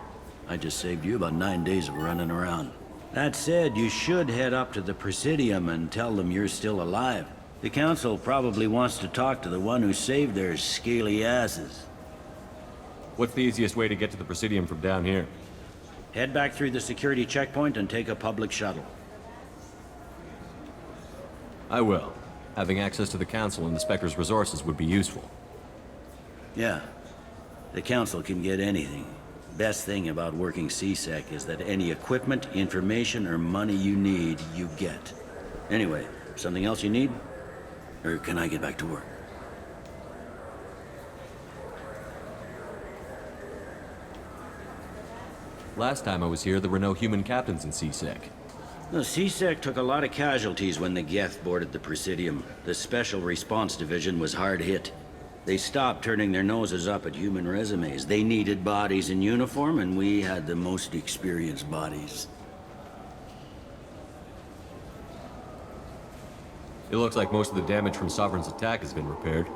I just saved you about 9 days of running around. That said, you should head up to the Presidium and tell them you're still alive. The Council probably wants to talk to the one who saved their scaly asses. What's the easiest way to get to the Presidium from down here? Head back through the security checkpoint and take a public shuttle. I will. Having access to the Council and the Spectre's resources would be useful. Yeah. The Council can get anything. Best thing about working CSEC is that any equipment, information, or money you need, you get. Anyway, something else you need? Or can I get back to work? Last time I was here, there were no human captains in CSEC. The CSEC took a lot of casualties when the Geth boarded the Presidium. The Special Response Division was hard hit. They stopped turning their noses up at human resumes. They needed bodies in uniform, and we had the most experienced bodies. It looks like most of the damage from Sovereign's attack has been repaired.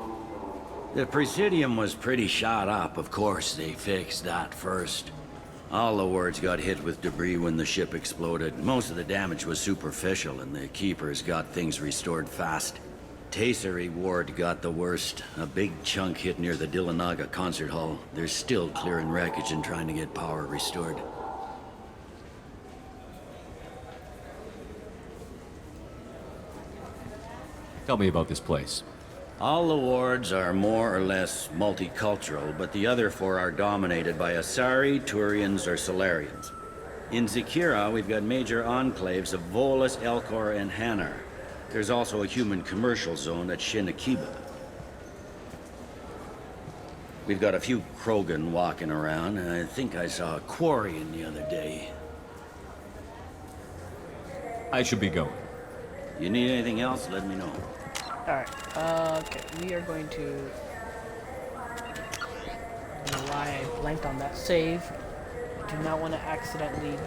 The Presidium was pretty shot up. Of course, they fixed that first. All the wards got hit with debris when the ship exploded. Most of the damage was superficial, and the Keepers got things restored fast. Tasery Ward got the worst. A big chunk hit near the Dillanaga concert hall. They're still clearing wreckage and trying to get power restored. Tell me about this place. All the wards are more or less multicultural, but the other four are dominated by Asari, Turians, or Solarians. In Zakira, we've got major enclaves of Volus, Elcor, and Hanar. There's also a human commercial zone at Shinakiba. We've got a few Krogan walking around, and I think I saw a Quarian the other day. I should be going. You need anything else, let me know. Alright, okay, we are going to... I don't know why I blanked on that save. do not want to accidentally...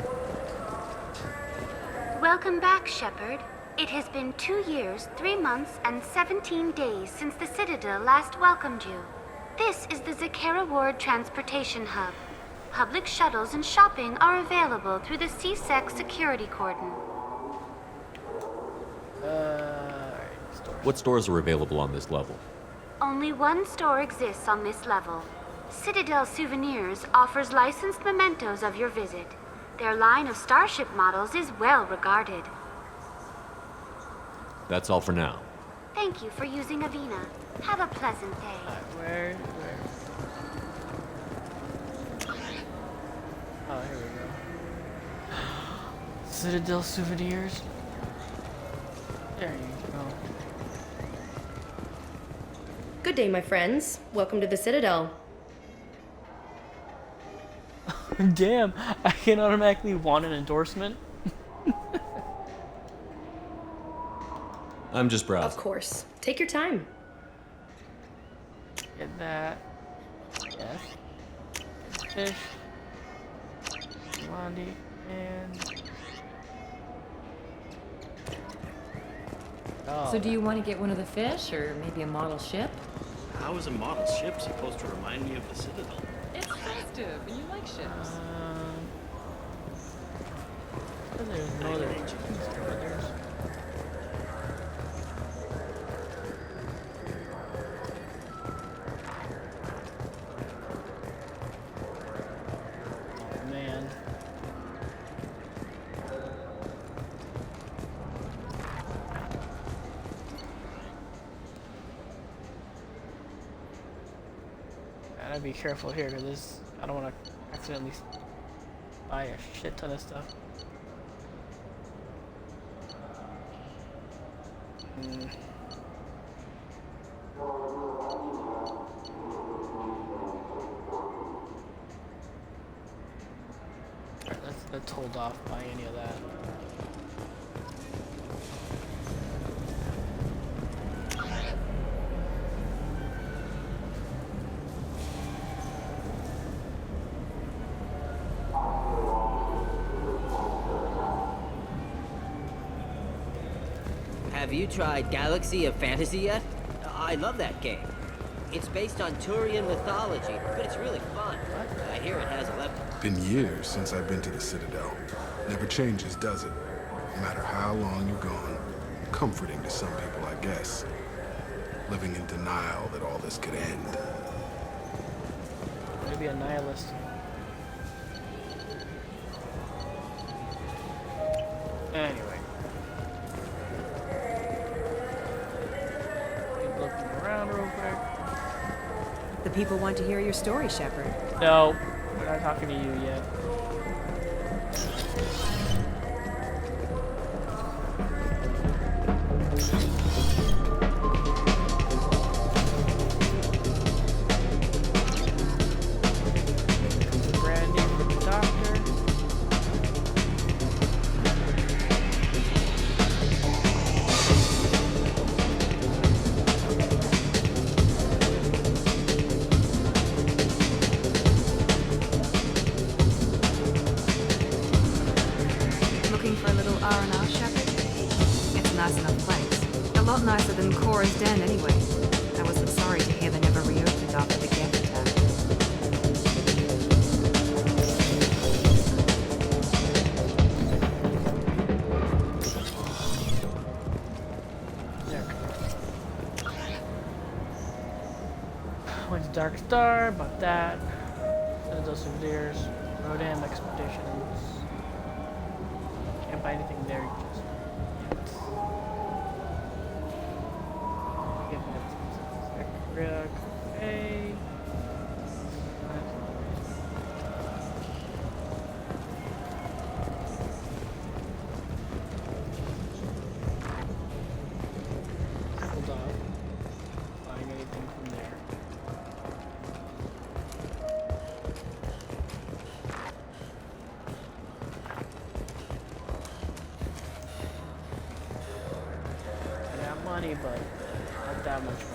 Welcome back, Sheperd. It has been 2 years, 3 months, and 17 days since the Citadel last welcomed you. This is the Zakera Ward Transportation Hub. Public shuttles and shopping are available through the CSEC security cordon. What stores are available on this level? Only one store exists on this level. Citadel Souvenirs offers licensed mementos of your visit. Their line of starship models is well regarded. That's all for now. Thank you for using Avina. Have a pleasant day. Where? Oh, here we go. Citadel Souvenirs. There you go. Good day, my friends. Welcome to the Citadel. Damn, I can automatically want an endorsement. I'm just browsing. Of course. Take your time. Get that. Yes. Fish. Blondie. And... Oh. So do you want to get one of the fish, or maybe a model ship? How is a model ship supposed to remind me of the Citadel? It's festive, and you like ships. There's no other chickens. Oh man. Gotta be careful here, because this, I don't want to accidentally buy a shit ton of stuff. Alright, let's hold off buying any of that. Have you tried Galaxy of Fantasy yet? I love that game. It's based on Turian mythology, but it's really fun. I hear it has 11... Been years since I've been to the Citadel. Never changes, does it? No matter how long you're gone. Comforting to some people, I guess. Living in denial that all this could end. Maybe a nihilist. Anyway. Keep looking around real quick. The people want to hear your story, Sheperd. No, we're not talking to you yet. Looking for a little R&R, Sheperd? It's a nice enough place. A lot nicer than Cora's Den, anyway. I wasn't sorry to hear they never reopened after the Geth attack. Went to Dark Star, bought that. Citadel Souvenirs, Rodan Expeditions. Can't buy anything there just yet. Cafe. Hold on. Buying anything from there. I got money, but not that much money.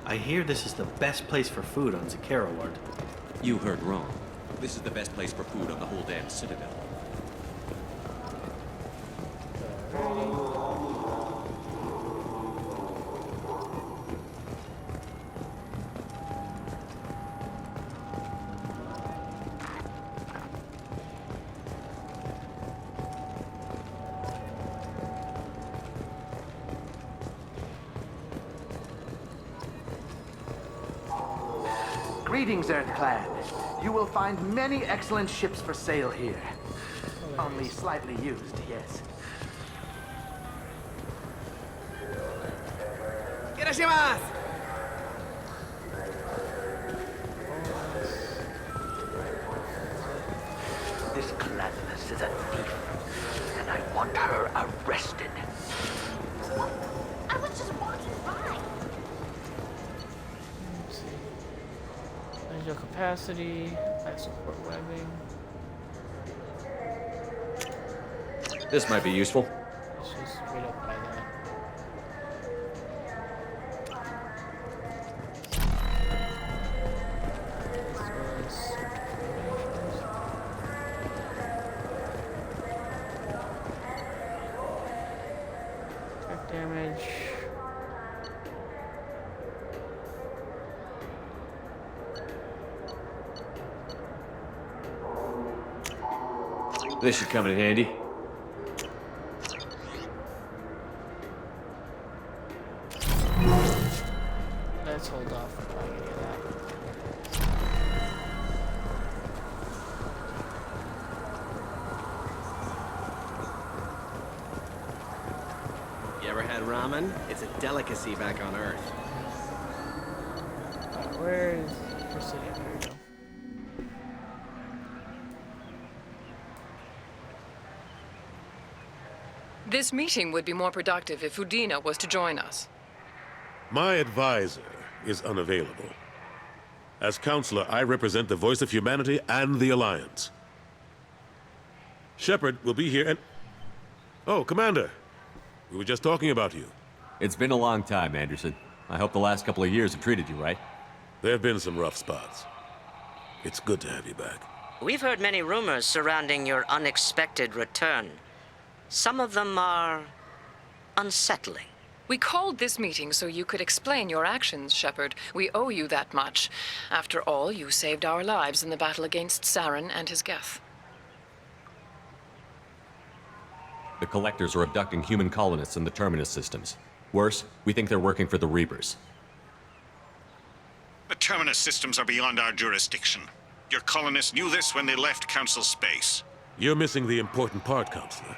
I hear this is the best place for food on Zakera Ward. You heard wrong. This is the best place for food on the whole damn Citadel. Greetings, Earth Clan. You will find many excellent ships for sale here. Only slightly used, yes. Irashimasu! This Gladness is a thief, and I want her arrested. I was just walking by. Let's see. Visual capacity, life support webbing. This might be useful. Let's just straight up by that. Attack damage. This should come in handy. Let's hold off on buying any of that. You ever had ramen? It's a delicacy back on Earth. Where's City? There we go. This meeting would be more productive if Udina was to join us. My advisor is unavailable. As counselor, I represent the voice of humanity and the Alliance. Sheperd will be here and... Oh, Commander. We were just talking about you. It's been a long time, Anderson. I hope the last couple of years have treated you right. There have been some rough spots. It's good to have you back. We've heard many rumors surrounding your unexpected return. Some of them are unsettling. We called this meeting so you could explain your actions, Sheperd. We owe you that much. After all, you saved our lives in the battle against Saren and his Geth. The Collectors are abducting human colonists in the Terminus systems. Worse, we think they're working for the Reapers. The Terminus systems are beyond our jurisdiction. Your colonists knew this when they left Council space. You're missing the important part, Counselor.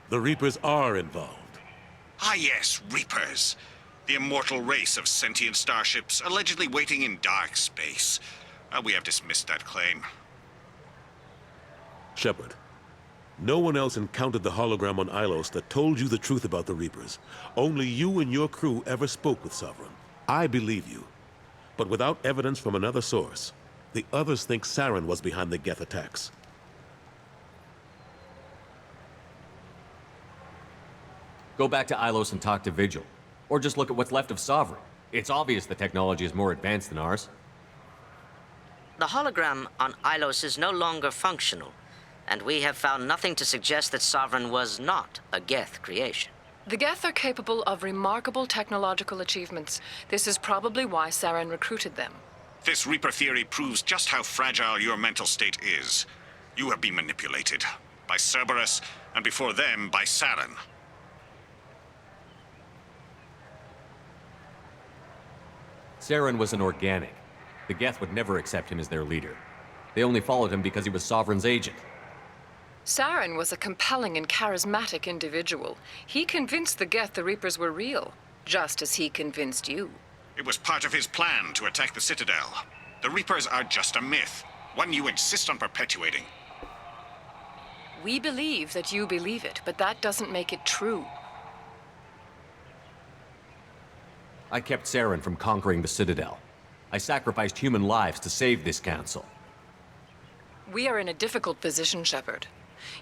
The Reapers are involved. Ah yes, Reapers. The immortal race of sentient starships allegedly waiting in dark space. We have dismissed that claim. Sheperd, no one else encountered the hologram on Ilos that told you the truth about the Reapers. Only you and your crew ever spoke with Sovereign. I believe you. But without evidence from another source, the others think Saren was behind the Geth attacks. Go back to Ilos and talk to Vigil. Or just look at what's left of Sovereign. It's obvious the technology is more advanced than ours. The hologram on Ilos is no longer functional, and we have found nothing to suggest that Sovereign was not a Geth creation. The Geth are capable of remarkable technological achievements. This is probably why Saren recruited them. This Reaper theory proves just how fragile your mental state is. You have been manipulated. By Cerberus, and before them, by Saren. Saren was an organic. The Geth would never accept him as their leader. They only followed him because he was Sovereign's agent. Saren was a compelling and charismatic individual. He convinced the Geth the Reapers were real, just as he convinced you. It was part of his plan to attack the Citadel. The Reapers are just a myth, one you insist on perpetuating. We believe that you believe it, but that doesn't make it true. I kept Saren from conquering the Citadel. I sacrificed human lives to save this council. We are in a difficult position, Sheperd.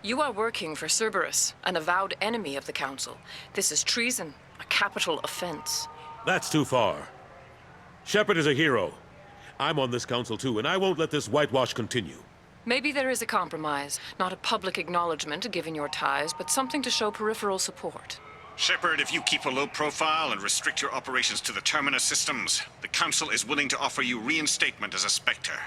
You are working for Cerberus, an avowed enemy of the Council. This is treason, a capital offense. That's too far. Sheperd is a hero. I'm on this council too, and I won't let this whitewash continue. Maybe there is a compromise. Not a public acknowledgement given your ties, but something to show peripheral support. Sheperd, if you keep a low profile and restrict your operations to the Terminus systems, the Council is willing to offer you reinstatement as a Spectre.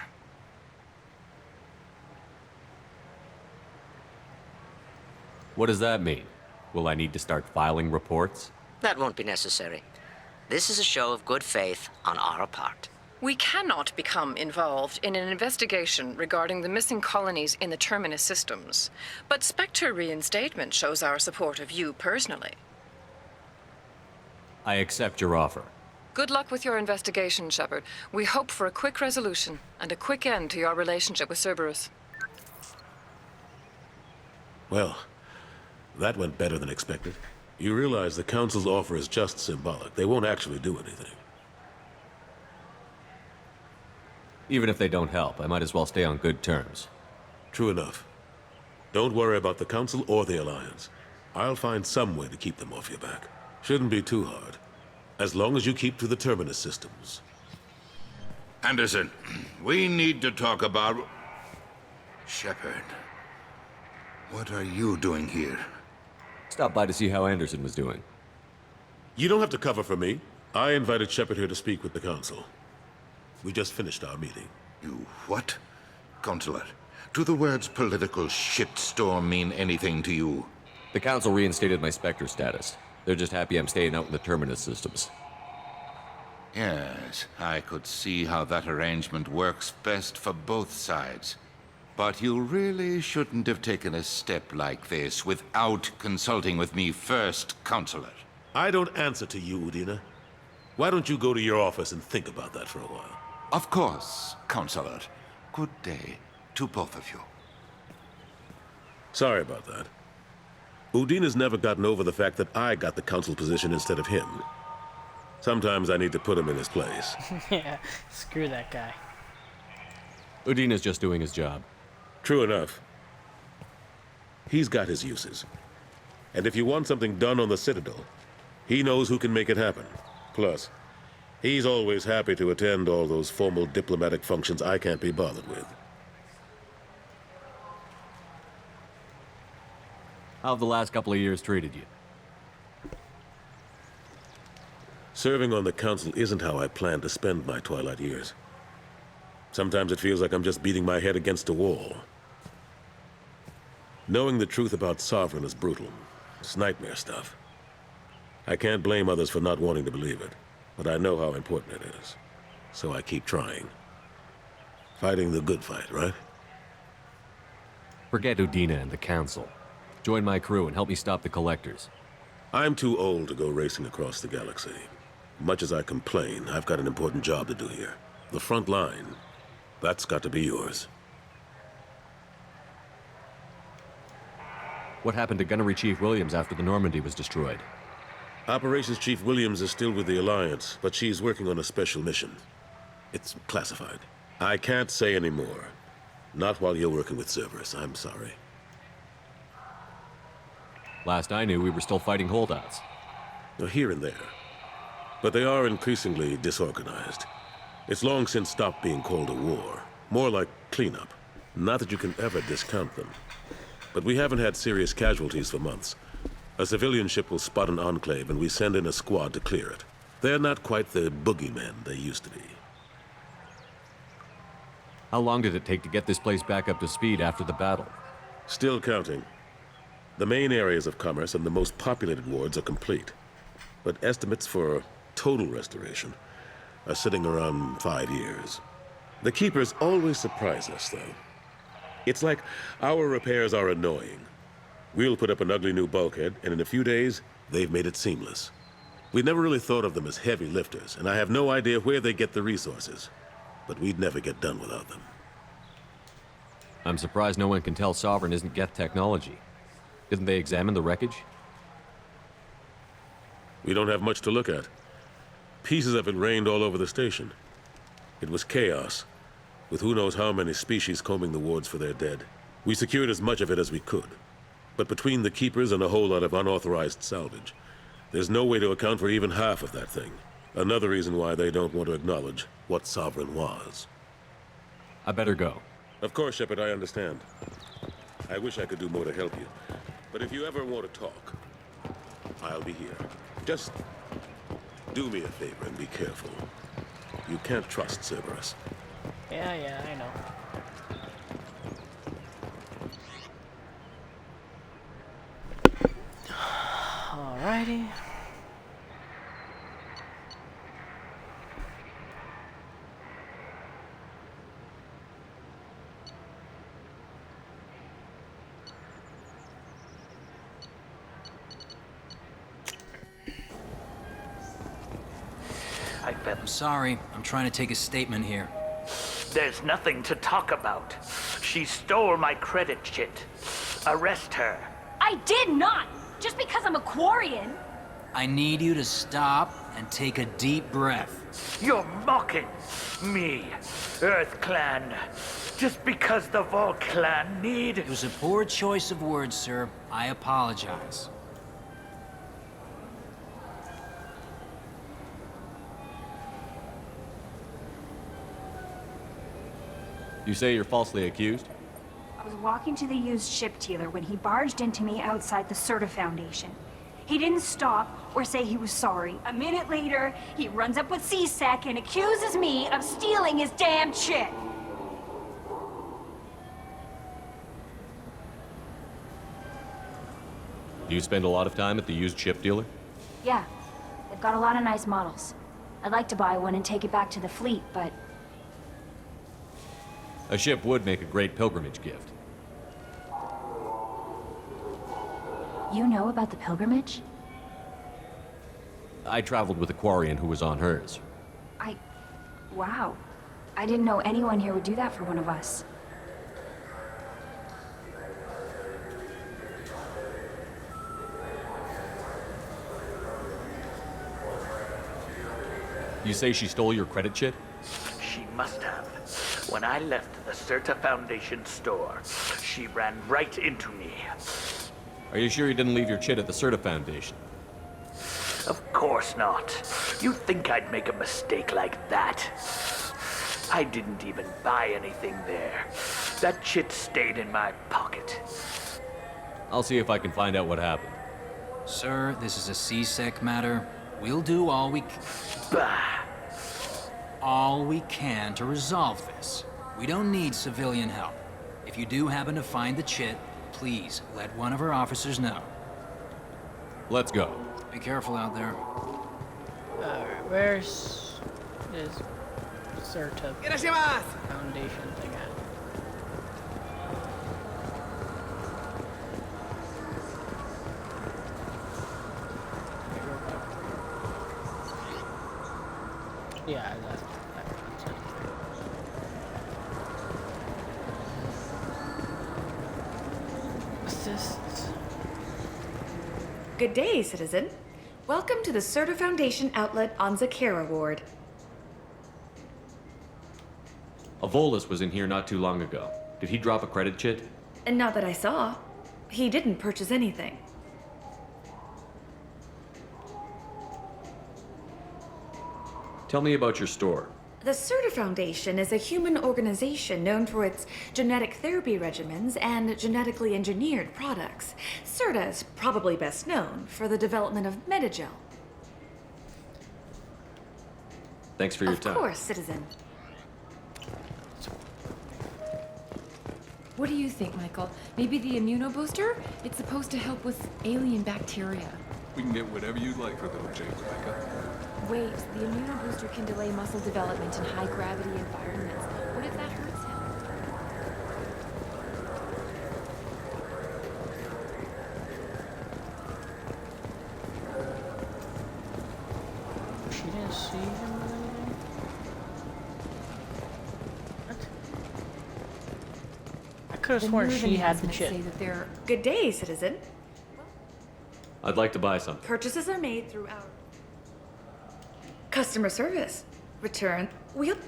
What does that mean? Will I need to start filing reports? That won't be necessary. This is a show of good faith on our part. We cannot become involved in an investigation regarding the missing colonies in the Terminus systems, but Spectre reinstatement shows our support of you personally. I accept your offer. Good luck with your investigation, Sheperd. We hope for a quick resolution and a quick end to your relationship with Cerberus. Well, that went better than expected. You realize the Council's offer is just symbolic. They won't actually do anything. Even if they don't help, I might as well stay on good terms. True enough. Don't worry about the Council or the Alliance. I'll find some way to keep them off your back. Shouldn't be too hard. As long as you keep to the Terminus systems. Anderson, we need to talk about... Sheperd. What are you doing here? Stopped by to see how Anderson was doing. You don't have to cover for me. I invited Sheperd here to speak with the Council. We just finished our meeting. You what? Consular, do the words political shitstorm mean anything to you? The Council reinstated my Spectre status. They're just happy I'm staying out in the Terminus systems. Yes, I could see how that arrangement works best for both sides. But you really shouldn't have taken a step like this without consulting with me first, Consular. I don't answer to you, Udina. Why don't you go to your office and think about that for a while? Of course, Consular. Good day to both of you. Sorry about that. Udina's never gotten over the fact that I got the Council position instead of him. Sometimes I need to put him in his place. Yeah, screw that guy. Udina's just doing his job. True enough. He's got his uses. And if you want something done on the Citadel, he knows who can make it happen. Plus, he's always happy to attend all those formal diplomatic functions I can't be bothered with. How have the last couple of years treated you? Serving on the Council isn't how I plan to spend my twilight years. Sometimes it feels like I'm just beating my head against a wall. Knowing the truth about Sovereign is brutal. It's nightmare stuff. I can't blame others for not wanting to believe it, but I know how important it is. So I keep trying. Fighting the good fight, right? Forget Udina and the Council. Join my crew and help me stop the Collectors. I'm too old to go racing across the galaxy. Much as I complain, I've got an important job to do here. The front line. That's got to be yours. What happened to Gunnery Chief Williams after the Normandy was destroyed? Operations Chief Williams is still with the Alliance, but she's working on a special mission. It's classified. I can't say any more. Not while you're working with Cerberus, I'm sorry. Last I knew, we were still fighting holdouts. Here and there. But they are increasingly disorganized. It's long since stopped being called a war. More like cleanup. Not that you can ever discount them. But we haven't had serious casualties for months. A civilian ship will spot an enclave and we send in a squad to clear it. They're not quite the boogeymen they used to be. How long did it take to get this place back up to speed after the battle? Still counting. The main areas of commerce and the most populated wards are complete. But estimates for total restoration are sitting around 5 years. The Keepers always surprise us, though. It's like our repairs are annoying. We'll put up an ugly new bulkhead, and in a few days, they've made it seamless. We never really thought of them as heavy lifters, and I have no idea where they get the resources. But we'd never get done without them. I'm surprised no one can tell Sovereign isn't Geth technology. Didn't they examine the wreckage? We don't have much to look at. Pieces of it rained all over the station. It was chaos, with who knows how many species combing the wards for their dead. We secured as much of it as we could. But between the Keepers and a whole lot of unauthorized salvage, there's no way to account for even half of that thing. Another reason why they don't want to acknowledge what Sovereign was. I better go. Of course, Sheperd, I understand. I wish I could do more to help you. But if you ever want to talk, I'll be here. Just do me a favor and be careful. You can't trust Cerberus. Yeah, I know. Alrighty. I'm sorry. I'm trying to take a statement here. There's nothing to talk about. She stole my credit chit. Arrest her. I did not! Just because I'm a Quarian. I need you to stop and take a deep breath. You're mocking me, Earth Clan. Just because the Vol Clan need... It was a poor choice of words, sir. I apologize. You say you're falsely accused? I was walking to the used ship dealer when he barged into me outside the Serta Foundation. He didn't stop or say he was sorry. A minute later, he runs up with CSEC and accuses me of stealing his damn chit. Do you spend a lot of time at the used ship dealer? Yeah, they've got a lot of nice models. I'd like to buy one and take it back to the fleet, but A ship would make a great pilgrimage gift. you know about the pilgrimage? I traveled with a Quarian who was on hers. Wow. I didn't know anyone here would do that for one of us. You say she stole your credit chit? She must have. When I left the Serta Foundation store, she ran right into me. Are you sure you didn't leave your chit at the Serta Foundation? Of course not. You'd think I'd make a mistake like that. I didn't even buy anything there. That chit stayed in my pocket. I'll see if I can find out what happened. Sir, this is a CSEC matter. We'll do all we can to resolve this. We don't need civilian help. If you do happen to find the chit, please let one of our officers know. Let's go. Be careful out there. Alright, where's this Serta Foundation thing at? Yeah, that's it. Assists. Good day, citizen. Welcome to the Serta Foundation outlet on Zakera Ward. A Volus was in here not too long ago. Did he drop a credit chit? And not that I saw. He didn't purchase anything. Tell me about your store. The Serta Foundation is a human organization known for its genetic therapy regimens and genetically engineered products. Serta is probably best known for the development of Metagel. Thanks for your time. Of course, citizen. What do you think, Michael? Maybe the immunobooster? It's supposed to help with alien bacteria. We can get whatever you like for little Jake, Rebecca. Wait, the immunobooster can delay muscle development in high-gravity environments. What if that hurts him? She didn't see him with anything? What? I could have sworn she had the chit. Good day, citizen. I'd like to buy something. Purchases are made through our customer service. Return.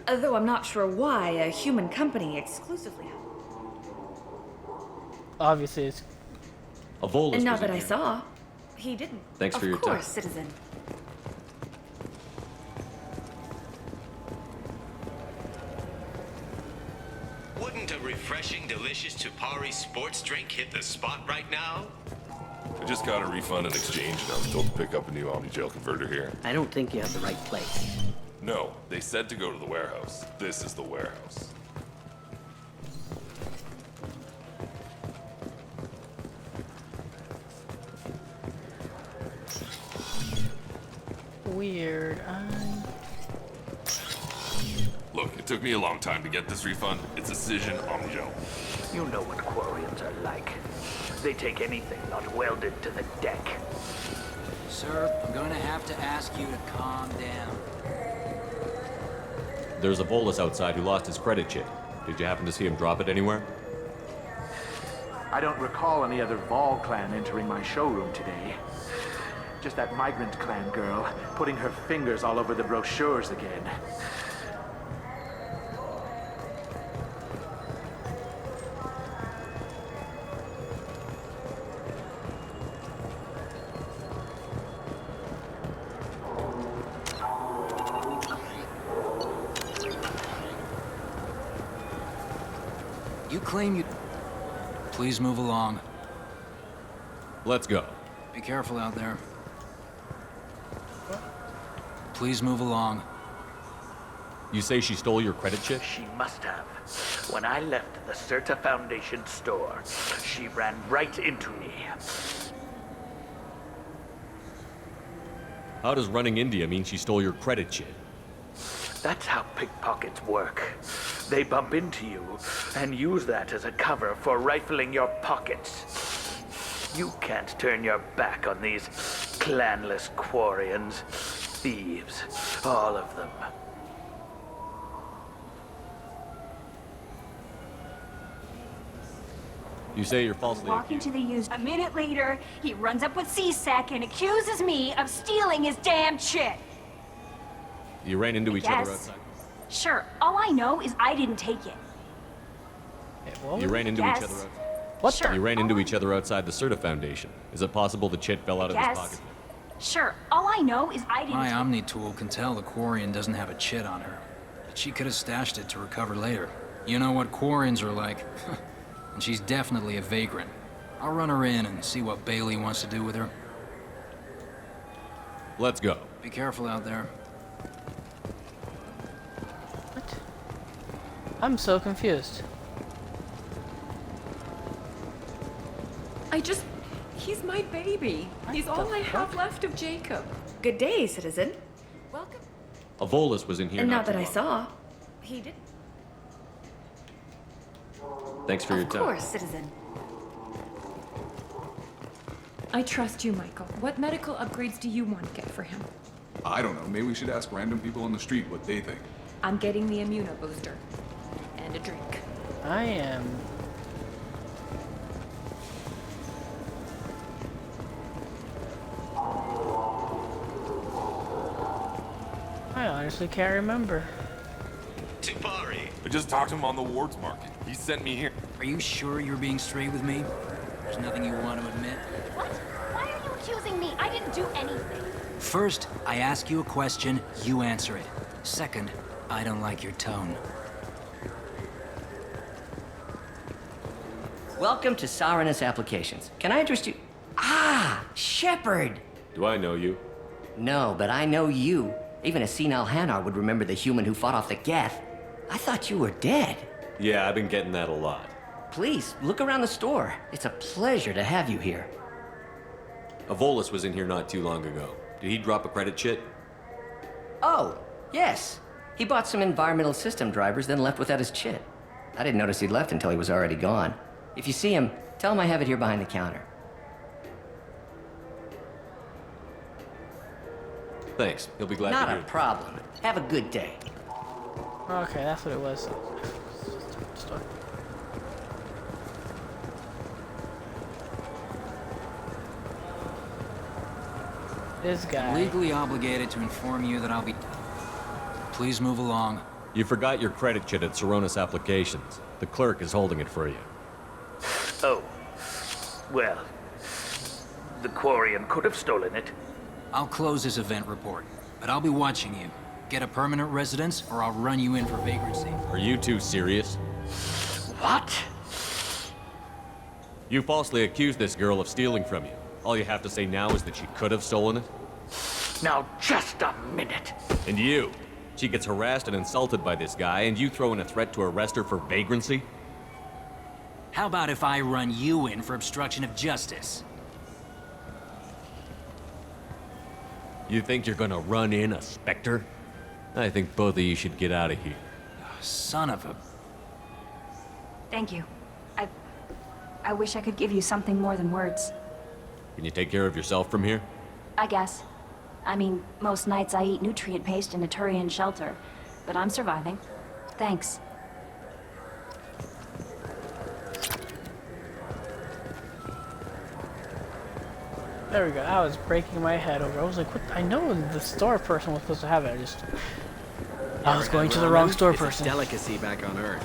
Though I'm not sure why a human company exclusively. Obviously, it's a Volus. And not that I saw. He didn't. Thanks for your time. Of course, citizen. Wouldn't a refreshing, delicious Tupari sports drink hit the spot right now? I just got a refund in exchange, and I was told to pick up a new Omni-Gel converter here. I don't think you have the right place. No, they said to go to the warehouse. This is the warehouse. Weird. Look, it took me a long time to get this refund. It's Cision Omni-Gel. You know what Quarians are like. They take anything not welded to the deck. Sir, I'm going to have to ask you to calm down. There's a Volus outside who lost his credit chip. Did you happen to see him drop it anywhere? I don't recall any other Vol clan entering my showroom today. Just that migrant clan girl putting her fingers all over the brochures again. You claim you... Please move along. Let's go. Be careful out there. Please move along. You say she stole your credit chip? She must have. When I left the Certa Foundation store, she ran right into me. How does running India mean she stole your credit chip? That's how pickpockets work. They bump into you and use that as a cover for rifling your pockets. You can't turn your back on these clanless Quarians. Thieves, all of them. You say you're falsely Walking to the used. A minute later, he runs up with C-Sec and accuses me of stealing his damn shit. You ran into each other Yes. outside? Sure, all I know is I didn't take it. You ran into Yes. each other outside? What Sure. You ran into each other outside the Certa Foundation. Is it possible the chit fell out of his Yes. pocket? Sure, all I know is I didn't My take Omni tool can tell the Quarian doesn't have a chit on her. But she could have stashed it to recover later. You know what Quarians are like. And she's definitely a vagrant. I'll run her in and see what Bailey wants to do with her. Let's go. Be careful out there. I'm so confused. He's my baby. He's all I have left of Jacob. Good day, citizen. Welcome. A Volus was in here. And not not that too I long. saw. He did. Thanks for your Of time. course, citizen. I trust you, Michael. What medical upgrades do you want to get for him? I don't know. Maybe we should ask random people on the street what they think. I'm getting the immuno booster. And a drink. I am... I honestly can't remember. Tupari. I just talked to him on the Wards Market. He sent me here. Are you sure you're being straight with me? There's nothing you want to admit? What? Why are you accusing me? I didn't do anything. First, I ask you a question, you answer it. Second, I don't like your tone. Welcome to Saranus Applications. Can I interest you? Ah, Sheperd! Do I know you? No, but I know you. Even a senile Hanar would remember the human who fought off the Geth. I thought you were dead. Yeah, I've been getting that a lot. Please, look around the store. It's a pleasure to have you here. A Volus was in here not too long ago. Did he drop a credit chit? Oh, yes. He bought some environmental system drivers, then left without his chit. I didn't notice he'd left until he was already gone. If you see him, tell him I have it here behind the counter. Thanks. He'll be glad Not to a hear it. problem. Have a good day. Okay, that's what it was. Store. This guy. I'm legally obligated to inform you that I'll be... Please move along. You forgot your credit chit at Saranus Applications. The clerk is holding it for you. Oh. Well, the Quarian could have stolen it. I'll close this event report, but I'll be watching you. Get a permanent residence, or I'll run you in for vagrancy. Are you two serious? What? You falsely accused this girl of stealing from you. All you have to say now is that she could have stolen it? Now, just a minute. And you? She gets harassed and insulted by this guy, and you throw in a threat to arrest her for vagrancy? How about if I run you in for obstruction of justice? You think you're gonna run in a Spectre? I think both of you should get out of here. Son of a... Thank you. I wish I could give you something more than words. Can you take care of yourself from here? I guess. I mean, most nights I eat nutrient paste in a Turian shelter, but I'm surviving. Thanks. There we go. I was breaking my head over. I was like, what? I know the store person was supposed to have it. I was going to the wrong store person. It's a delicacy back on Earth.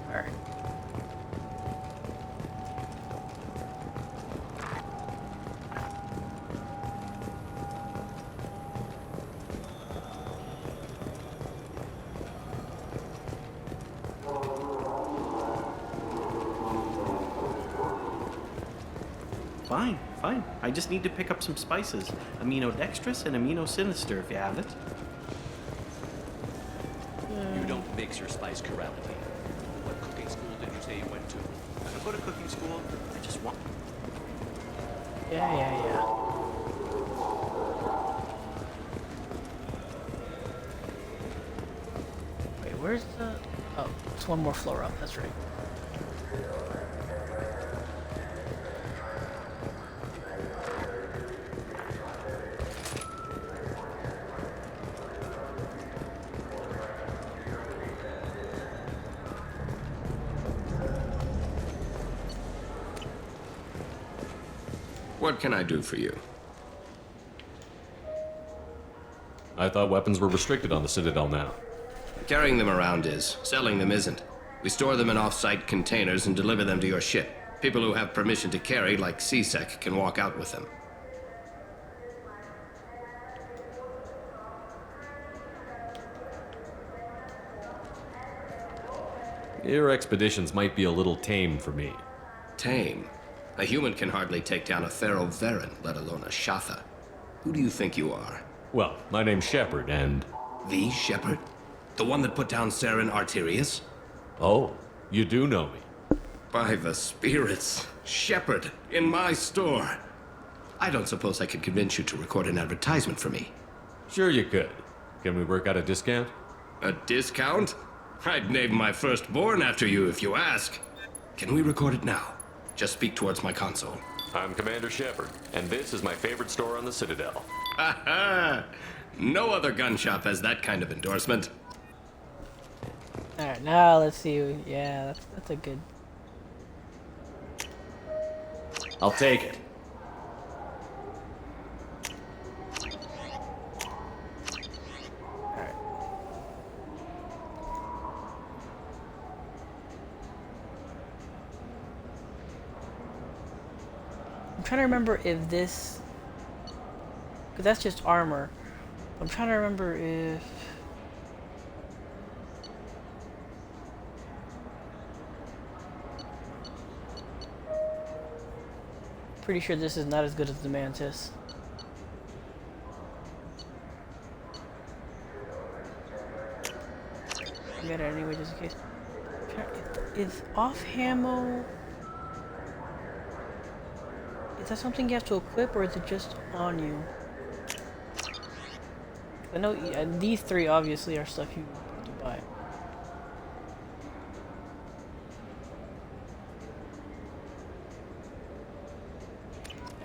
Alright. Fine, fine. I just need to pick up some spices. Aminodextrous and aminosinister if you have it. You don't mix your spice correctly. What cooking school did you say you went to? I go to cooking school. I just want... Yeah. Wait, where's the... Oh, it's one more floor up. That's right. What can I do for you? I thought weapons were restricted on the Citadel now. Carrying them around is. Selling them isn't. We store them in off-site containers and deliver them to your ship. People who have permission to carry, like CSEC, can walk out with them. Your expeditions might be a little tame for me. Tame? A human can hardly take down a Pharaoh Varen, let alone a Shatha. Who do you think you are? Well, my name's Sheperd, and... The Sheperd? The one that put down Saren Arterius? Oh, you do know me. By the spirits. Sheperd, in my store. I don't suppose I could convince you to record an advertisement for me. Sure you could. Can we work out a discount? A discount? I'd name my firstborn after you if you ask. Can we record it now? Just speak towards my console. I'm Commander Sheperd, and this is my favorite store on the Citadel. Ha ha! No other gun shop has that kind of endorsement. Alright, now let's see. Yeah, that's a good... I'll take it. I'm trying to remember if this... Because that's just armor. I'm trying to remember if... Pretty sure this is not as good as the Mantis. I got it anyway, just in case. Is off ammo... Is that something you have to equip, or is it just on you? I know these three obviously are stuff you have to buy.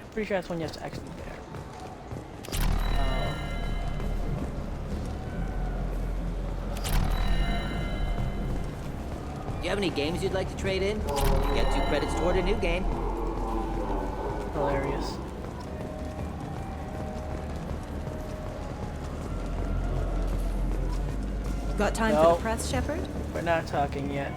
I'm pretty sure that's one you have to actually wear. Do you have any games you'd like to trade in? You get 2 credits toward a new game. Hilarious. Got time for the press, Sheperd? We're not talking yet.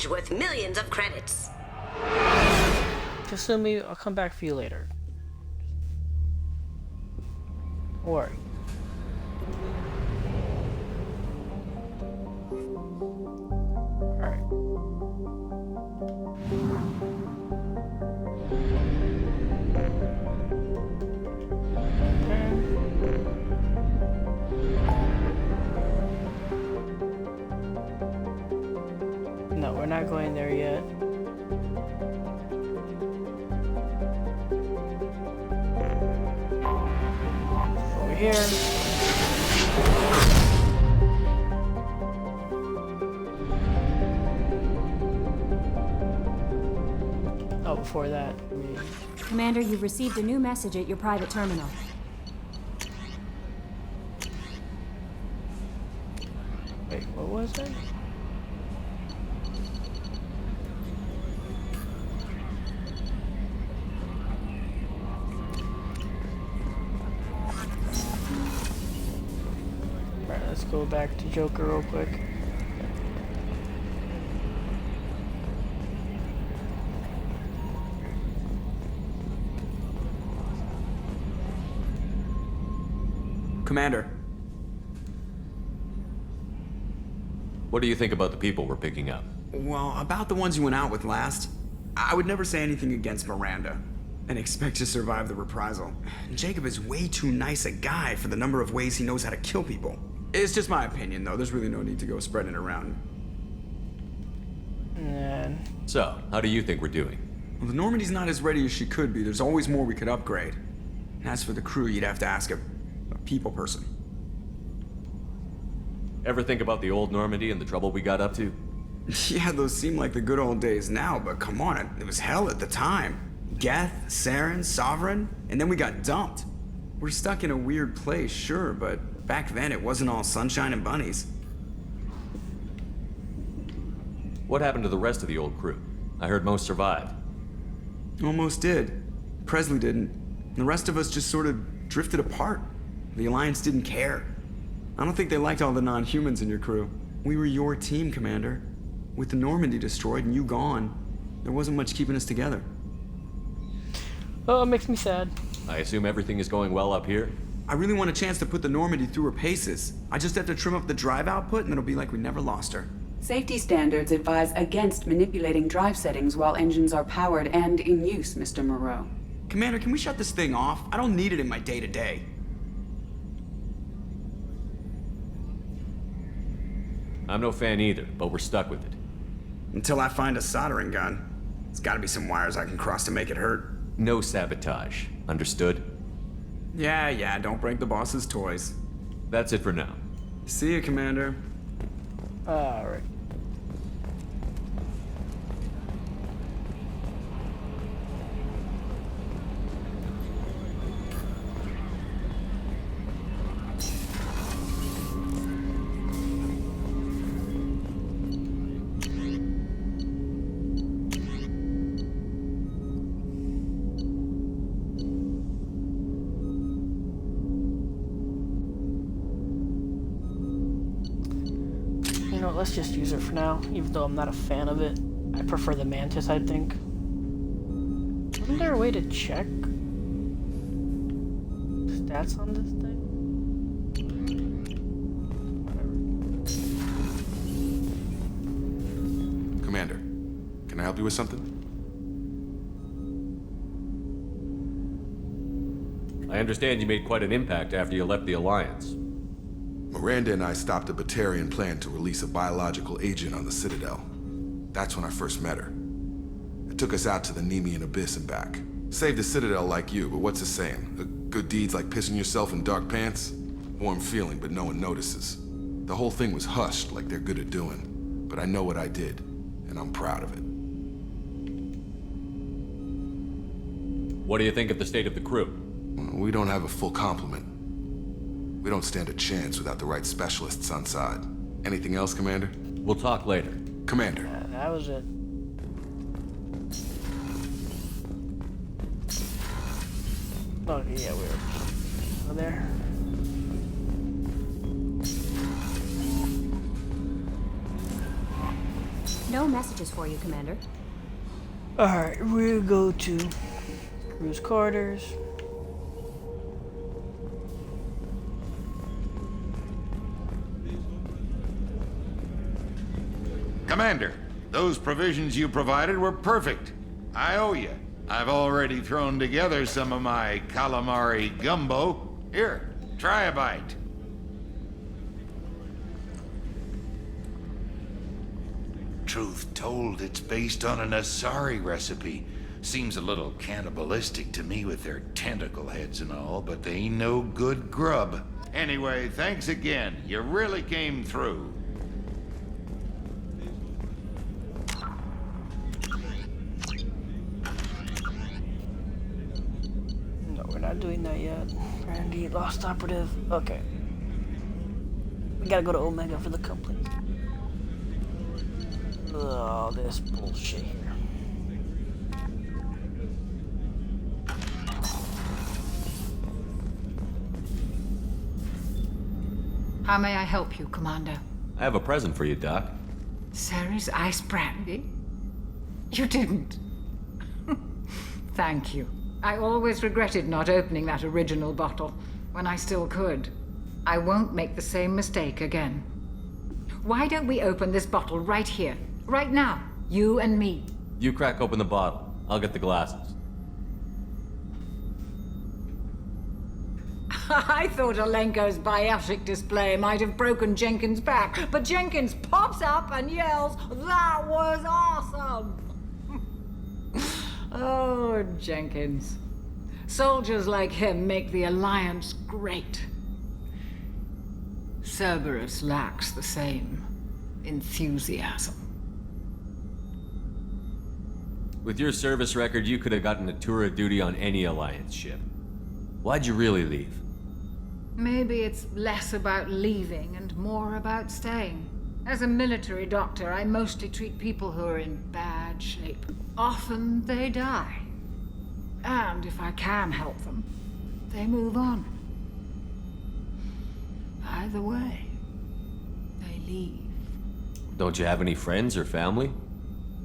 exchange worth millions of credits. Just sue me, I'll come back for you later. Don't worry. Alright. No, we're not going there yet. Over here. Oh, before that. Commander, you've received a new message at your private terminal. Wait, what was it? Alright, let's go back to Joker real quick. Commander. What do you think about the people we're picking up? Well, about the ones you went out with last, I would never say anything against Miranda and expect to survive the reprisal. Jacob is way too nice a guy for the number of ways he knows how to kill people. It's just my opinion, though. There's really no need to go spreading it around. So, how do you think we're doing? Well, the Normandy's not as ready as she could be. There's always more we could upgrade. And as for the crew, you'd have to ask a people person. Ever think about the old Normandy and the trouble we got up to? Yeah, those seem like the good old days now, but come on, it was hell at the time. Geth, Saren, Sovereign, and then we got dumped. We're stuck in a weird place, sure, but back then it wasn't all sunshine and bunnies. What happened to the rest of the old crew? I heard most survived. Almost did. Presley didn't. The rest of us just sort of drifted apart. The Alliance didn't care. I don't think they liked all the non-humans in your crew. We were your team, Commander. With the Normandy destroyed and you gone, there wasn't much keeping us together. Oh, it makes me sad. I assume everything is going well up here? I really want a chance to put the Normandy through her paces. I just have to trim up the drive output and it'll be like we never lost her. Safety standards advise against manipulating drive settings while engines are powered and in use, Mr. Moreau. Commander, can we shut this thing off? I don't need it in my day-to-day. I'm no fan either, but we're stuck with it. Until I find a soldering gun. There's gotta be some wires I can cross to make it hurt. No sabotage. Understood? Yeah, don't break the boss's toys. That's it for now. See you, Commander. Alright. Let's just use it for now, even though I'm not a fan of it. I prefer the Mantis, I think. Isn't there a way to check stats on this thing? Whatever. Commander, can I help you with something? I understand you made quite an impact after you left the Alliance. Miranda and I stopped a Batarian plan to release a biological agent on the Citadel. That's when I first met her. It took us out to the Nemean Abyss and back. Saved the Citadel like you, but what's the saying? Good deeds like pissing yourself in dark pants? Warm feeling, but no one notices. The whole thing was hushed like they're good at doing. But I know what I did, and I'm proud of it. What do you think of the state of the crew? We don't have a full complement. We don't stand a chance without the right specialists on side. Anything else, Commander? We'll talk later. Commander. That was it. Oh, yeah, we were over there. No messages for you, Commander. Alright, we'll go to crew's quarters. Commander, those provisions you provided were perfect. I owe you. I've already thrown together some of my calamari gumbo. Here, try a bite. Truth told, it's based on an Asari recipe. Seems a little cannibalistic to me with their tentacle heads and all, but they ain't no good grub. Anyway, thanks again. You really came through. No, we're not doing that yet. Randy, lost operative. Okay. We gotta go to Omega for the complaint. Oh, this bullshit here. How may I help you, Commander? I have a present for you, Doc. Ceres ice brandy? You didn't. Thank you. I always regretted not opening that original bottle when I still could. I won't make the same mistake again. Why don't we open this bottle right here, right now, you and me? You crack open the bottle. I'll get the glasses. I thought Alenko's biotic display might have broken Jenkins' back, but Jenkins pops up and yells, "That was awesome!" Oh, Jenkins. Soldiers like him make the Alliance great. Cerberus lacks the same enthusiasm. With your service record, you could have gotten a tour of duty on any Alliance ship. Why'd you really leave? Maybe it's less about leaving and more about staying. As a military doctor, I mostly treat people who are in bad shape. Often they die. And if I can help them, they move on. Either way, they leave. Don't you have any friends or family?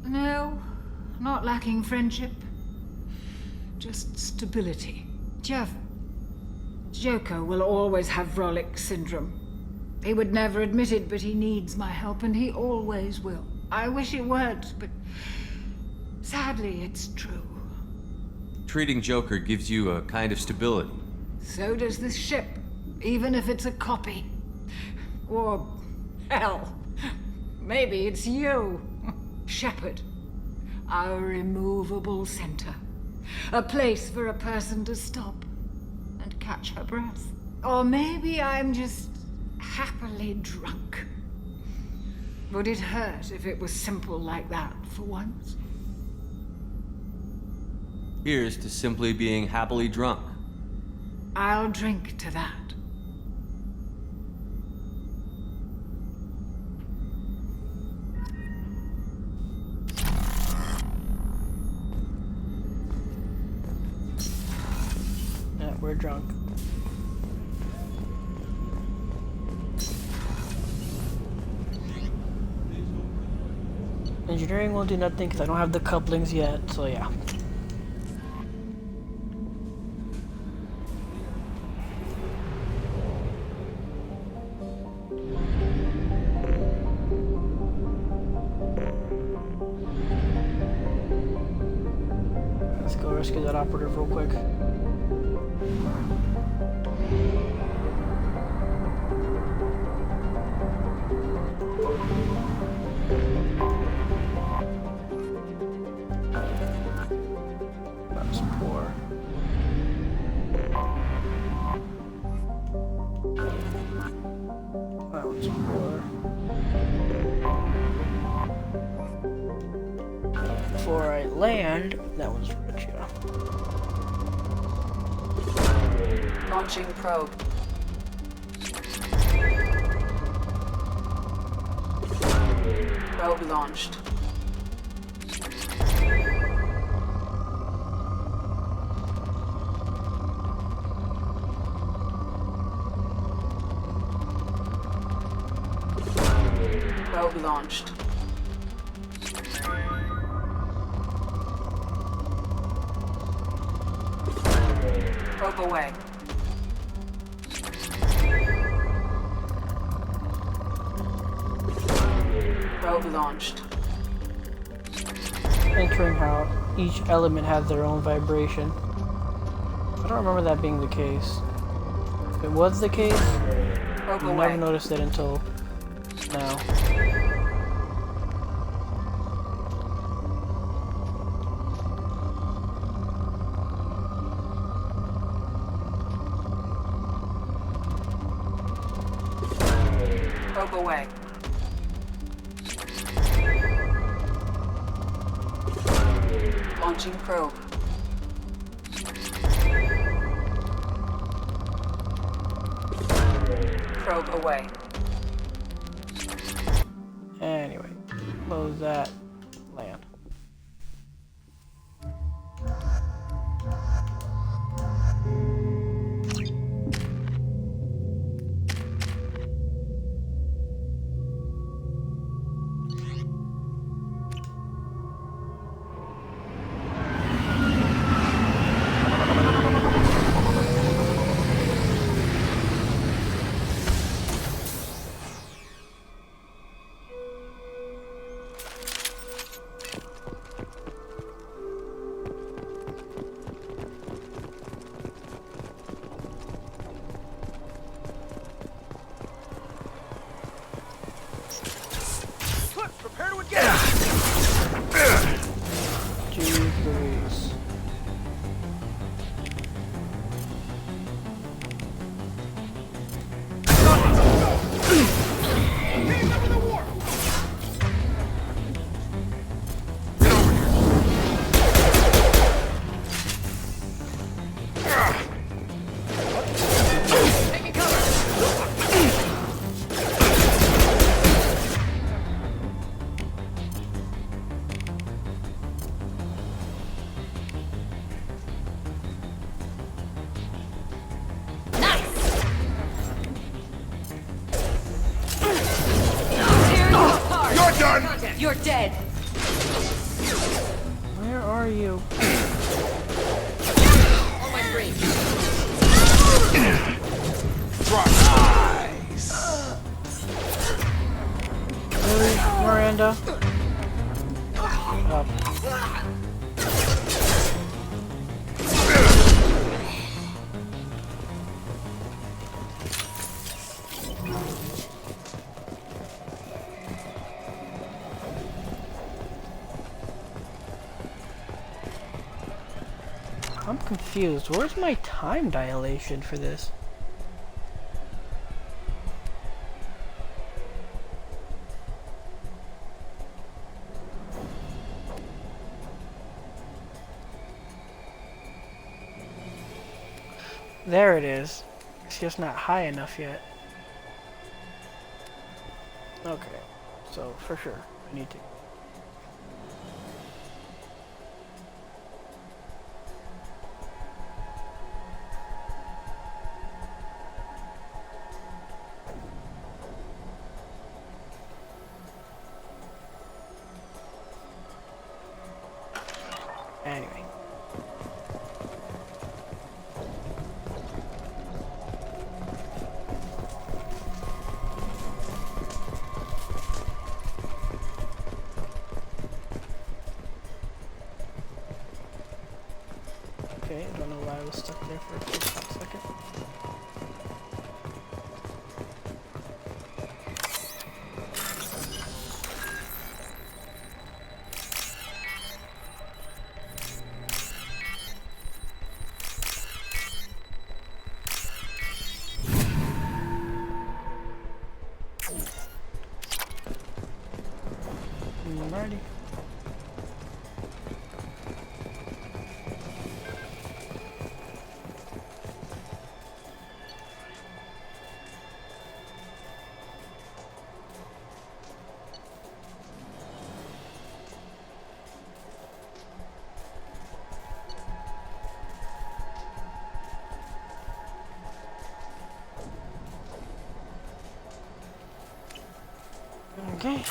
No, not lacking friendship. Just stability. Joko will always have Vrolic syndrome. He would never admit it, but he needs my help, and he always will. I wish it weren't, but sadly, it's true. Treating Joker gives you a kind of stability. So does this ship, even if it's a copy. Or, hell, maybe it's you, Sheperd. Our immovable center. A place for a person to stop and catch her breath. Or maybe I'm just happily drunk. Would it hurt if it was simple like that for once? Here's to simply being happily drunk. I'll drink to that. Yeah, we're drunk. Engineering won't do nothing because I don't have the couplings yet, so yeah. Let's go rescue that operative real quick. That's poor. That one's poor. Before I land, that one's rich, yeah. Launching probe. Probe launched. Probe launched. Probe away. Probe launched. Entering how each element has their own vibration. I don't remember that being the case. If it was the case, Probe I away. never noticed it until now. Probe away. Launching probe. Probe away. Anyway, close that. Land. Prepare to engage! Jeez Louise. You're dead. Where are you? On my screen. Really, Miranda? Up. I'm confused. Where's my time dilation for this? There it is. It's just not high enough yet. Okay, so for sure, I need to. Anyway. Okay, I don't know why I was stuck there for a quick hot second. Alrighty. Okay.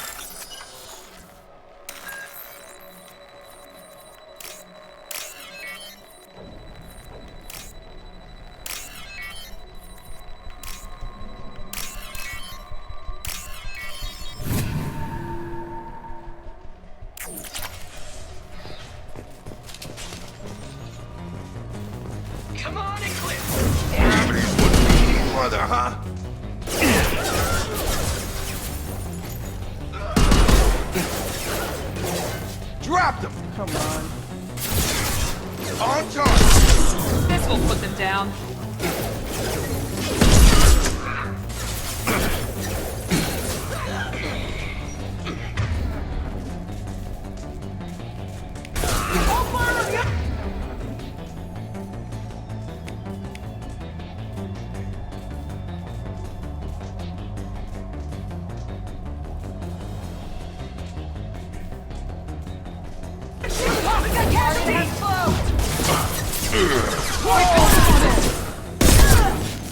Dropped him! Come on. On target! This will put them down.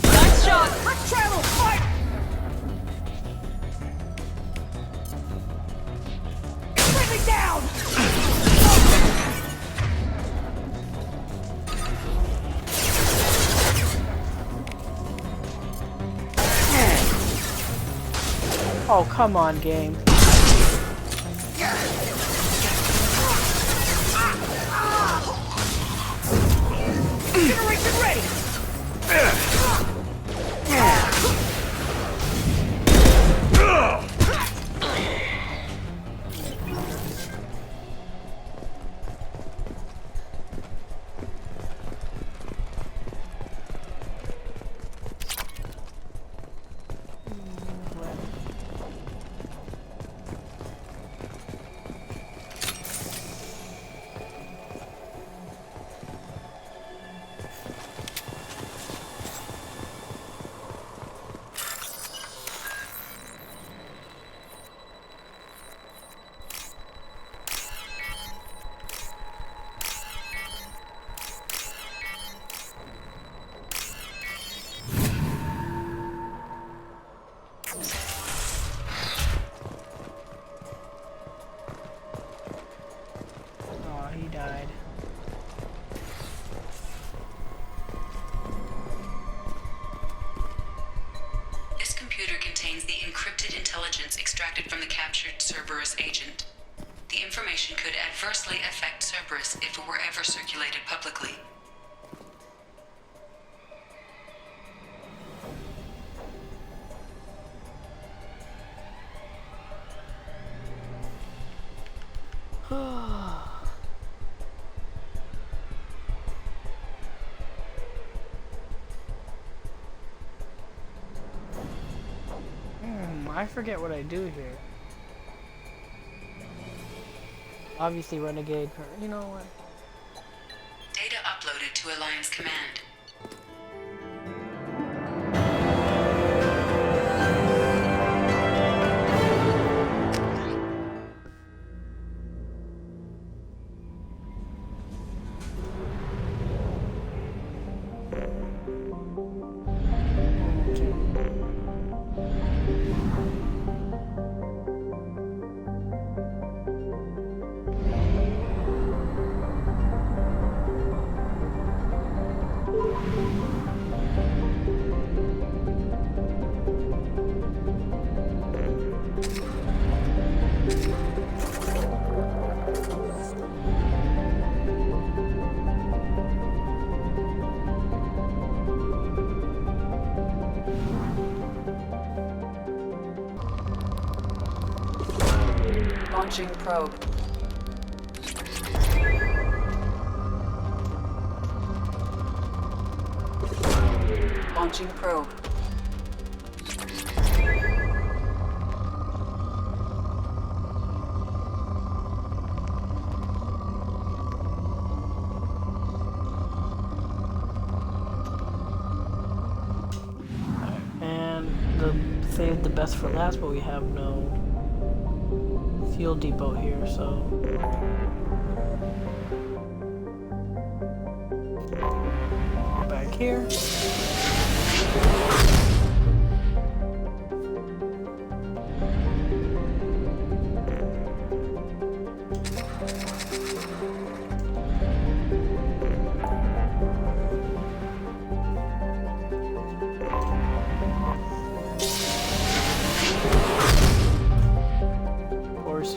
Nice shot! Let's travel! Fight! Bring me down! Oh, come on, game. Generation ready! Oh, he died. This computer contains the encrypted intelligence extracted from the captured Cerberus agent. The information could adversely affect Cerberus if it were ever circulated publicly. I forget what I do here. Obviously Renegade, you know what? Data uploaded to Alliance Command. Launching probe. Launching probe. And saved the best for last, but we have no fuel depot here, so back here.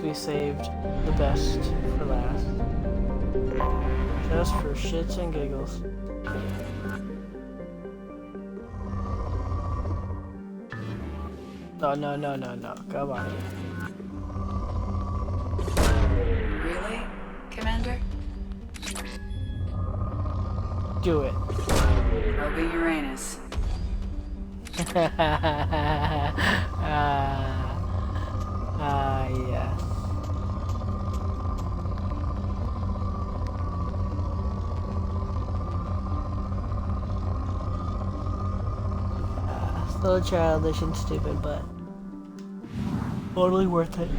We saved the best for last. Just for shits and giggles. No, no, no, no, no. Come on. Really, Commander? Do it. I'll be Uranus. Yes. Still childish and stupid, but totally worth it.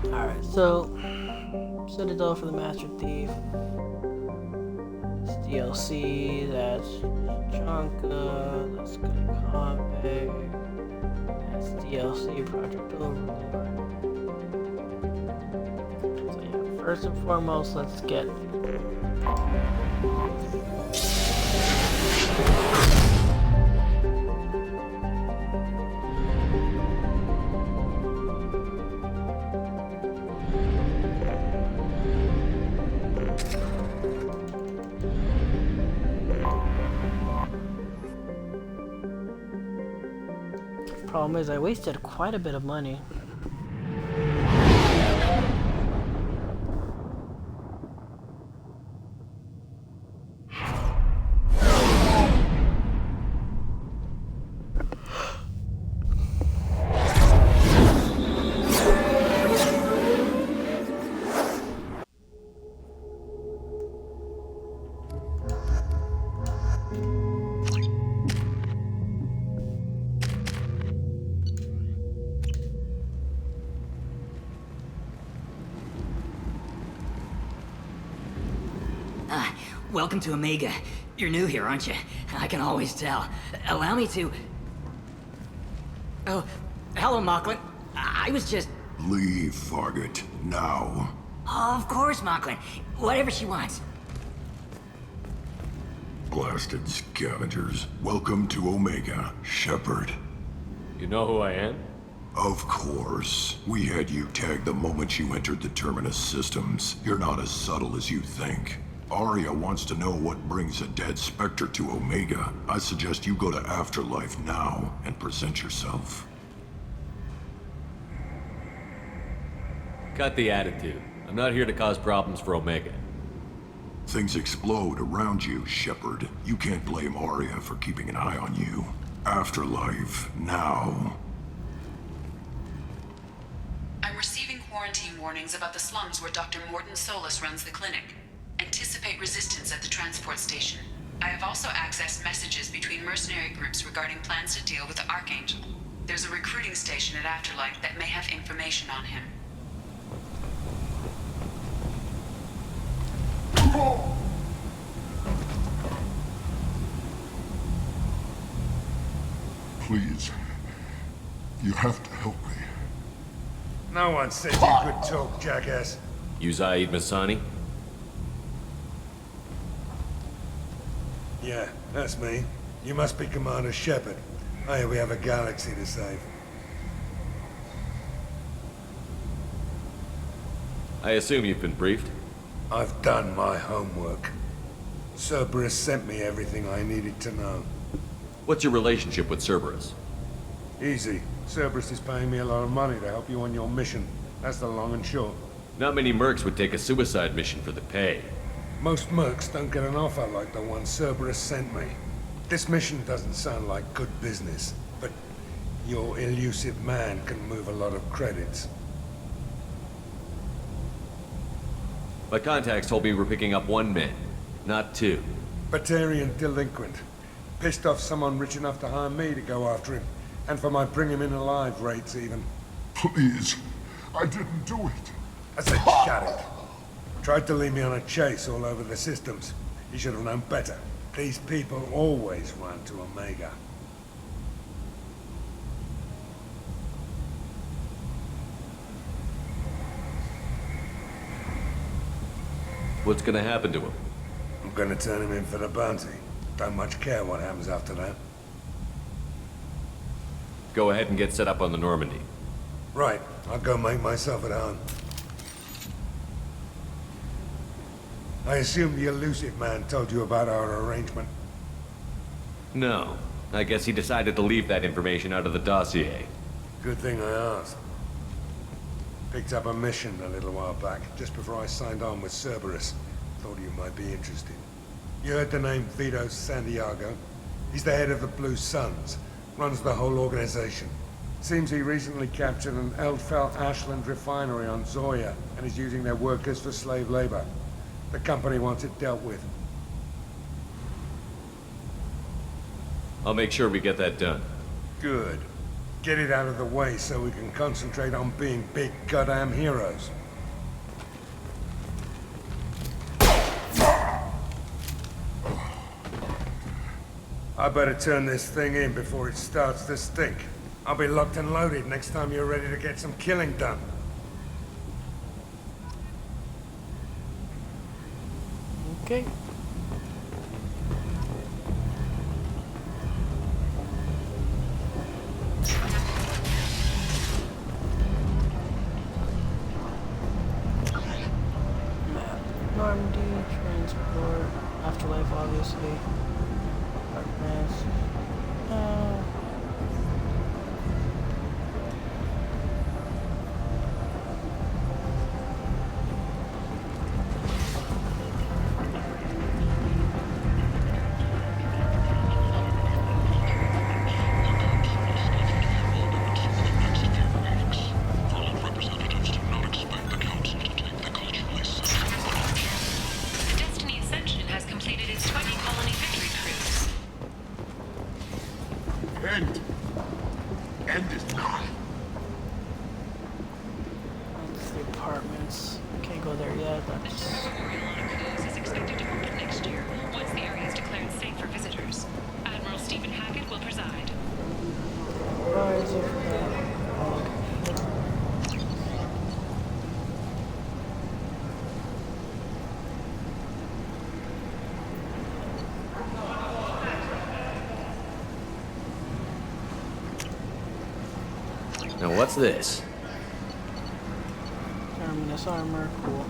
Alright, so Citadel for the Master Thief. It's DLC, that's Chanka, that's good combat. That's DLC, Project Overlord. So yeah, first and foremost, let's get problem is I wasted quite a bit of money. Welcome to Omega. You're new here, aren't you? I can always tell. Allow me to... Oh, hello, Mocklin. I was just... Leave, Fargate, now. Of course, Mocklin. Whatever she wants. Blasted scavengers. Welcome to Omega, Sheperd. You know who I am? Of course. We had you tagged the moment you entered the Terminus systems. You're not as subtle as you think. Arya wants to know what brings a dead Spectre to Omega. I suggest you go to Afterlife now and present yourself. Cut the attitude. I'm not here to cause problems for Omega. Things explode around you, Sheperd. You can't blame Arya for keeping an eye on you. Afterlife, now. I'm receiving quarantine warnings about the slums where Dr. Morton Solus runs the clinic. Anticipate resistance at the transport station. I have also accessed messages between mercenary groups regarding plans to deal with the Archangel. There's a recruiting station at Afterlife that may have information on him. Please, you have to help me. No one said you could talk, jackass. You Zaid Masani? Yeah, that's me. You must be Commander Sheperd. Hey, we have a galaxy to save. I assume you've been briefed? I've done my homework. Cerberus sent me everything I needed to know. What's your relationship with Cerberus? Easy. Cerberus is paying me a lot of money to help you on your mission. That's the long and short. Not many mercs would take a suicide mission for the pay. Most mercs don't get an offer like the one Cerberus sent me. This mission doesn't sound like good business, but your elusive man can move a lot of credits. My contacts told me we're picking up one man, not two. Batarian delinquent. Pissed off someone rich enough to hire me to go after him. And for my bring him in alive rates even. Please, I didn't do it. I said shut it. Tried to lead me on a chase all over the systems. He should have known better. These people always run to Omega. What's gonna happen to him? I'm gonna turn him in for the bounty. Don't much care what happens after that. Go ahead and get set up on the Normandy. Right, I'll go make myself at home. I assume the elusive man told you about our arrangement. No. I guess he decided to leave that information out of the dossier. Good thing I asked. Picked up a mission a little while back, just before I signed on with Cerberus. Thought you might be interested. You heard the name Vito Santiago? He's the head of the Blue Suns, runs the whole organization. Seems he recently captured an Eldfell Ashland refinery on Zoya and is using their workers for slave labor. The company wants it dealt with. I'll make sure we get that done. Good. Get it out of the way so we can concentrate on being big goddamn heroes. I better turn this thing in before it starts to stink. I'll be locked and loaded next time you're ready to get some killing done. Okay. Normandy, transport, afterlife, obviously. Apartments. End is not. That's the apartments. Can't go there yet. That's... is expected to open next year, once the area is declared safe for visitors. Admiral Stephen Hackett will preside. Rise of the... Now what's this? Terminus armor, cool.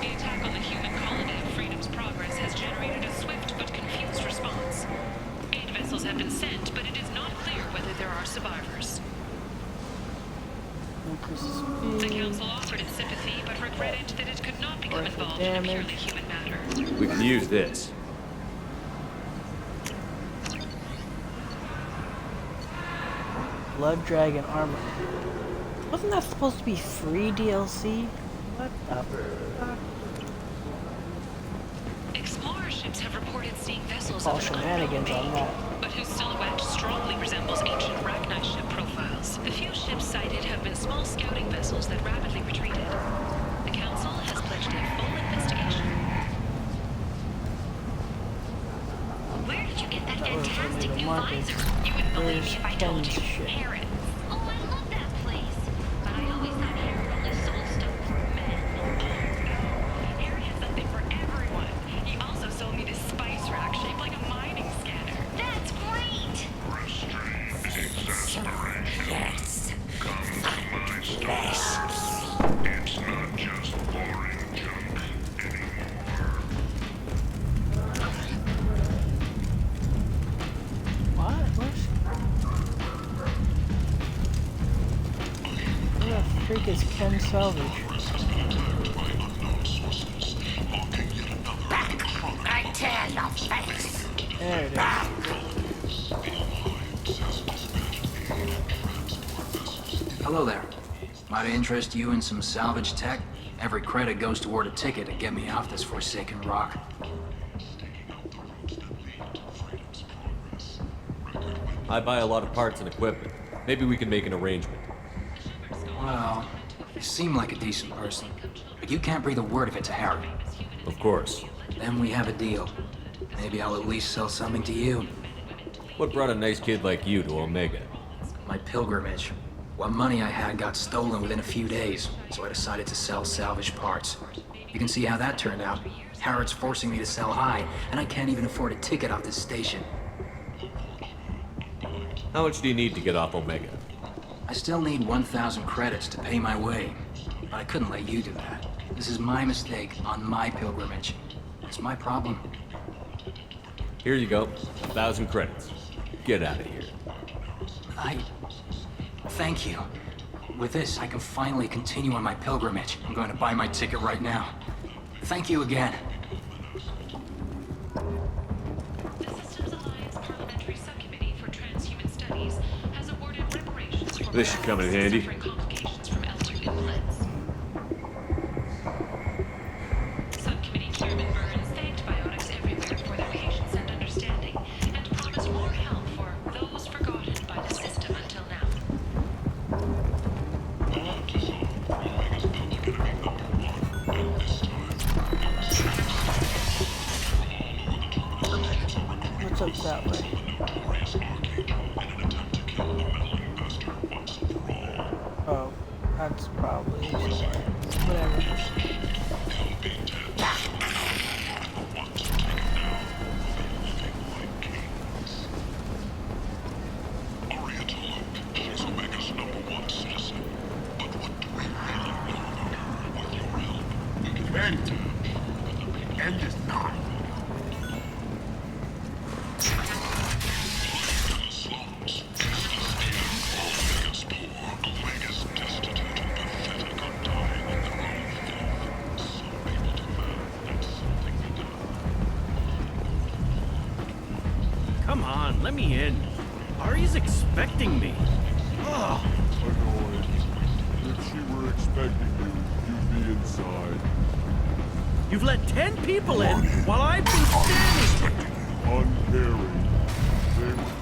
The attack on the human colony of Freedom's Progress has generated a swift but confused response. 8 vessels have been sent, but it is not clear whether there are survivors. The Council offered its sympathy, but regretted that it could not become involved in a purely human matter. We can use this. Blood Dragon armor. Wasn't that supposed to be free DLC? What the fuck? Explorer ships have reported seeing vessels All of an shenanigans unknown on make, that. but whose silhouette strongly resembles ancient Rachni ship profiles. The few ships sighted have been small scouting vessels that rapidly retreated. The Council has pledged a full investigation. Where did you get that fantastic new market. visor? You wouldn't believe me There's if I told you. Ken's shit. Harris. Oh, I love that place. But I always thought Harris only sold stuff for men. Harry has something for everyone. He also sold me this spice rack shaped like a mining scanner. That's great. Yes. Yes. It's not just boring junk anymore. What? Where the freak is Ken Salvage? I tear your face. There it Hello there. Might I interest you in some salvage tech? Every credit goes toward a ticket to get me off this forsaken rock. I buy a lot of parts and equipment. Maybe we can make an arrangement. Well, you seem like a decent person, but you can't breathe a word of it to Harry. Of course. Then we have a deal. Maybe I'll at least sell something to you. What brought a nice kid like you to Omega? My pilgrimage. What money I had got stolen within a few days, so I decided to sell salvage parts. You can see how that turned out. Harrod's forcing me to sell high, and I can't even afford a ticket off this station. How much do you need to get off Omega? I still need 1,000 credits to pay my way, but I couldn't let you do that. This is my mistake on my pilgrimage. It's my problem. Here you go. 1,000 credits. Get out of here. Thank you. With this, I can finally continue on my pilgrimage. I'm going to buy my ticket right now. Thank you again. The Systems Alliance Parliamentary Subcommittee for Transhuman Studies has awarded reparations for This should come in handy. suffering complications from elder invalids. Subcommittee Chairman Burns thanked biotics everywhere for their patience and understanding, and promised more help for those forgotten by the system until now. What's up that way? Oh, that's probably somewhere. Whatever. End is not. Come on, let me in. Ari's expecting me. Ugh. Annoyed. If she were expecting you, you'd be inside. You've let 10 people in while I've been standing. Uncaring. They were...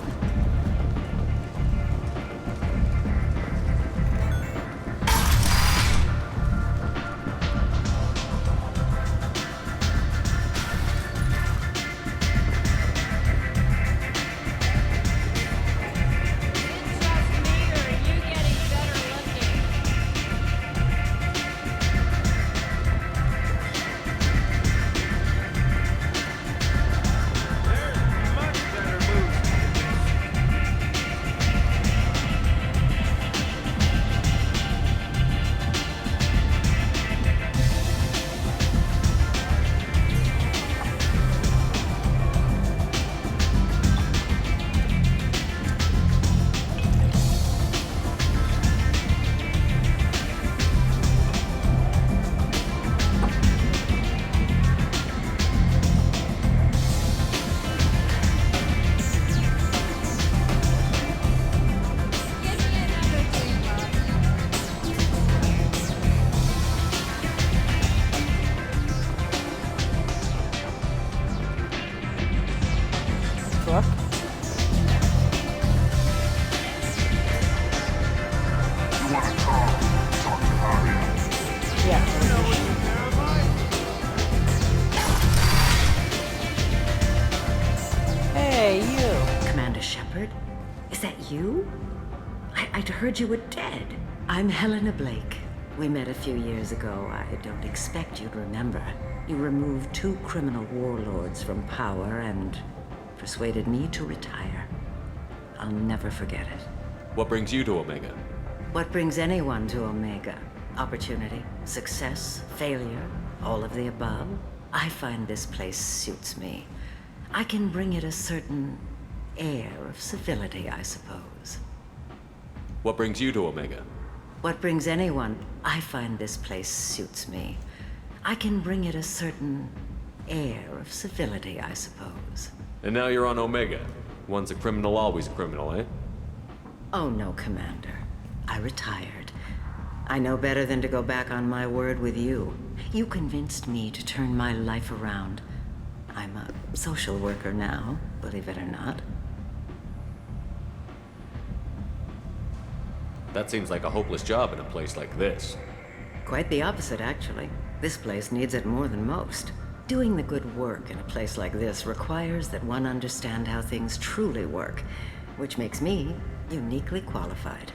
Fuck. You want to talk to Aria. Yeah. Hey, you. Commander Sheperd? Is that you? I'd heard you were dead. I'm Helena Blake. We met a few years ago. I don't expect you'd remember. You removed 2 criminal warlords from power and persuaded me to retire. I'll never forget it. What brings you to Omega? What brings anyone to Omega? Opportunity, success, failure, all of the above. I find this place suits me. I can bring it a certain air of civility, I suppose. What brings you to Omega? What brings anyone? I find this place suits me. I can bring it a certain air of civility, I suppose. And now you're on Omega. Once a criminal, always a criminal, eh? Oh no, Commander. I retired. I know better than to go back on my word with you. You convinced me to turn my life around. I'm a social worker now, believe it or not. That seems like a hopeless job in a place like this. Quite the opposite, actually. This place needs it more than most. Doing the good work in a place like this requires that one understand how things truly work, which makes me uniquely qualified.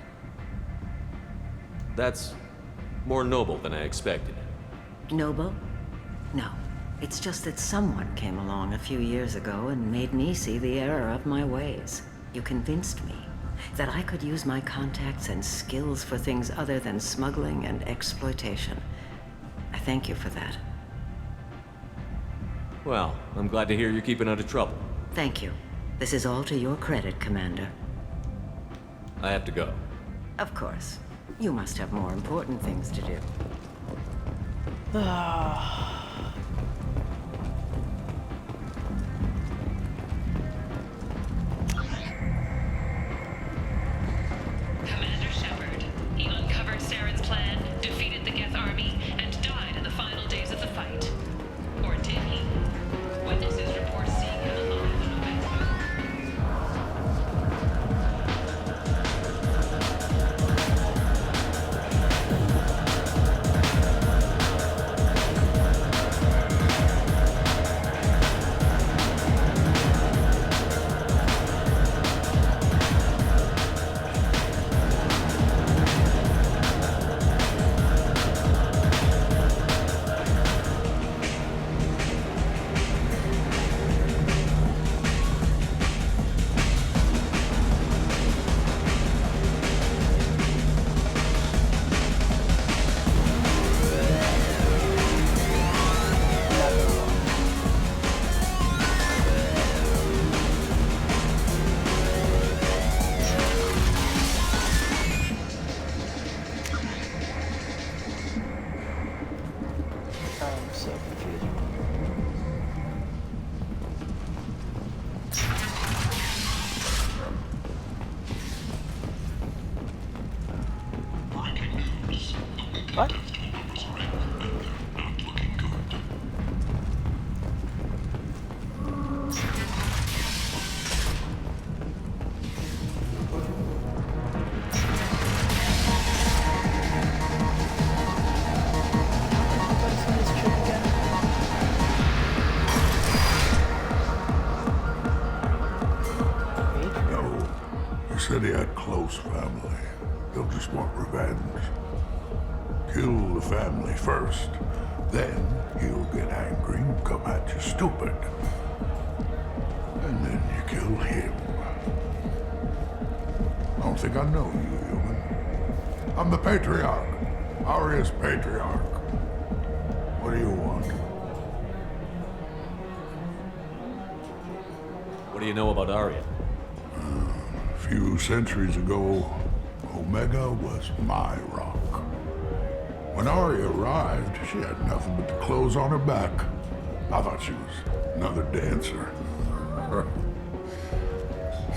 That's more noble than I expected. Noble? No. It's just that someone came along a few years ago and made me see the error of my ways. You convinced me. that I could use my contacts and skills for things other than smuggling and exploitation. I thank you for that. Well, I'm glad to hear you're keeping out of trouble. Thank you. This is all to your credit, Commander. I have to go. Of course. You must have more important things to do. Commander Sheperd. He uncovered Saren's plan, defeated the Geth army, and died in the final days of the fight. Or did he? Witnesses report seeing him alive in Omega. I'm so confused. What? No. He said he had close family. They'll just want revenge. Kill the family first. Then he'll get angry and come at you stupid. And then you kill him. I don't think I know you, human. I'm the Patriarch. Aria's Patriarch. What do you want? What do you know about Arya? A few centuries ago, Omega was my rock. When Arya arrived, she had nothing but the clothes on her back. I thought she was another dancer.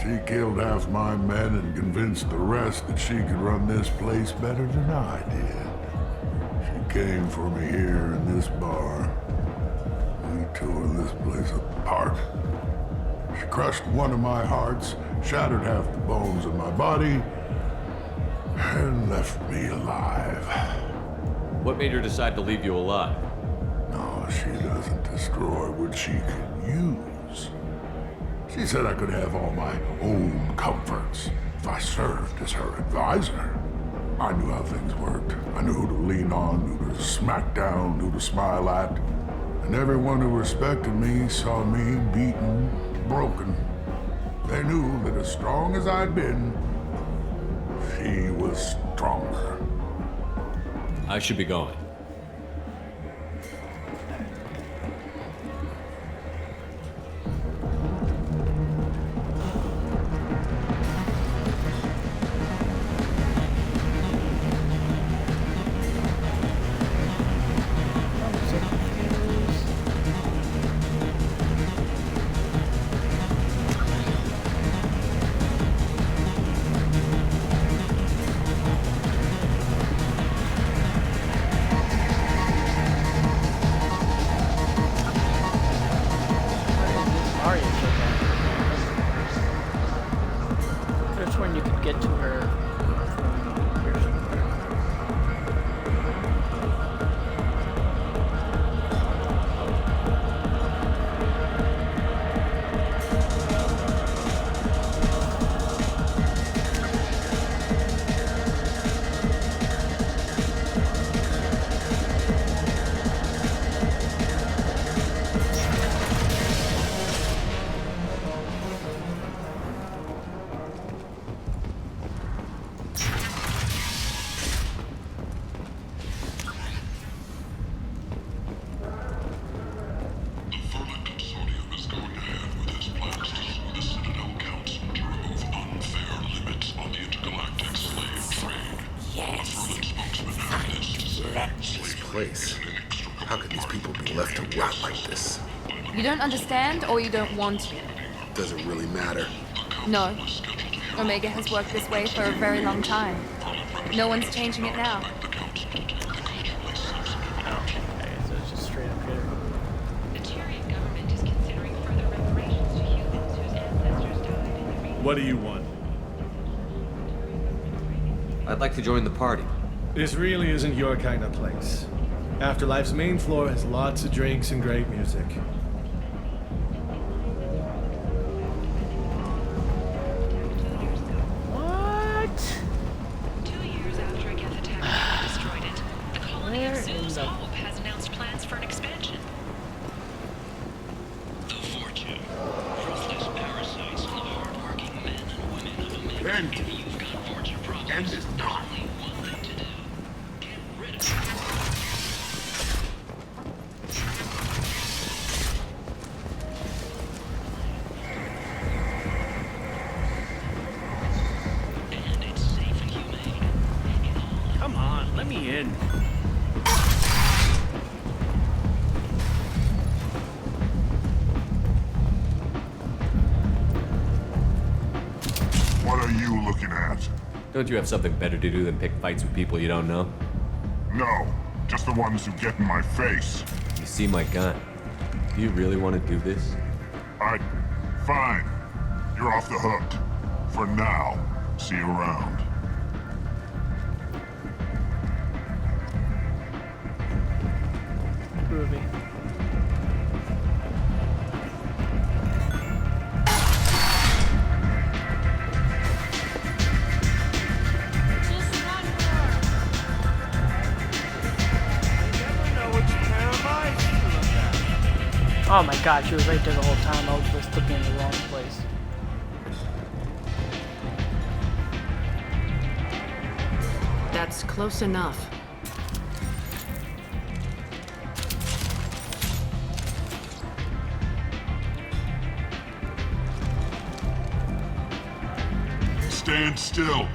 She killed half my men and convinced the rest that she could run this place better than I did. She came for me here in this bar. We tore this place apart. She crushed one of my hearts, shattered half the bones in my body, and left me alive. What made her decide to leave you alive? No, she doesn't destroy what she can use. She said I could have all my own comforts if I served as her advisor. I knew how things worked. I knew who to lean on, who to smack down, who to smile at. And everyone who respected me saw me beaten, broken. They knew that as strong as I'd been, she was stronger. I should be going. place. How could these people be left to rot like this? You don't understand, or you don't want to? Does it really matter? No. Omega has worked this way for a very long time. No one's changing it now. So it's just straight up here. The Tyrian government is considering further reparations to humans whose ancestors died in the region. What do you want? I'd like to join the party. This really isn't your kind of place. Afterlife's main floor has lots of drinks and great music. What? 2 years after a Geth attack had destroyed it, the colony of Zoom's Hope has announced plans for an expansion. The fortune. Ruthless parasites on the hardworking men and women of Omega. End. You've got fortune problems. End is not. Only one thing to do. Get rid of it. And it's safe and humane. Come on, let me in. What are you looking at? Don't you have something better to do than pick fights with people you don't know? No, just the ones who get in my face. You see my gun. Do you really want to do this? Fine. You're off the hook. For now. See you around. Groovy. Oh my god, she was right there the whole time. I was just looking in the wrong place. That's close enough. Stand still.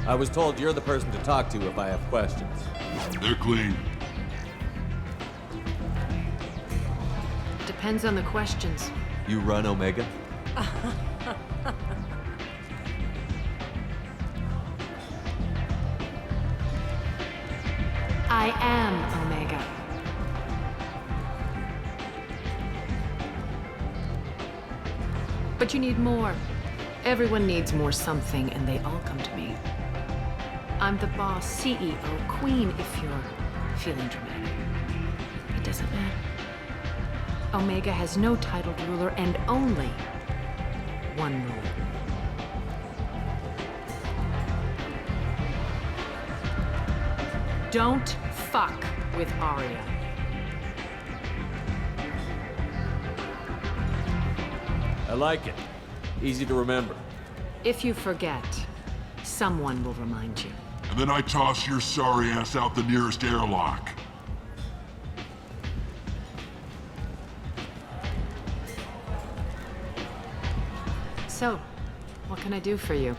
I was told you're the person to talk to if I have questions. They're clean. Depends on the questions. You run Omega? I am Omega. But you need more. Everyone needs more something, and they all come to me. I'm the boss, CEO, queen, if you're feeling dramatic. It doesn't matter. Omega has no titled ruler and only one rule. Don't fuck with Arya. I like it. Easy to remember. If you forget, someone will remind you. And then I toss your sorry ass out the nearest airlock. So, what can I do for you?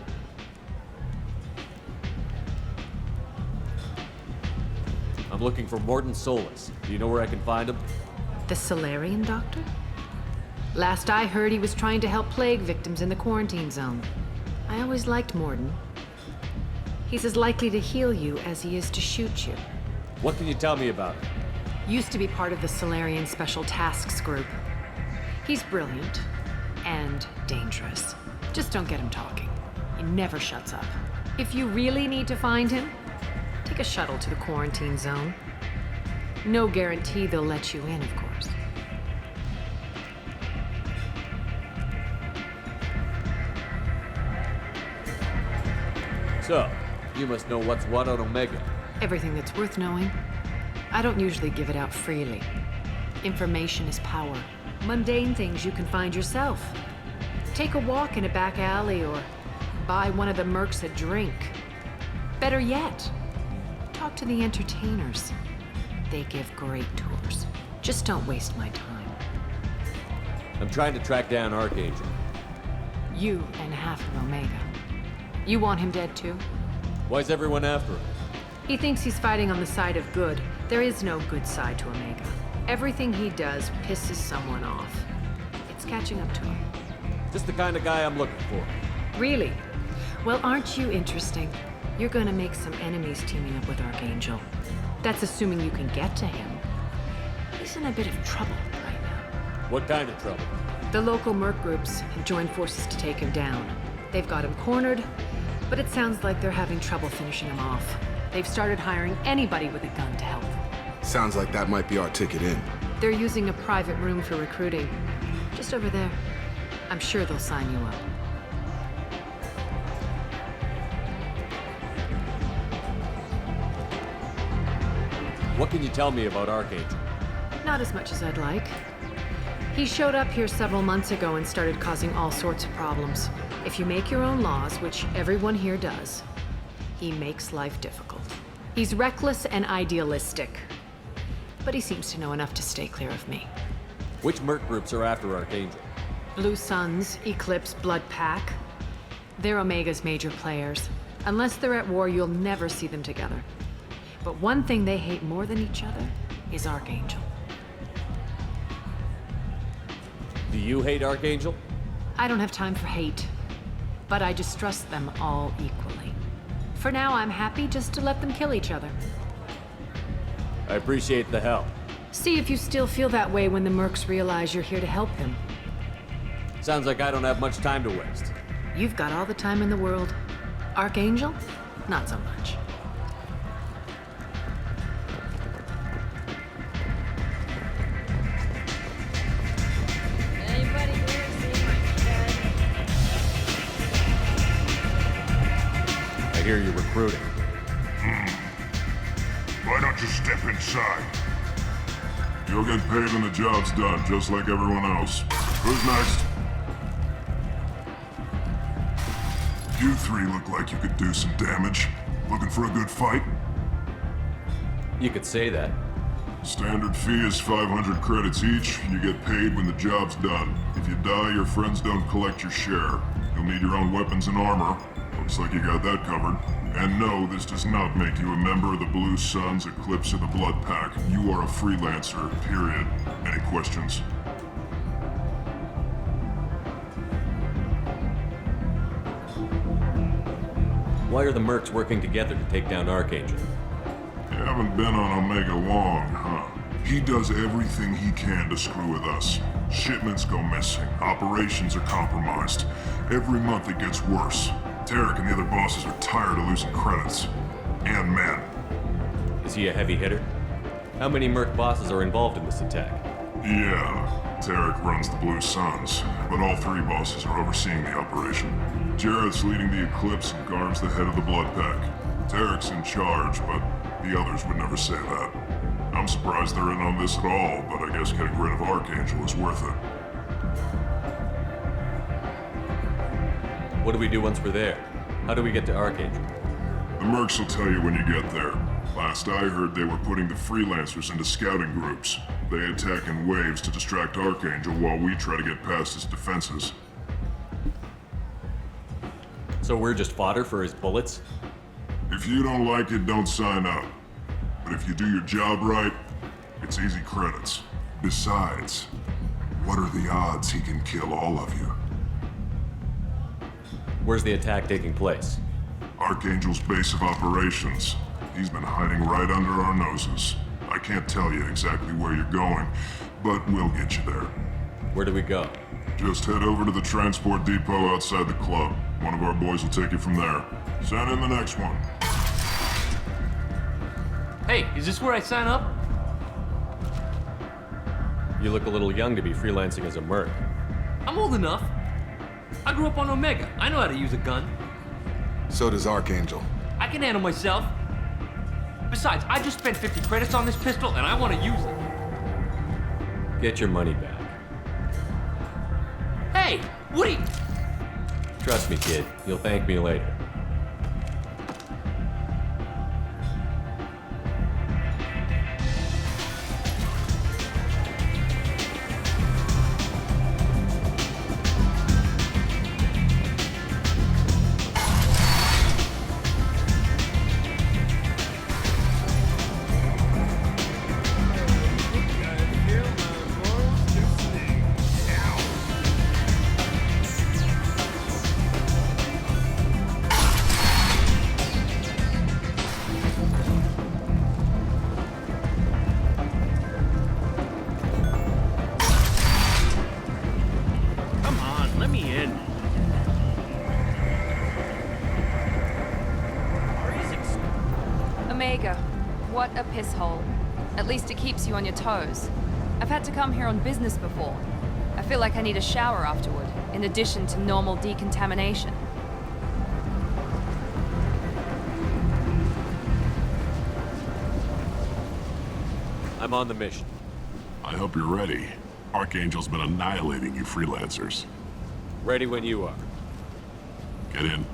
I'm looking for Morton Solus. Do you know where I can find him? The Solarian doctor? Last I heard, he was trying to help plague victims in the quarantine zone. I always liked Morton. He's as likely to heal you as he is to shoot you. What can you tell me about him? Used to be part of the Solarian Special Tasks Group. He's brilliant and dangerous. Just don't get him talking. He never shuts up. If you really need to find him, take a shuttle to the quarantine zone. No guarantee they'll let you in, of course. So, you must know what's what on Omega. Everything that's worth knowing. I don't usually give it out freely. Information is power. Mundane things you can find yourself. Take a walk in a back alley or buy one of the mercs a drink. Better yet, talk to the entertainers. They give great tours. Just don't waste my time. I'm trying to track down Archangel. You and half of Omega. You want him dead too? Why's everyone after him? He thinks he's fighting on the side of good. There is no good side to Omega. Everything he does pisses someone off. It's catching up to him. Just the kind of guy I'm looking for. Really? Well, aren't you interesting? You're gonna make some enemies teaming up with Archangel. That's assuming you can get to him. He's in a bit of trouble right now. What kind of trouble? The local merc groups have joined forces to take him down. They've got him cornered, but it sounds like they're having trouble finishing him off. They've started hiring anybody with a gun to help. Sounds like that might be our ticket in. They're using a private room for recruiting. Just over there. I'm sure they'll sign you up. What can you tell me about Archangel? Not as much as I'd like. He showed up here several months ago and started causing all sorts of problems. If you make your own laws, which everyone here does, he makes life difficult. He's reckless and idealistic. But he seems to know enough to stay clear of me. Which merc groups are after Archangel? Blue Suns, Eclipse, Blood Pack. They're Omega's major players. Unless they're at war, you'll never see them together. But one thing they hate more than each other is Archangel. Do you hate Archangel? I don't have time for hate, but I distrust them all equally. For now, I'm happy just to let them kill each other. I appreciate the help. See if you still feel that way when the mercs realize you're here to help him. Sounds like I don't have much time to waste. You've got all the time in the world. Archangel? Not so much. I hear you're recruiting. Why don't you step inside? You'll get paid when the job's done, just like everyone else. Who's next? You three look like you could do some damage. Looking for a good fight? You could say that. Standard fee is 500 credits each. You get paid when the job's done. If you die, your friends don't collect your share. You'll need your own weapons and armor. Looks like you got that covered. And no, this does not make you a member of the Blue Suns, Eclipse, or the Blood Pack. You are a freelancer, period. Any questions? Why are the mercs working together to take down Archangel? You haven't been on Omega long, huh? He does everything he can to screw with us. Shipments go missing. Operations are compromised. Every month it gets worse. Tarek and the other bosses are tired of losing credits. And men. Is he a heavy hitter? How many merc bosses are involved in this attack? Yeah, Tarek runs the Blue Suns, but all three bosses are overseeing the operation. Jareth's leading the Eclipse and Garm's the head of the Blood Pack. Tarek's in charge, but the others would never say that. I'm surprised they're in on this at all, but I guess getting rid of Archangel is worth it. What do we do once we're there? How do we get to Archangel? The mercs will tell you when you get there. Last I heard, they were putting the freelancers into scouting groups. They attack in waves to distract Archangel while we try to get past his defenses. So we're just fodder for his bullets? If you don't like it, don't sign up. But if you do your job right, it's easy credits. Besides, what are the odds he can kill all of you? Where's the attack taking place? Archangel's base of operations. He's been hiding right under our noses. I can't tell you exactly where you're going, but we'll get you there. Where do we go? Just head over to the transport depot outside the club. One of our boys will take you from there. Send in the next one. Hey, is this where I sign up? You look a little young to be freelancing as a merc. I'm old enough. I grew up on Omega. I know how to use a gun. So does Archangel. I can handle myself. Besides, I just spent 50 credits on this pistol and I want to use it. Get your money back. Hey, what are you... Trust me, kid. You'll thank me later. Let me in. Omega, what a piss hole. At least it keeps you on your toes. I've had to come here on business before. I feel like I need a shower afterward, in addition to normal decontamination. I'm on the mission. I hope you're ready. Archangel's been annihilating you freelancers. Ready when you are. Get in.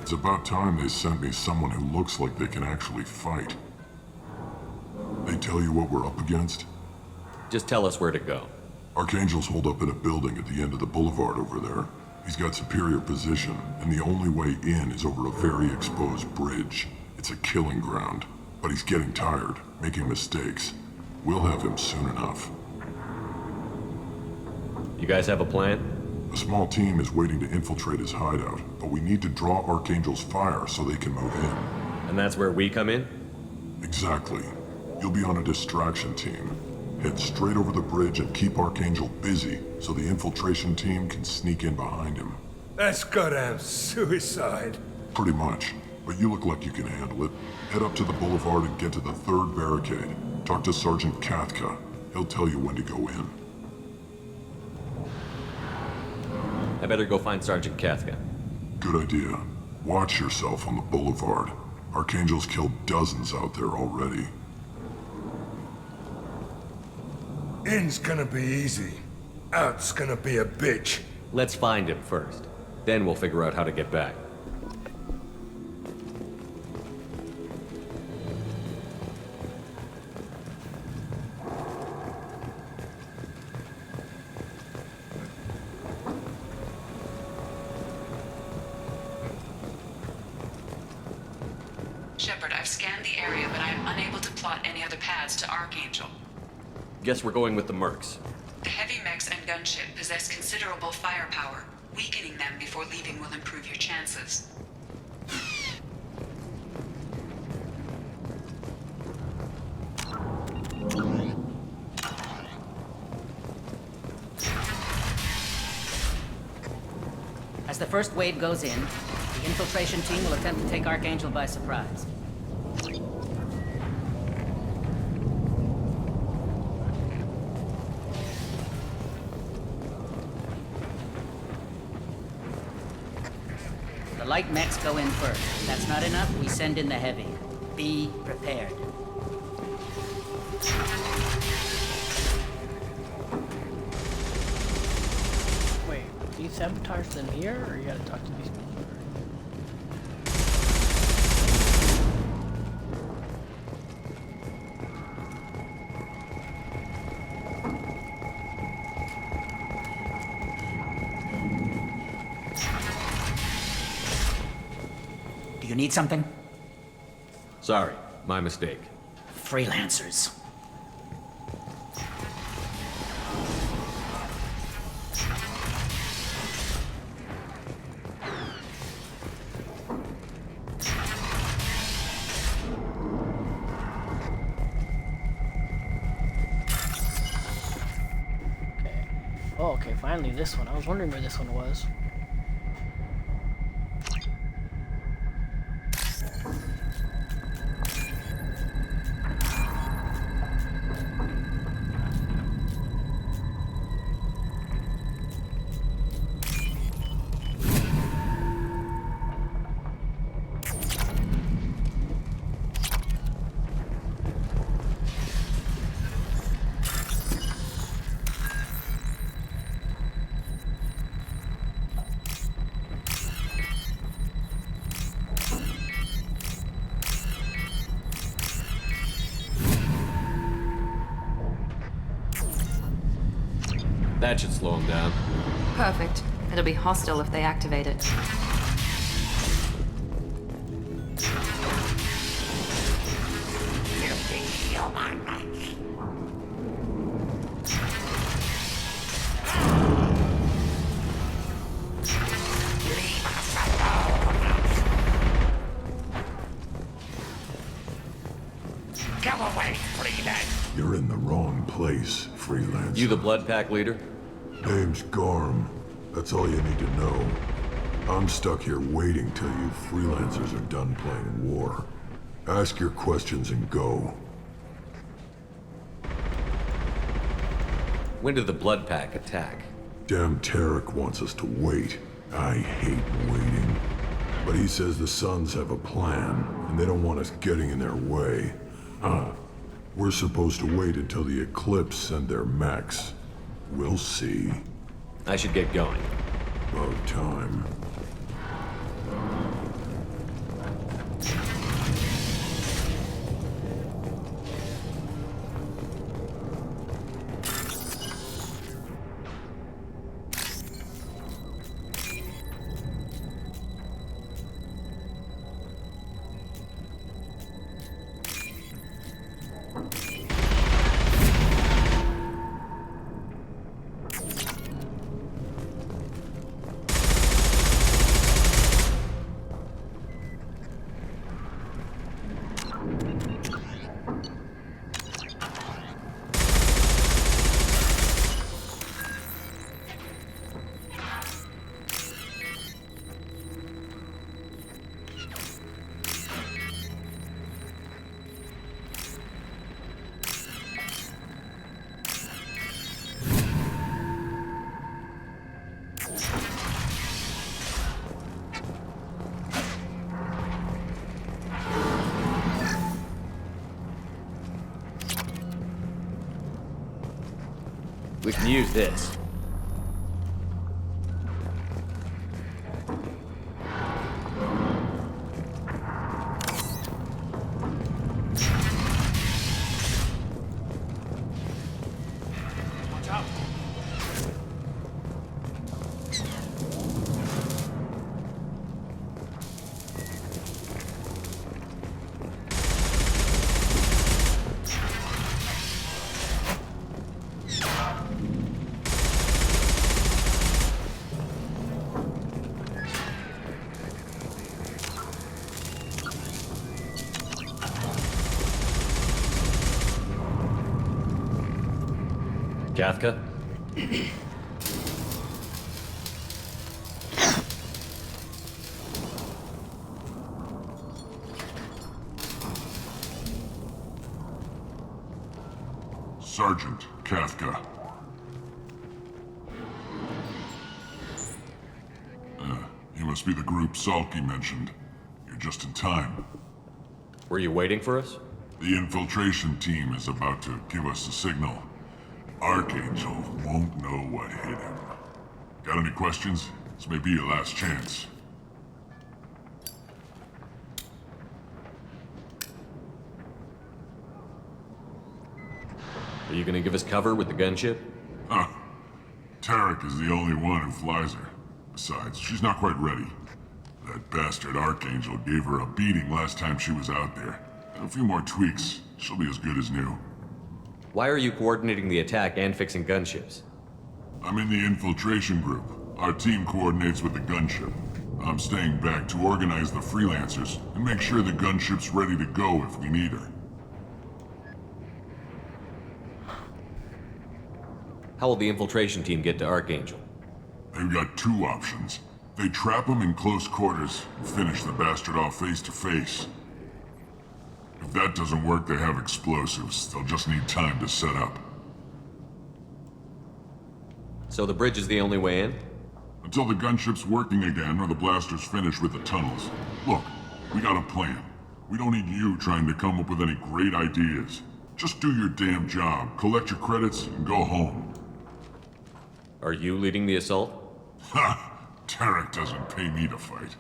It's about time they sent me someone who looks like they can actually fight. They tell you what we're up against? Just tell us where to go. Archangel's holed up in a building at the end of the boulevard over there. He's got superior position, and the only way in is over a very exposed bridge. It's a killing ground. But he's getting tired, making mistakes. We'll have him soon enough. You guys have a plan? A small team is waiting to infiltrate his hideout, but we need to draw Archangel's fire so they can move in. And that's where we come in? Exactly. You'll be on a distraction team. Head straight over the bridge and keep Archangel busy so the infiltration team can sneak in behind him. That's goddamn suicide. Pretty much. But you look like you can handle it. Head up to the boulevard and get to the third barricade. Talk to Sergeant Kathka. He'll tell you when to go in. I better go find Sergeant Kathka. Good idea. Watch yourself on the boulevard. Archangel's killed dozens out there already. In's gonna be easy. Out's gonna be a bitch. Let's find him first. Then we'll figure out how to get back. Sheperd, I've scanned the area, but I am unable to plot any other paths to Archangel. Guess we're going with the Mercs. The heavy mechs and gunship possess considerable firepower. Weakening them before leaving will improve your chances. As the first wave goes in, the infiltration team will attempt to take Archangel by surprise. The light mechs go in first. If that's not enough, we send in the heavy. Be prepared. Wait, these sabotage them here, or you gotta talk to these people? Do you need something? Sorry, my mistake. Freelancers. Oh, okay, finally this one. I was wondering where this one was. That should slow them down. Perfect. It'll be hostile if they activate it. You're in the wrong place, freelancer. You the Blood Pack leader? Name's Garm. That's all you need to know. I'm stuck here waiting till you freelancers are done playing war. Ask your questions and go. When did the Blood Pack attack? Damn Tarek wants us to wait. I hate waiting. But he says the Suns have a plan, and they don't want us getting in their way. We're supposed to wait until the Eclipse send their mechs. We'll see. I should get going. About time. We can use this. Watch out. Kafka? Sergeant Kafka. You must be the group Salky mentioned. You're just in time. Were you waiting for us? The infiltration team is about to give us a signal. Archangel won't know what hit him. Got any questions? This may be your last chance. Are you gonna give us cover with the gunship? Huh. Tarek is the only one who flies her. Besides, she's not quite ready. That bastard Archangel gave her a beating last time she was out there. And a few more tweaks, she'll be as good as new. Why are you coordinating the attack and fixing gunships? I'm in the infiltration group. Our team coordinates with the gunship. I'm staying back to organize the freelancers and make sure the gunship's ready to go if we need her. How will the infiltration team get to Archangel? They've got two options. They trap him in close quarters and finish the bastard off face to face. If that doesn't work, they have explosives. They'll just need time to set up. So the bridge is the only way in? Until the gunship's working again or the blasters finish with the tunnels. Look, we got a plan. We don't need you trying to come up with any great ideas. Just do your damn job, collect your credits, and go home. Are you leading the assault? Ha! Tarek doesn't pay me to fight.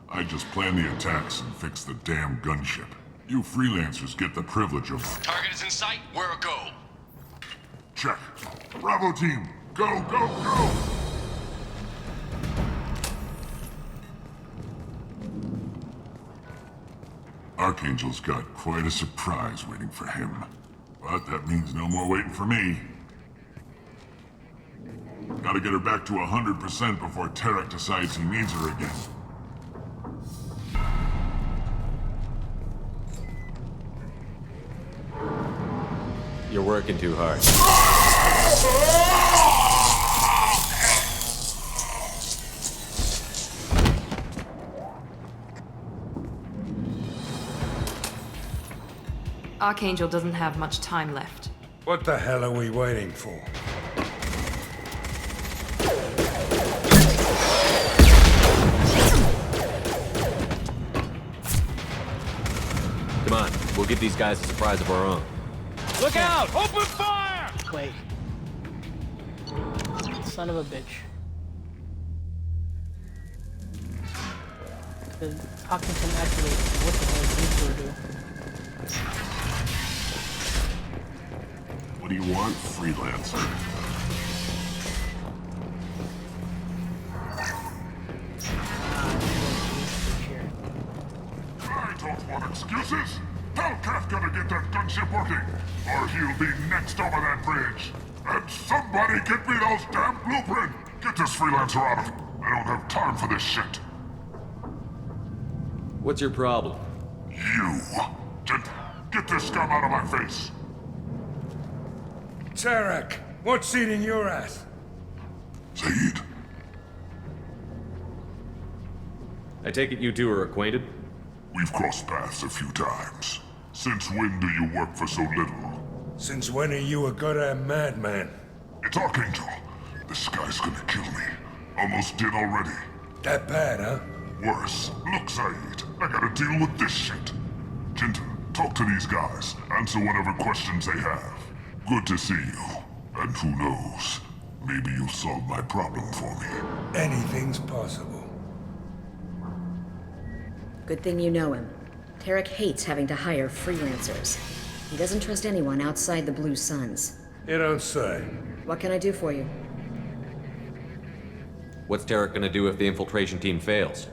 I just plan the attacks and fix the damn gunship. You freelancers get the privilege of... Target is in sight. Where a go? Check. Bravo team, Go, go, go! Archangel's got quite a surprise waiting for him. But that means no more waiting for me. Gotta get her back to 100% before Tarek decides he needs her again. You're working too hard. Archangel doesn't have much time left. What the hell are we waiting for? Come on, we'll give these guys a surprise of our own. Look out! Open fire! Wait. Son of a bitch. Did Hawkinson activate? What the hell is he do? What do you want, freelancer? I don't want excuses! Tell Kafka to get that gunship working, or he'll be next over that bridge. And somebody get me those damn blueprints! Get this freelancer out of it. I don't have time for this shit. What's your problem? You! Get this scum out of my face! Tarek, what's eating your ass? Zaid. I take it you two are acquainted? We've crossed paths a few times. Since when do you work for so little? Since when are you a goddamn madman? It's Archangel. This guy's gonna kill me. Almost did already. That bad, huh? Worse. Look, Zaid, I gotta deal with this shit. Jinta, talk to these guys. Answer whatever questions they have. Good to see you. And who knows, maybe you'll solve my problem for me. Anything's possible. Good thing you know him. Tarek hates having to hire freelancers. He doesn't trust anyone outside the Blue Suns. You don't say. What can I do for you? What's Tarek gonna do if the infiltration team fails?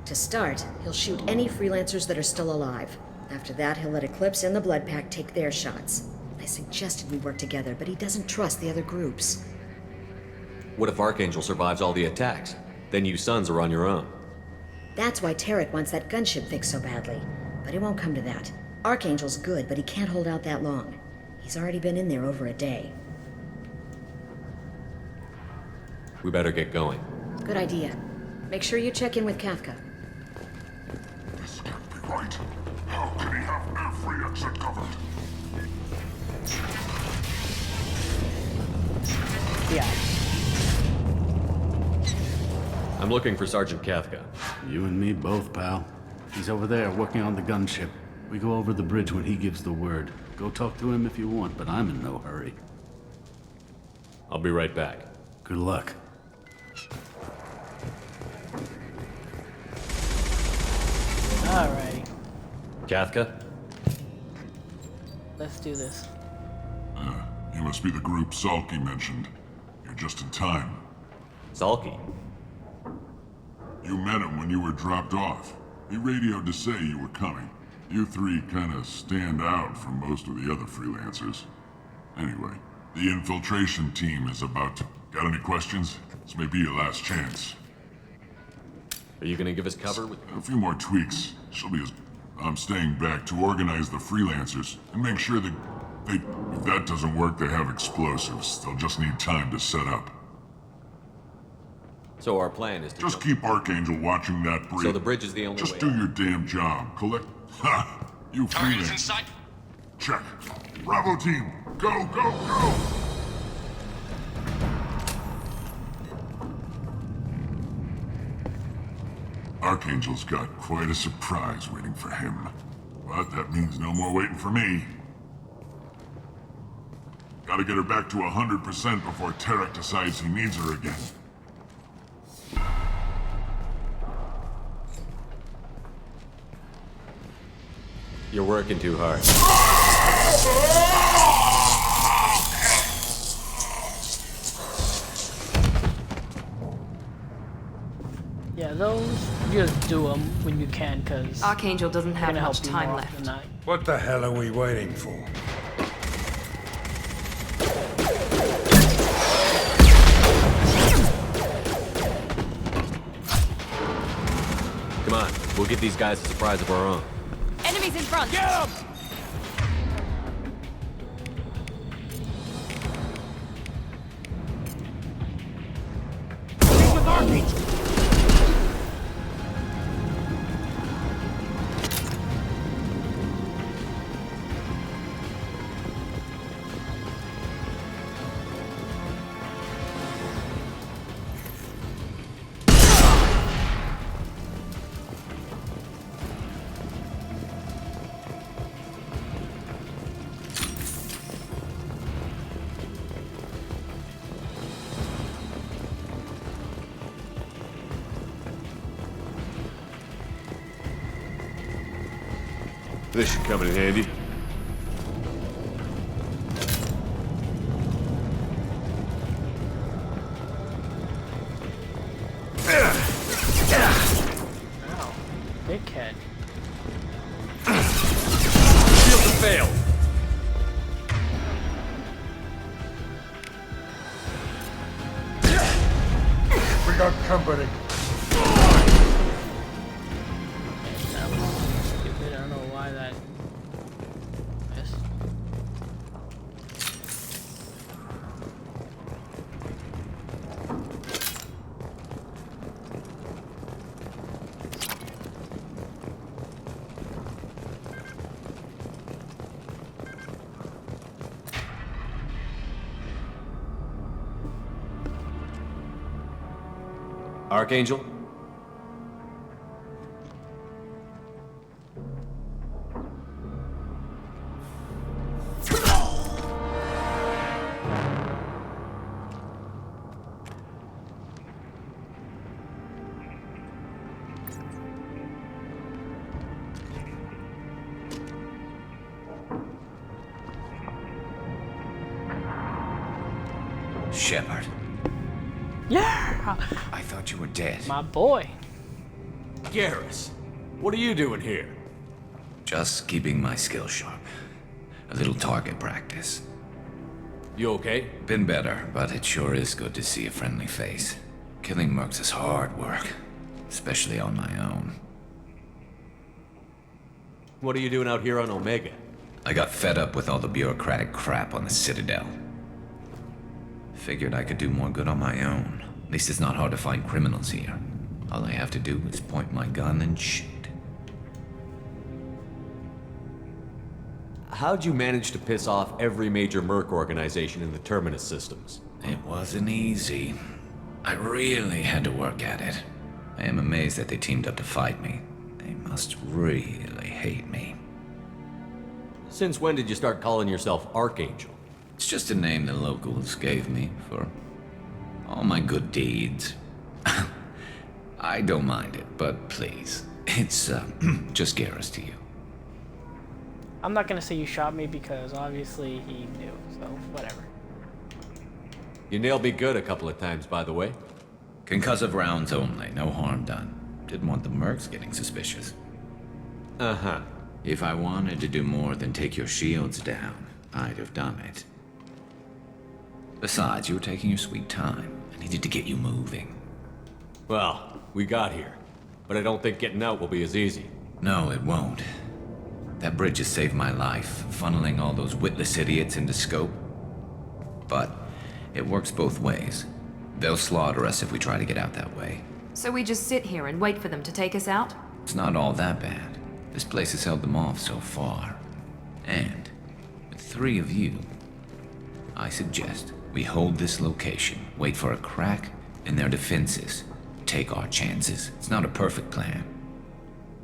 To start, he'll shoot any freelancers that are still alive. After that, he'll let Eclipse and the Blood Pack take their shots. I suggested we work together, but he doesn't trust the other groups. What if Archangel survives all the attacks? Then you Sons are on your own. That's why Tarek wants that gunship fixed so badly. But it won't come to that. Archangel's good, but he can't hold out that long. He's already been in there over a day. We better get going. Good idea. Make sure you check in with Kafka. This can't be right. How can he have every exit covered? Yeah. I'm looking for Sergeant Kafka. You and me both, pal. He's over there working on the gunship. We go over the bridge when he gives the word. Go talk to him if you want, but I'm in no hurry. I'll be right back. Good luck. Alrighty. Kafka? Let's do this. You must be the group Salky mentioned. You're just in time. Salky? You met him when you were dropped off. He radioed to say you were coming. You three kinda stand out from most of the other freelancers. Anyway, the infiltration team is about to... Got any questions? This may be your last chance. Are you gonna give us cover with... A few more tweaks. She'll be as... I'm staying back to organize the freelancers and make sure that they... If that doesn't work, they have explosives. They'll just need time to set up. So our plan is to... Just keep Archangel watching that bridge. So the bridge is the only way. Just do your damn job. Collect... Ha! You Target's freelance. in sight. Check. Bravo team, go, go, go! Archangel's got quite a surprise waiting for him. But that means no more waiting for me. Gotta get her back to 100% before Tarek decides he needs her again. You're working too hard. Just do them when you can, because Archangel doesn't have gonna much help you time more left. often than not. What the hell are we waiting for? Come on, we'll give these guys a surprise of our own. Enemies in front! Get him! He's with Archangel! This should come in handy. Ow. Big head. Shields have failed. We got company. That was stupid. I don't know why that missed. Archangel? Sheperd, Yeah! I thought you were dead. My boy. Garrus, what are you doing here? Just keeping my skill sharp. A little target practice. You okay? Been better, but it sure is good to see a friendly face. Killing mercs is hard work, especially on my own. What are you doing out here on Omega? I got fed up with all the bureaucratic crap on the Citadel. Figured I could do more good on my own. At least it's not hard to find criminals here. All I have to do is point my gun and shoot. How'd you manage to piss off every major merc organization in the Terminus systems? It wasn't easy. I really had to work at it. I am amazed that they teamed up to fight me. They must really hate me. Since when did you start calling yourself Archangel? It's just a name the locals gave me for all my good deeds. I don't mind it, but please, it's just Garrus to you. I'm not gonna say you shot me because obviously he knew, so whatever. You nailed me good a couple of times, by the way. Concussive rounds only, no harm done. Didn't want the mercs getting suspicious. Uh-huh. If I wanted to do more than take your shields down, I'd have done it. Besides, you were taking your sweet time. I needed to get you moving. Well, we got here. But I don't think getting out will be as easy. No, it won't. That bridge has saved my life, funneling all those witless idiots into scope. But it works both ways. They'll slaughter us if we try to get out that way. So we just sit here and wait for them to take us out? It's not all that bad. This place has held them off so far. And with 3 of you, I suggest we hold this location, wait for a crack in their defenses, take our chances. It's not a perfect plan,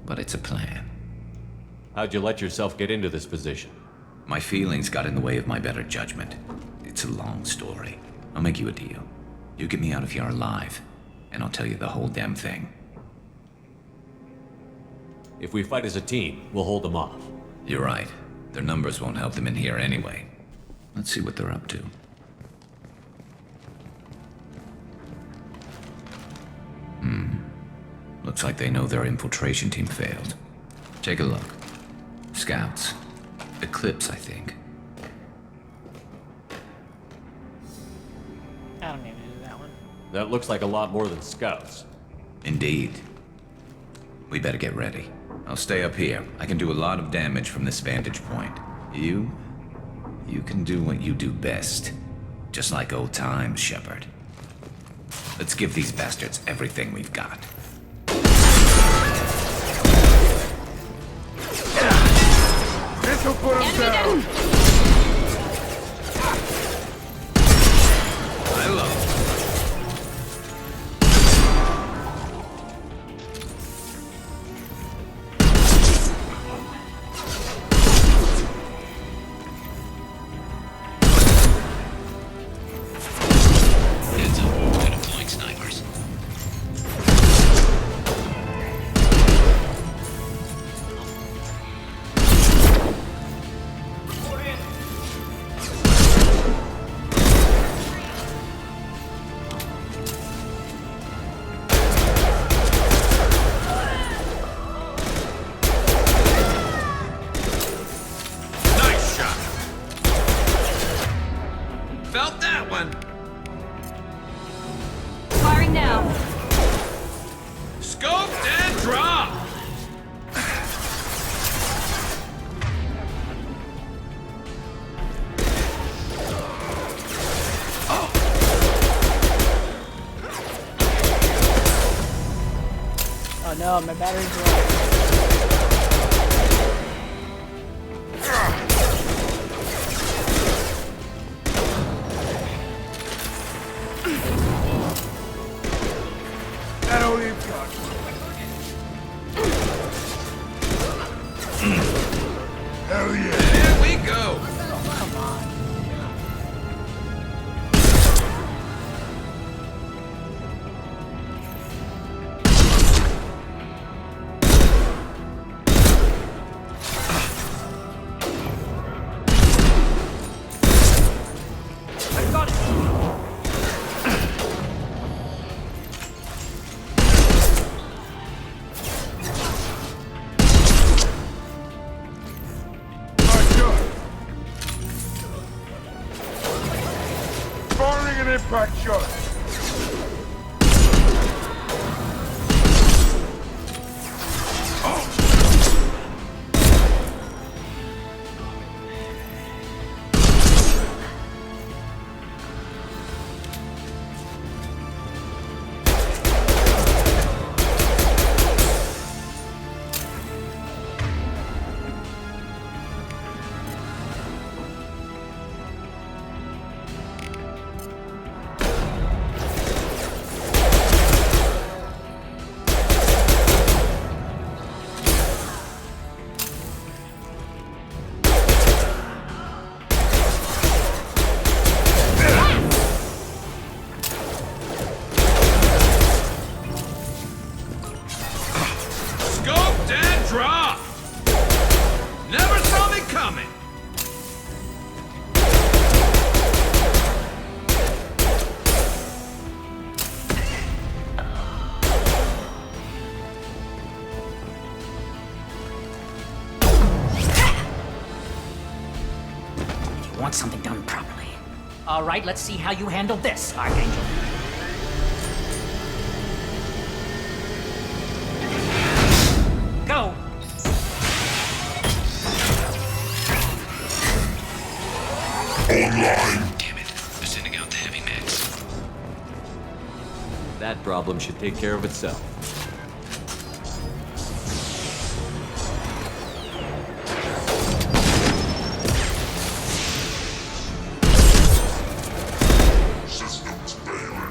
but it's a plan. How'd you let yourself get into this position? My feelings got in the way of my better judgment. It's a long story. I'll make you a deal. You get me out of here alive, and I'll tell you the whole damn thing. If we fight as a team, we'll hold them off. You're right. Their numbers won't help them in here anyway. Let's see what they're up to. Looks Looks like they know their infiltration team failed. Take a look. Scouts. Eclipse, I think. I don't need to do that one. That looks like a lot more than scouts. Indeed. We better get ready. I'll stay up here. I can do a lot of damage from this vantage point. You can do what you do best. Just like old times, Sheperd. Let's give these bastards everything we've got. This'll put him down! I love it. Heads up, we're deploying snipers. Nice shot. Felt that one. Firing now. Scoped and drop. Oh no, my battery's low. That all you've got. Hell yeah. There we go. Come on. I got it! Nice shot. Firing an impact shot. Scoped and drop. Never saw me coming. You want something done properly. All right, let's see how you handle this, Archangel. Go! Damn it. They're sending out the heavy mix. That problem should take care of itself. Systems failing.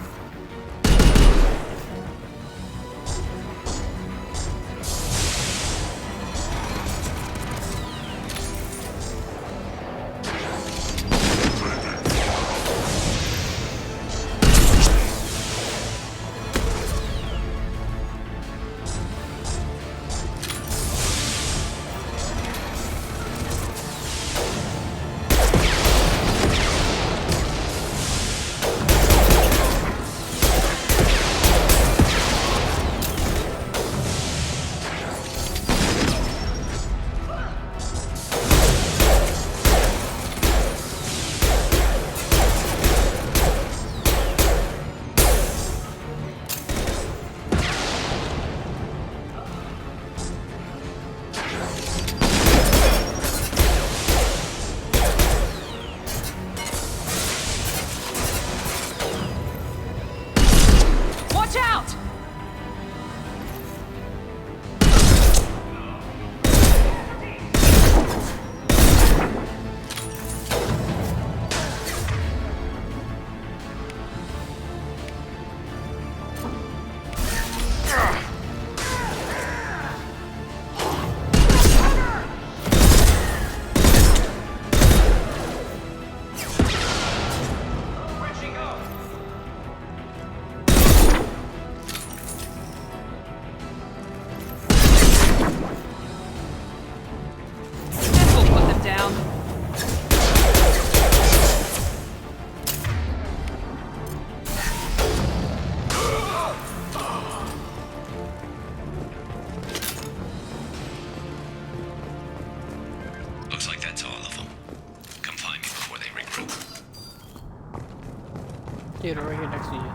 theater right here next to you.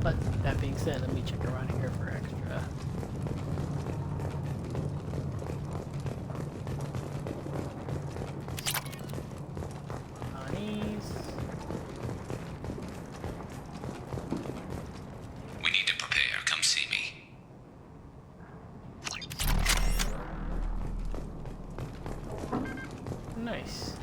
But that being said, let me check around here for extra. Monies. We need to prepare. Come see me. Nice.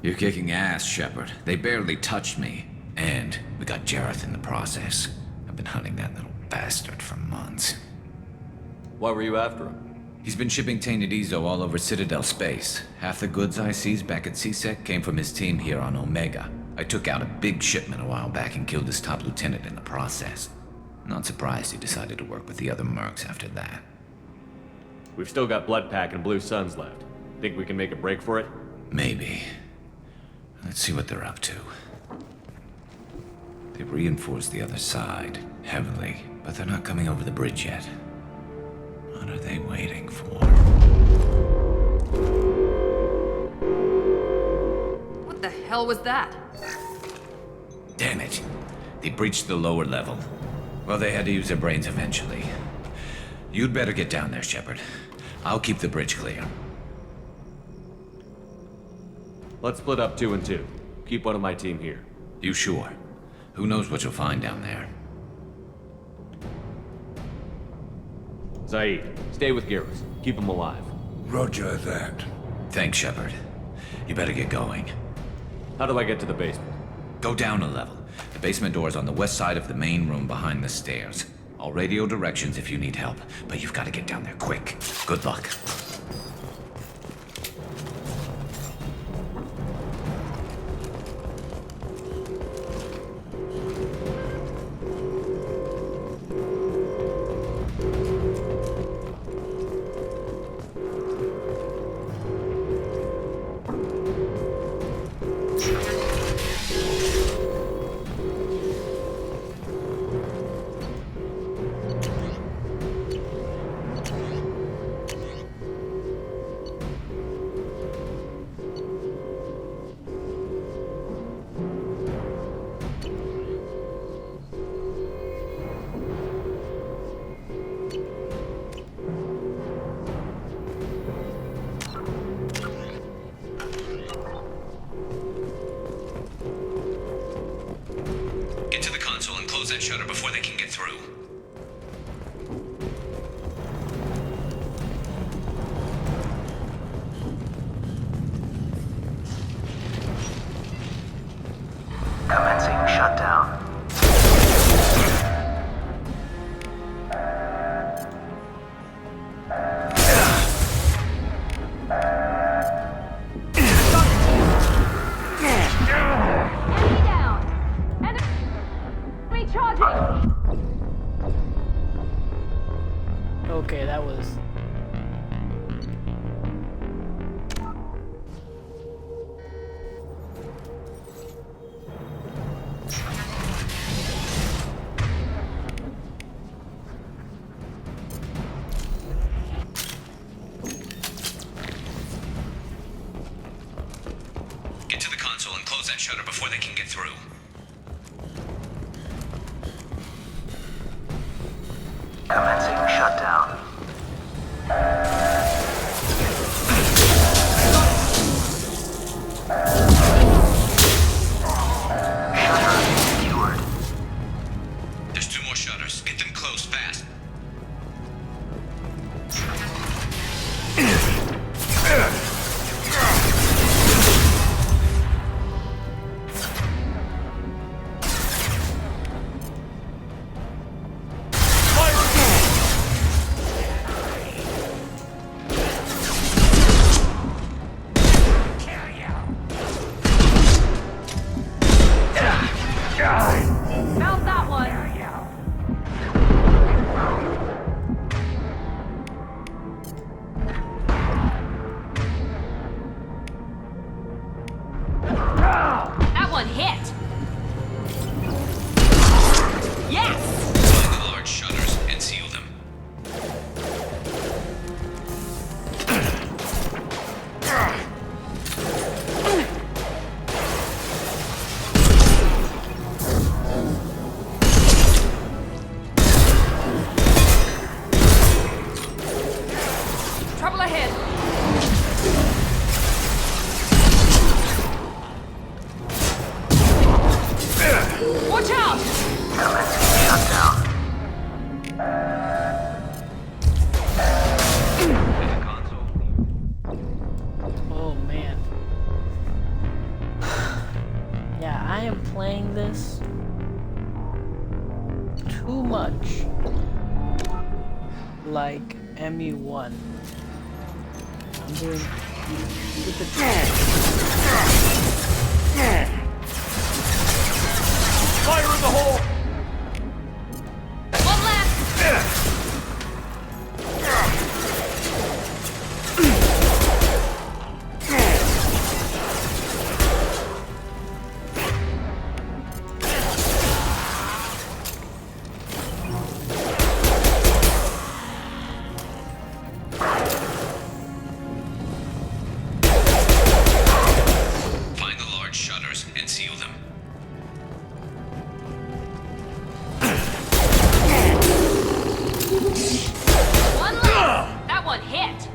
You're kicking ass, Sheperd. They barely touched me. And we got Jareth in the process. I've been hunting that little bastard for months. Why were you after him? He's been shipping tainted Ezo all over Citadel space. Half the goods I seized back at CSEC came from his team here on Omega. I took out a big shipment a while back and killed his top lieutenant in the process. Not surprised he decided to work with the other mercs after that. We've still got Bloodpack and Blue Suns left. Think we can make a break for it? Maybe. Let's see what they're up to. They've reinforced the other side, heavily, but they're not coming over the bridge yet. What are they waiting for? What the hell was that? Damn it. They breached the lower level. Well, they had to use their brains eventually. You'd better get down there, Sheperd. I'll keep the bridge clear. Let's split up 2 and 2. Keep one of my team here. You sure? Who knows what you'll find down there? Zaid, stay with Garrus. Keep him alive. Roger that. Thanks, Sheperd. You better get going. How do I get to the basement? Go down a level. The basement door is on the west side of the main room behind the stairs. I'll radio directions if you need help, but you've got to get down there quick. Good luck. That shutter before they can get through. Commencing shutdown. Okay, that was... Get to the console and close that shutter before they can get through. Commencing shutdown. Shutter secured. There's 2 more shutters. Get them closed fast. Trouble ahead. Watch out! Commencing shutdown. Oh man. Yeah, I am playing this too much like ME1. I'm doing stupid Fire in the hole! One left! Find the large shutters and seal them. One left! That one hit!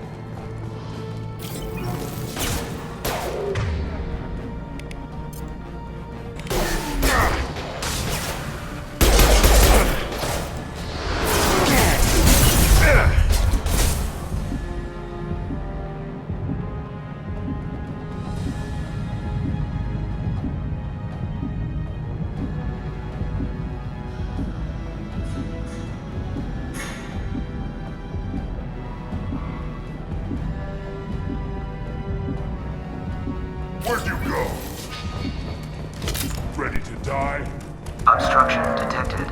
Where'd you go? Ready to die? Obstruction detected.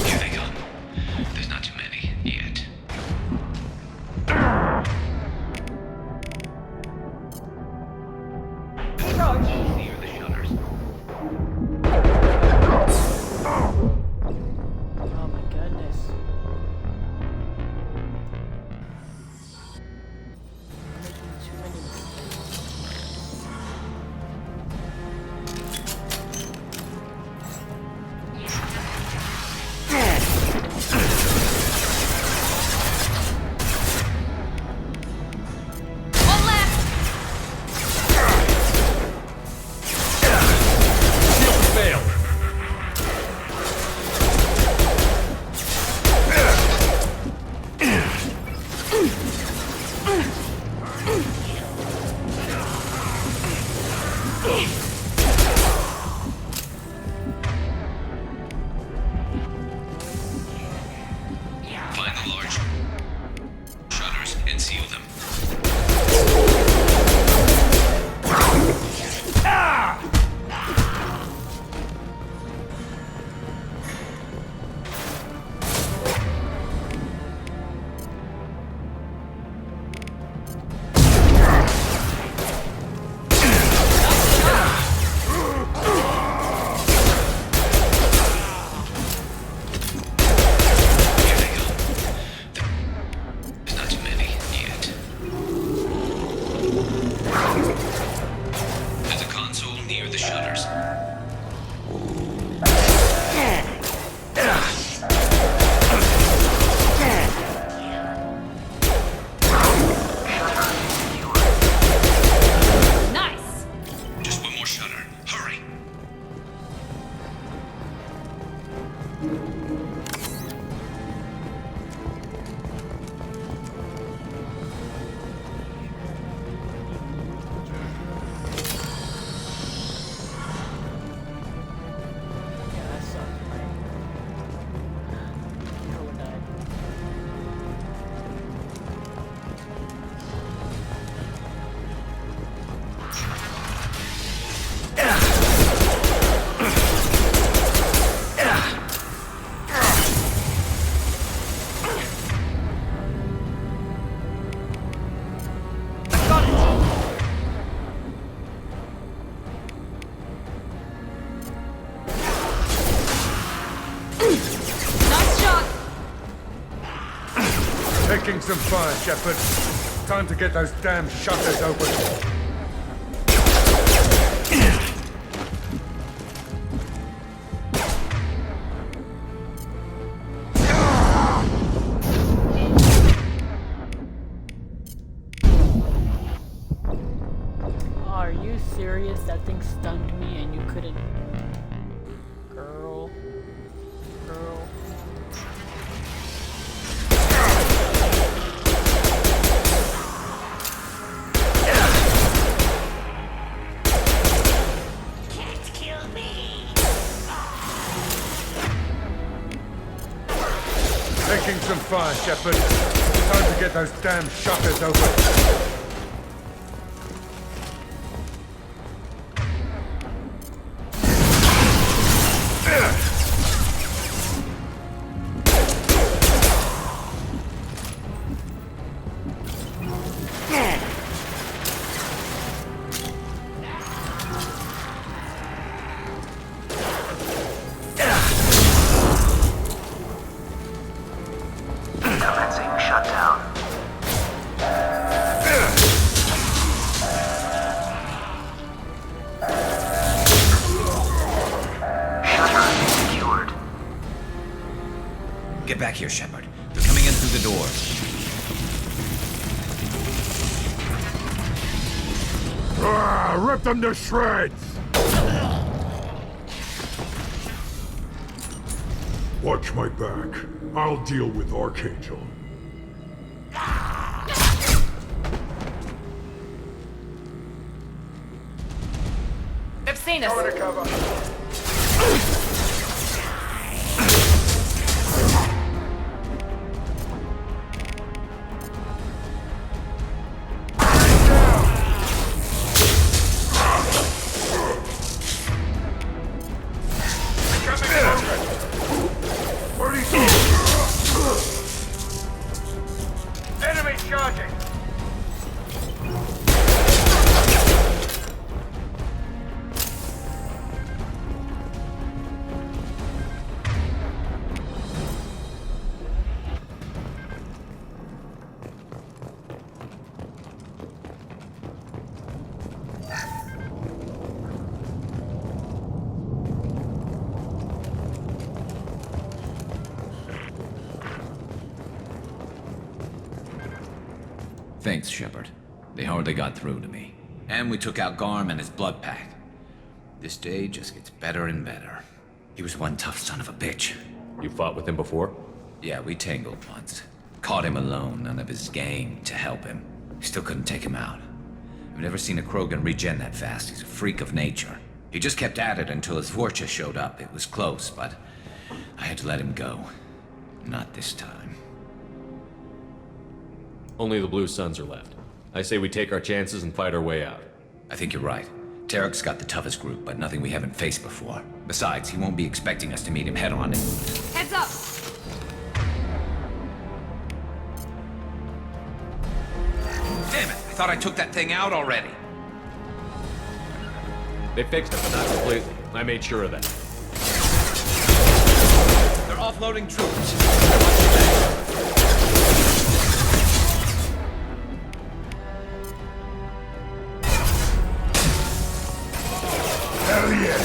Here they come. There's not too many yet. Near the shutters. Oh my goodness. Too many. One left! Shield failed. Find the large shutters and seal them. Here they go. There's not too many yet. There's a console near the shutters. Nice! Just one more shutter. Hurry! Yeah, that sucked. Controller died. Nice shot! Taking some fire, Sheperd. Time to get those damn shutters open. serious? That thing stunned me and you couldn't... Girl. Can't kill me. Taking some fire, Sheperd. Time to get those damn shutters open. Commencing shutdown. Shutter secured. Get back here, Sheperd. They're coming in through the doors. Rip them to shreds! Watch my back. I'll deal with Archangel. They've seen us. Enemy charging! Thanks, Sheperd. They hardly got through to me. And we took out Garm and his blood pack. This day just gets better and better. He was one tough son of a bitch. You fought with him before? Yeah, we tangled once. Caught him alone, none of his gang to help him. Still couldn't take him out. I've never seen a Krogan regen that fast. He's a freak of nature. He just kept at it until his Vorcha showed up. It was close, but I had to let him go. Not this time. Only the Blue Suns are left. I say we take our chances and fight our way out. I think you're right. Tarek's got the toughest group, but nothing we haven't faced before. Besides, he won't be expecting us to meet him head-on. Heads up! Damn it! I thought I took that thing out already. They fixed it, but not completely. I made sure of that. They're offloading troops. Hell yeah!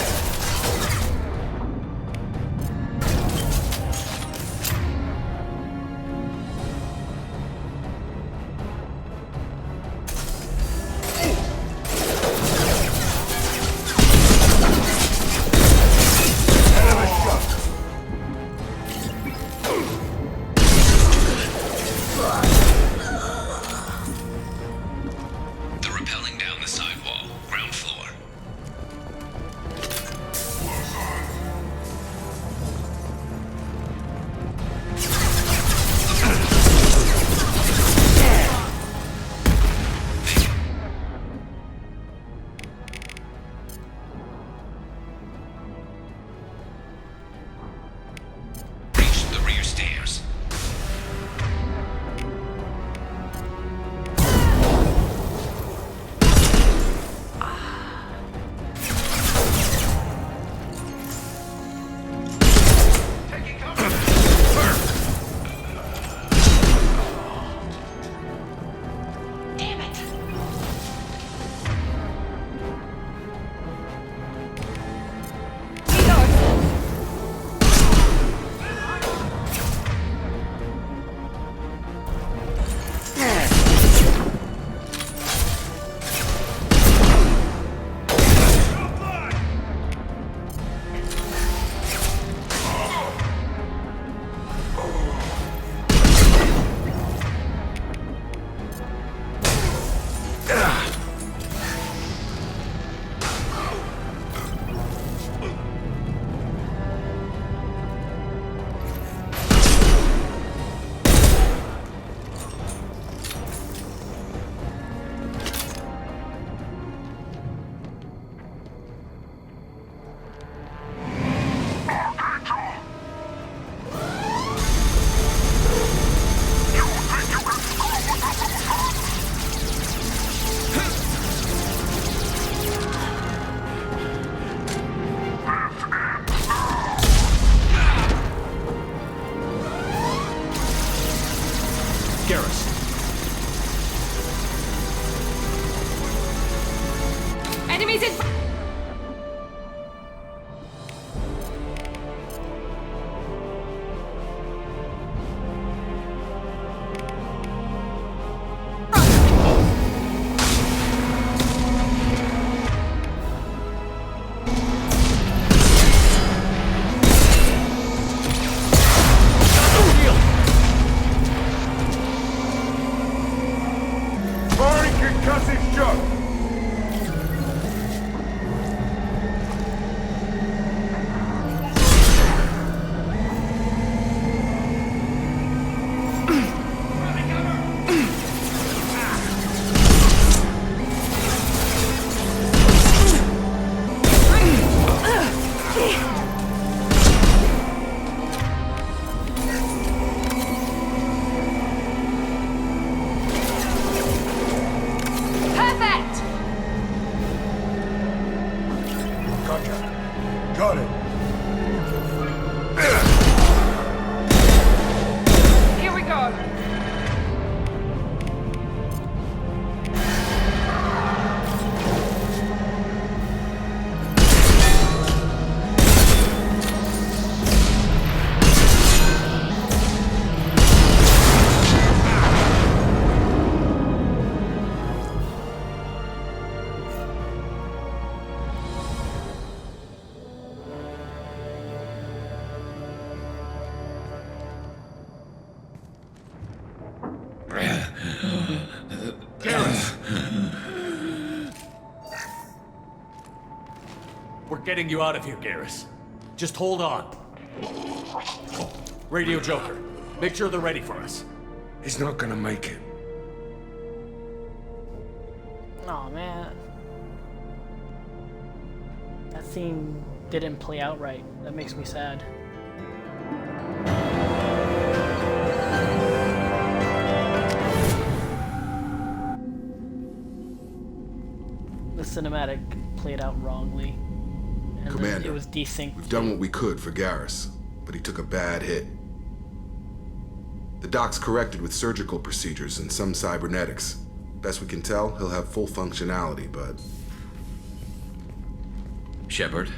Enemies in... Firing concussive shot! Perfect! Gotcha. Got it. Here we go. We're getting you out of here, Garrus. Just hold on. Radio Joker, make sure they're ready for us. He's not gonna make it. Oh man. That scene didn't play out right. That makes me sad. The cinematic played out wrongly. And Commander, it was desynced. we've done what we could for Garrus, but he took a bad hit. The doc's corrected with surgical procedures and some cybernetics. Best we can tell, he'll have full functionality, but... Sheperd?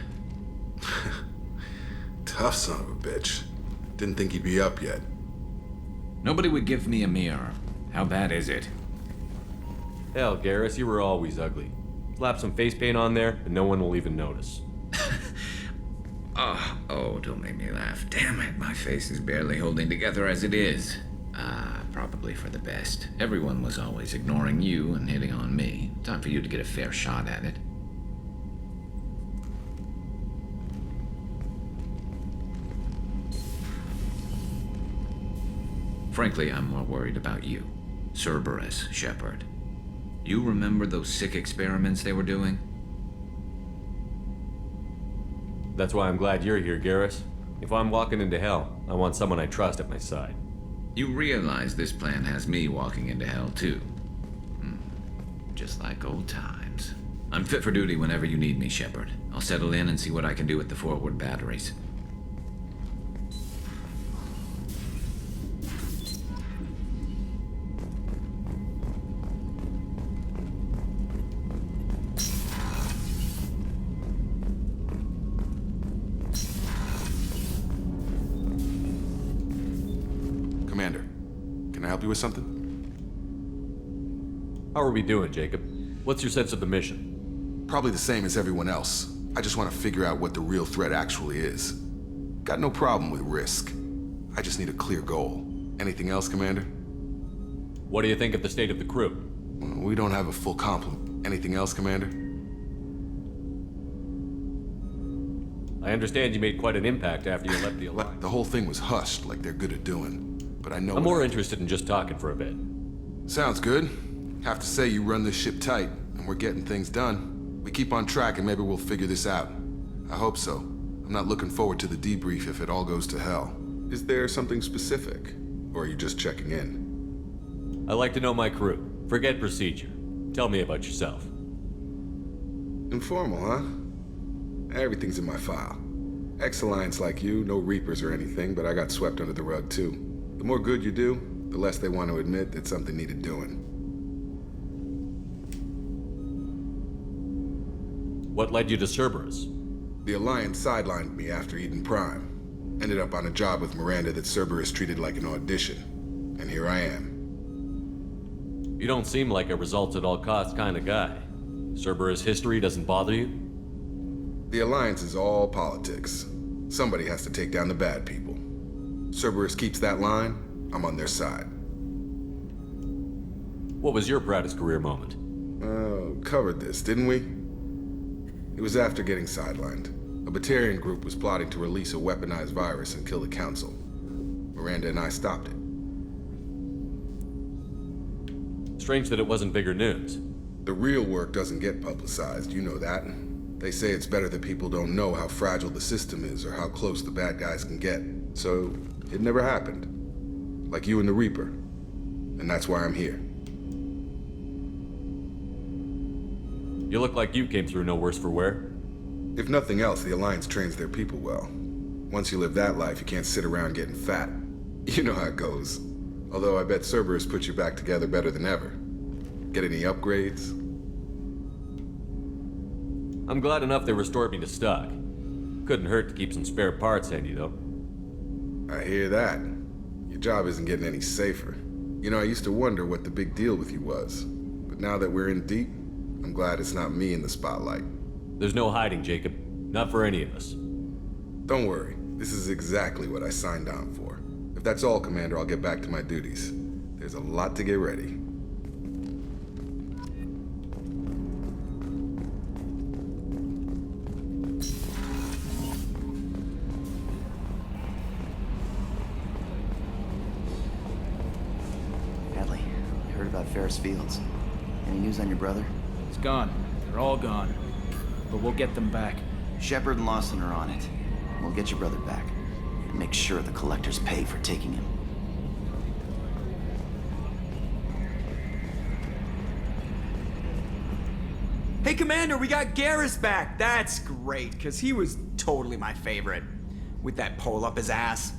Tough son of a bitch. Didn't think he'd be up yet. Nobody would give me a mirror. How bad is it? Hell, Garrus, you were always ugly. Slap some face paint on there, and no one will even notice. Oh, don't make me laugh. Damn it, my face is barely holding together as it is. Probably for the best. Everyone was always ignoring you and hitting on me. Time for you to get a fair shot at it. Frankly, I'm more worried about you. Cerberus, Sheperd. You remember those sick experiments they were doing? That's why I'm glad you're here, Garrus. If I'm walking into hell, I want someone I trust at my side. You realize this plan has me walking into hell, too. Just like old times. I'm fit for duty whenever you need me, Sheperd. I'll settle in and see what I can do with the forward batteries. Commander, can I help you with something? How are we doing, Jacob? What's your sense of the mission? Probably the same as everyone else. I just want to figure out what the real threat actually is. Got no problem with risk. I just need a clear goal. Anything else, Commander? What do you think of the state of the crew? We don't have a full complement. Anything else, Commander? I understand you made quite an impact after you left the Alliance. The whole thing was hushed, like they're good at doing. But I know... I'm more interested in just talking for a bit. Sounds good. Have to say you run this ship tight, and we're getting things done. We keep on track and maybe we'll figure this out. I hope so. I'm not looking forward to the debrief if it all goes to hell. Is there something specific? Or are you just checking in? I like to know my crew. Forget procedure. Tell me about yourself. Informal, huh? Everything's in my file. Ex-Alliance like you, no Reapers or anything, but I got swept under the rug too. The more good you do, the less they want to admit that something needed doing. What led you to Cerberus? The Alliance sidelined me after Eden Prime. Ended up on a job with Miranda that Cerberus treated like an audition. And here I am. You don't seem like a results-at-all-costs kind of guy. Cerberus history doesn't bother you? The Alliance is all politics. Somebody has to take down the bad people. Cerberus keeps that line, I'm on their side. What was your proudest career moment? Covered this, didn't we? It was after getting sidelined. A Batarian group was plotting to release a weaponized virus and kill the Council. Miranda and I stopped it. Strange that it wasn't bigger news. The real work doesn't get publicized, you know that. They say it's better that people don't know how fragile the system is or how close the bad guys can get. So, it never happened. Like you and the Reaper. And that's why I'm here. You look like you came through no worse for wear. If nothing else, the Alliance trains their people well. Once you live that life, you can't sit around getting fat. You know how it goes. Although I bet Cerberus put you back together better than ever. Get any upgrades? I'm glad enough they restored me to stock. Couldn't hurt to keep some spare parts handy, though. I hear that. Your job isn't getting any safer. You know, I used to wonder what the big deal with you was. But now that we're in deep, I'm glad it's not me in the spotlight. There's no hiding, Jacob. Not for any of us. Don't worry. This is exactly what I signed on for. If that's all, Commander, I'll get back to my duties. There's a lot to get ready. Hadley, I heard about Ferris Fields. Any news on your brother? He's gone. They're all gone. But we'll get them back. Sheperd and Lawson are on it. We'll get your brother back. And make sure the collectors pay for taking him. Hey, Commander, we got Garrus back. That's great, because he was totally my favorite. With that pole up his ass.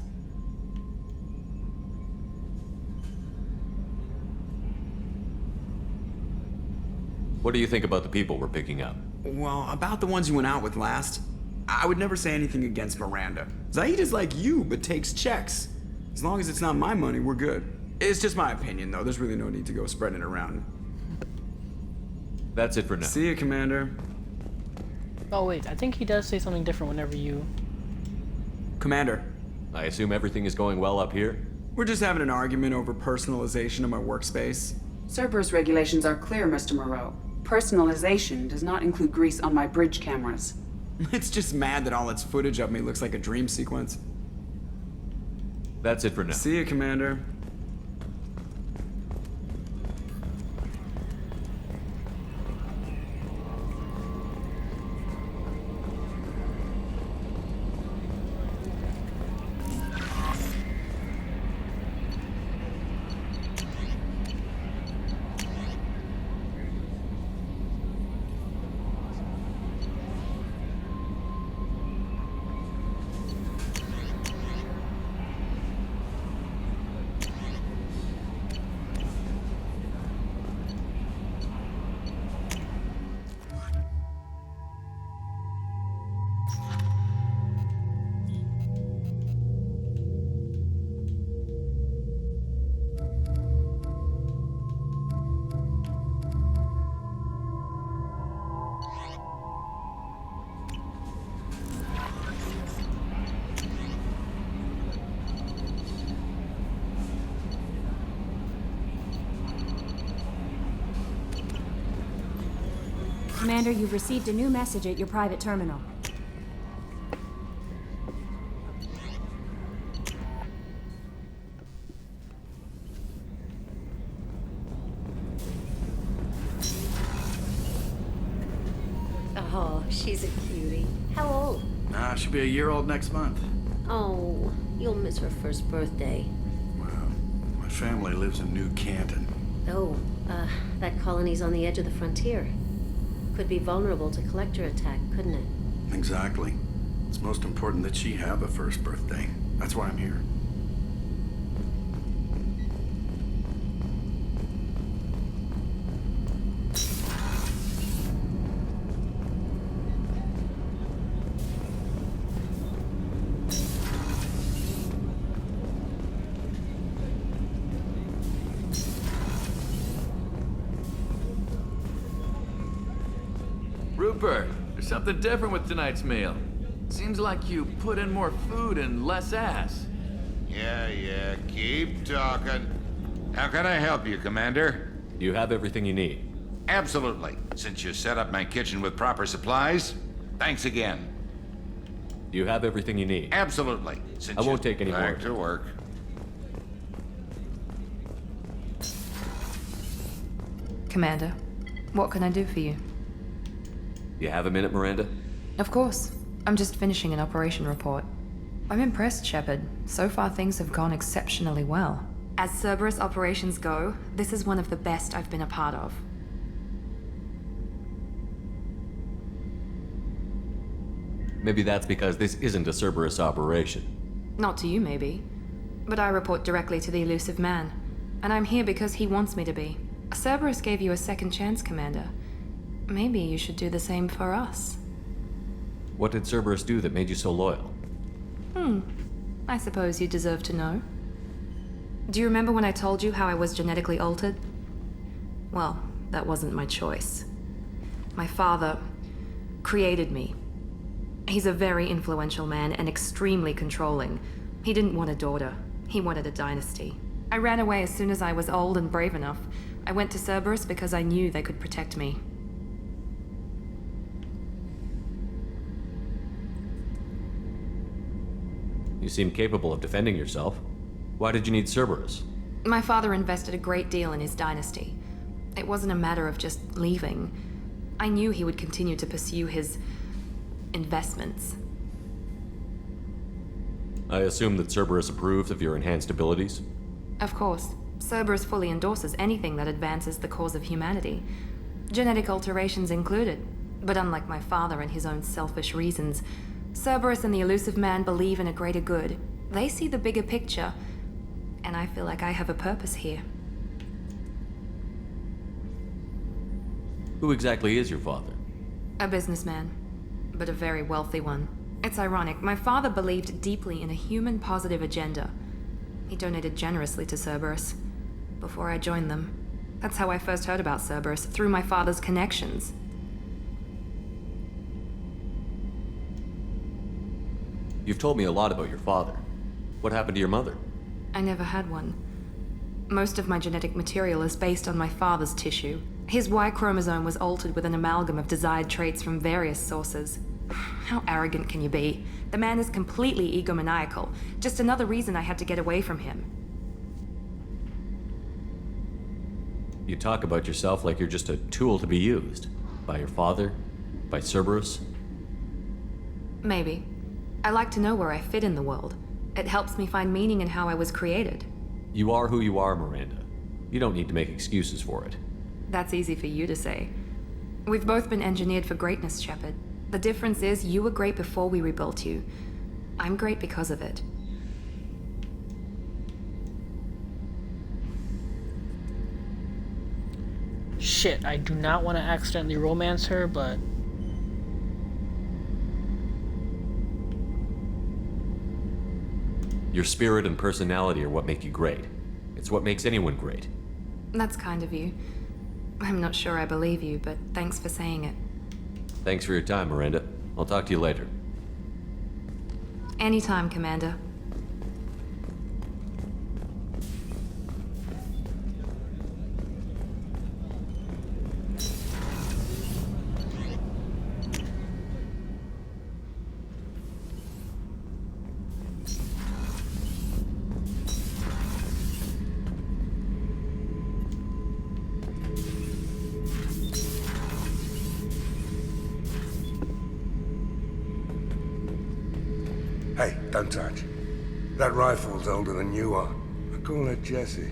What do you think about the people we're picking up? Well, about the ones you went out with last, I would never say anything against Miranda. Zaid is like you, but takes checks. As long as it's not my money, we're good. It's just my opinion, though. There's really no need to go spreading it around. That's it for now. See you, Commander. Oh wait, I think he does say something different whenever you... Commander. I assume everything is going well up here? We're just having an argument over personalization of my workspace. Cerberus regulations are clear, Mr. Moreau. Personalization does not include grease on my bridge cameras. It's just mad that all its footage of me looks like a dream sequence. That's it for now. See you, Commander. Commander, you've received a new message at your private terminal. Oh, she's a cutie. How old? She'll be a year old next month. Oh, you'll miss her first birthday. My family lives in New Canton. Oh, that colony's on the edge of the frontier. Could be vulnerable to collector attack, couldn't it? Exactly. It's most important that she have a first birthday. That's why I'm here. Sheperd, there's something different with tonight's meal. Seems like you put in more food and less ass. Yeah, keep talking. How can I help you, Commander? You have everything you need. Absolutely. Since you set up my kitchen with proper supplies, thanks again. You have everything you need. Absolutely. I won't take any more. Back to work. Commander, what can I do for you? You have a minute, Miranda? Of course. I'm just finishing an operation report. I'm impressed, Sheperd. So far, things have gone exceptionally well. As Cerberus operations go, this is one of the best I've been a part of. Maybe that's because this isn't a Cerberus operation. Not to you, maybe. But I report directly to the elusive man. And I'm here because he wants me to be. Cerberus gave you a second chance, Commander. Maybe you should do the same for us. What did Cerberus do that made you so loyal? I suppose you deserve to know. Do you remember when I told you how I was genetically altered? Well, that wasn't my choice. My father created me. He's a very influential man and extremely controlling. He didn't want a daughter. He wanted a dynasty. I ran away as soon as I was old and brave enough. I went to Cerberus because I knew they could protect me. You seem capable of defending yourself. Why did you need Cerberus? My father invested a great deal in his dynasty. It wasn't a matter of just leaving. I knew he would continue to pursue his investments. I assume that Cerberus approves of your enhanced abilities? Of course. Cerberus fully endorses anything that advances the cause of humanity. Genetic alterations included. But unlike my father and his own selfish reasons, Cerberus and the elusive man believe in a greater good. They see the bigger picture, and I feel like I have a purpose here. Who exactly is your father? A businessman, but a very wealthy one. It's ironic, my father believed deeply in a human-positive agenda. He donated generously to Cerberus before I joined them. That's how I first heard about Cerberus, through my father's connections. You've told me a lot about your father. What happened to your mother? I never had one. Most of my genetic material is based on my father's tissue. His Y chromosome was altered with an amalgam of desired traits from various sources. How arrogant can you be? The man is completely egomaniacal. Just another reason I had to get away from him. You talk about yourself like you're just a tool to be used. By your father? By Cerberus? Maybe. I like to know where I fit in the world. It helps me find meaning in how I was created. You are who you are, Miranda. You don't need to make excuses for it. That's easy for you to say. We've both been engineered for greatness, Sheperd. The difference is you were great before we rebuilt you. I'm great because of it. Shit, I do not want to accidentally romance her, but... Your spirit and personality are what make you great. It's what makes anyone great. That's kind of you. I'm not sure I believe you, but thanks for saying it. Thanks for your time, Miranda. I'll talk to you later. Anytime, Commander. Hey, don't touch. That rifle's older than you are. I call her Jessie.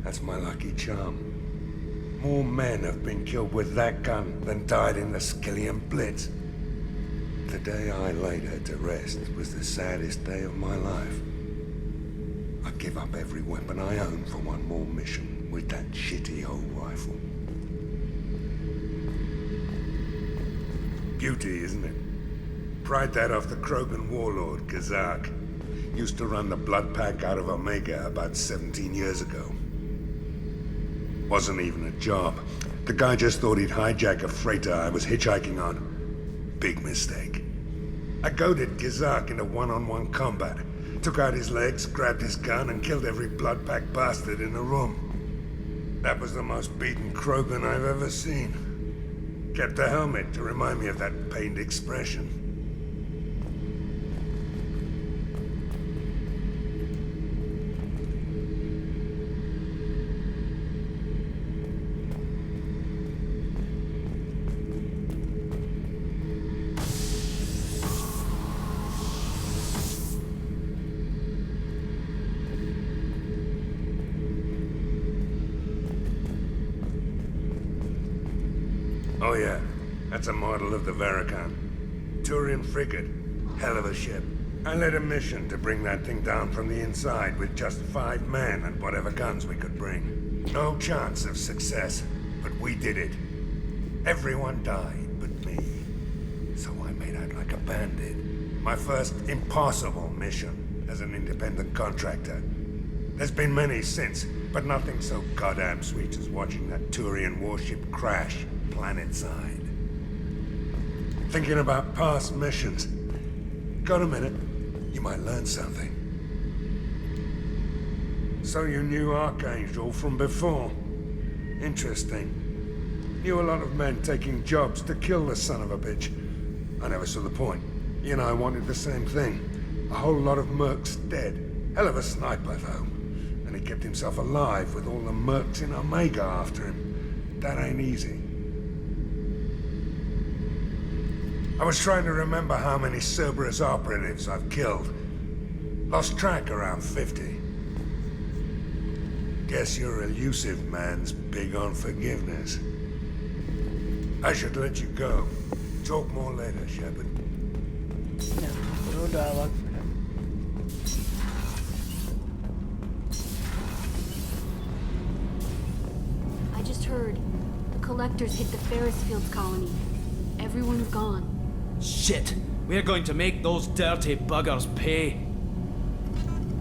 That's my lucky charm. More men have been killed with that gun than died in the Skillian Blitz. The day I laid her to rest was the saddest day of my life. I give up every weapon I own for one more mission with that shitty old rifle. Beauty, isn't it? Pried that off the Krogan warlord, Kazak. Used to run the blood pack out of Omega about 17 years ago. Wasn't even a job. The guy just thought he'd hijack a freighter I was hitchhiking on. Big mistake. I goaded Gizak into one-on-one combat. Took out his legs, grabbed his gun, and killed every blood-packed bastard in the room. That was the most beaten Krogan I've ever seen. Kept a helmet to remind me of that pained expression. Oh yeah, that's a model of the Veracon. Turian frigate. Hell of a ship. I led a mission to bring that thing down from the inside with just 5 men and whatever guns we could bring. No chance of success, but we did it. Everyone died but me. So I made out like a bandit. My first impossible mission as an independent contractor. There's been many since, but nothing so goddamn sweet as watching that Turian warship crash planet-side. Thinking about past missions. Got a minute? You might learn something. So you knew Archangel from before? Interesting. Knew a lot of men taking jobs to kill the son of a bitch. I never saw the point. You know, I wanted the same thing. A whole lot of mercs dead. Hell of a sniper, though. And he kept himself alive with all the mercs in Omega after him. That ain't easy. I was trying to remember how many Cerberus operatives I've killed. Lost track around 50. Guess your elusive man's big on forgiveness. I should let you go. Talk more later, Sheperd. Yeah, no dialogue for him. I just heard. The collectors hit the Ferris Fields colony. Everyone's gone. Shit! We're going to make those dirty buggers pay.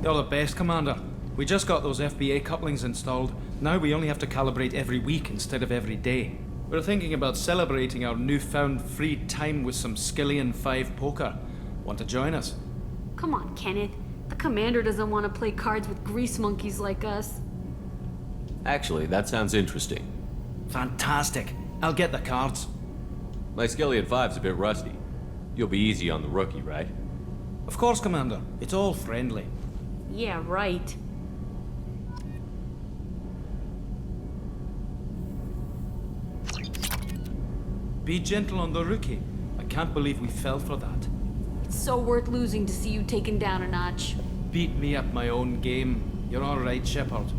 You're the best, Commander. We just got those FBA couplings installed. Now we only have to calibrate every week instead of every day. We're thinking about celebrating our newfound free time with some Skillian 5 poker. Want to join us? Come on, Kenneth. The commander doesn't want to play cards with grease monkeys like us. Actually, that sounds interesting. Fantastic. I'll get the cards. My Skillian 5's a bit rusty. You'll be easy on the rookie, right? Of course, Commander. It's all friendly. Yeah, right. Be gentle on the rookie. I can't believe we fell for that. It's so worth losing to see you taken down a notch. Beat me at my own game. You're all right, Sheperd.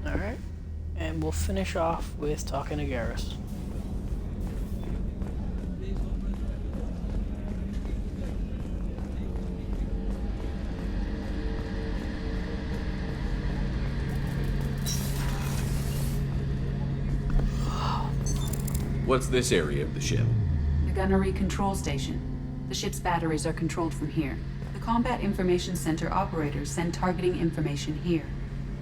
Alright. And we'll finish off with talking to Garrus. What's this area of the ship? The gunnery control station. The ship's batteries are controlled from here. The Combat Information Center operators send targeting information here.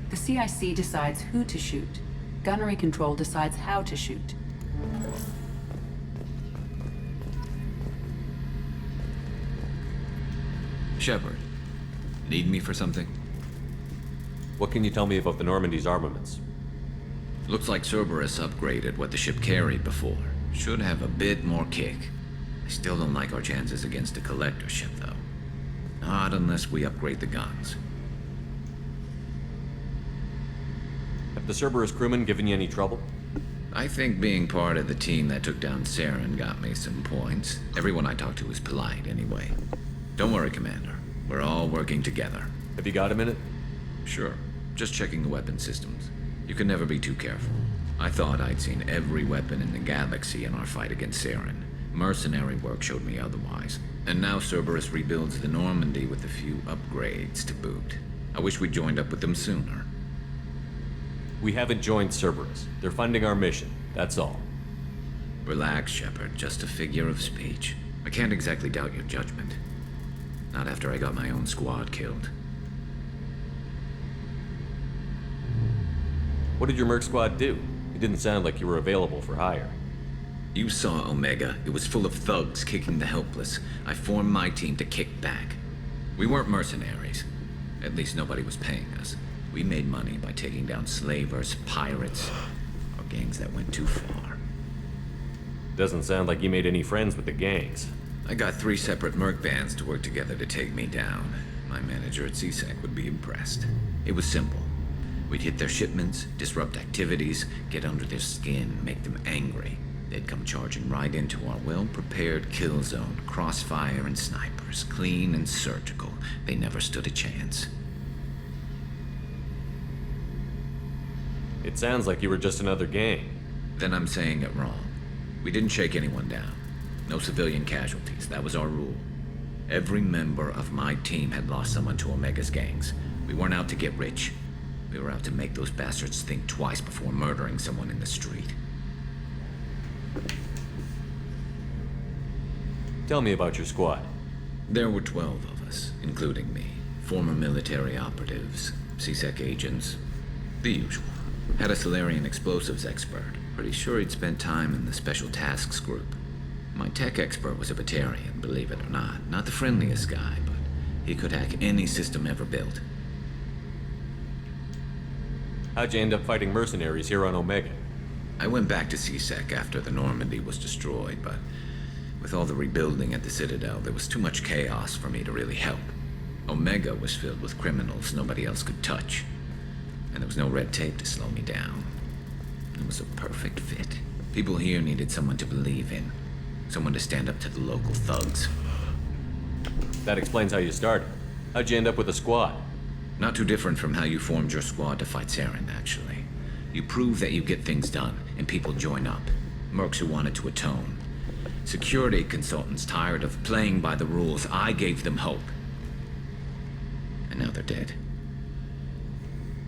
The CIC decides who to shoot. Gunnery control decides how to shoot. Sheperd, need me for something? What can you tell me about the Normandy's armaments? Looks like Cerberus upgraded what the ship carried before. Should have a bit more kick. I still don't like our chances against the Collector ship, though. Not unless we upgrade the guns. Have the Cerberus crewmen given you any trouble? I think being part of the team that took down Saren got me some points. Everyone I talked to was polite, anyway. Don't worry, Commander. We're all working together. Have you got a minute? Sure. Just checking the weapon systems. You can never be too careful. I thought I'd seen every weapon in the galaxy in our fight against Saren. Mercenary work showed me otherwise. And now Cerberus rebuilds the Normandy with a few upgrades to boot. I wish we'd joined up with them sooner. We haven't joined Cerberus. They're funding our mission, that's all. Relax, Sheperd. Just a figure of speech. I can't exactly doubt your judgment. Not after I got my own squad killed. What did your merc squad do? It didn't sound like you were available for hire. You saw Omega. It was full of thugs kicking the helpless. I formed my team to kick back. We weren't mercenaries. At least nobody was paying us. We made money by taking down slavers, pirates, or gangs that went too far. Doesn't sound like you made any friends with the gangs. I got 3 separate merc bands to work together to take me down. My manager at CSEC would be impressed. It was simple. We'd hit their shipments, disrupt activities, get under their skin, make them angry. They'd come charging right into our well-prepared kill zone, crossfire and snipers, clean and surgical. They never stood a chance. It sounds like you were just another gang. Then I'm saying it wrong. We didn't shake anyone down. No civilian casualties, that was our rule. Every member of my team had lost someone to Omega's gangs. We weren't out to get rich. We were out to make those bastards think twice before murdering someone in the street. Tell me about your squad. There were 12 of us, including me. Former military operatives, CSEC agents, the usual. Had a Solarian explosives expert. Pretty sure he'd spent time in the Special Tasks Group. My tech expert was a Batarian, believe it or not. Not the friendliest guy, but he could hack any system ever built. How'd you end up fighting mercenaries here on Omega? I went back to CSEC after the Normandy was destroyed, but with all the rebuilding at the Citadel, there was too much chaos for me to really help. Omega was filled with criminals nobody else could touch, and there was no red tape to slow me down. It was a perfect fit. People here needed someone to believe in, someone to stand up to the local thugs. That explains how you started. How'd you end up with a squad? Not too different from how you formed your squad to fight Saren, actually. You prove that you get things done, and people join up. Mercs who wanted to atone. Security consultants tired of playing by the rules. I gave them hope. And now they're dead.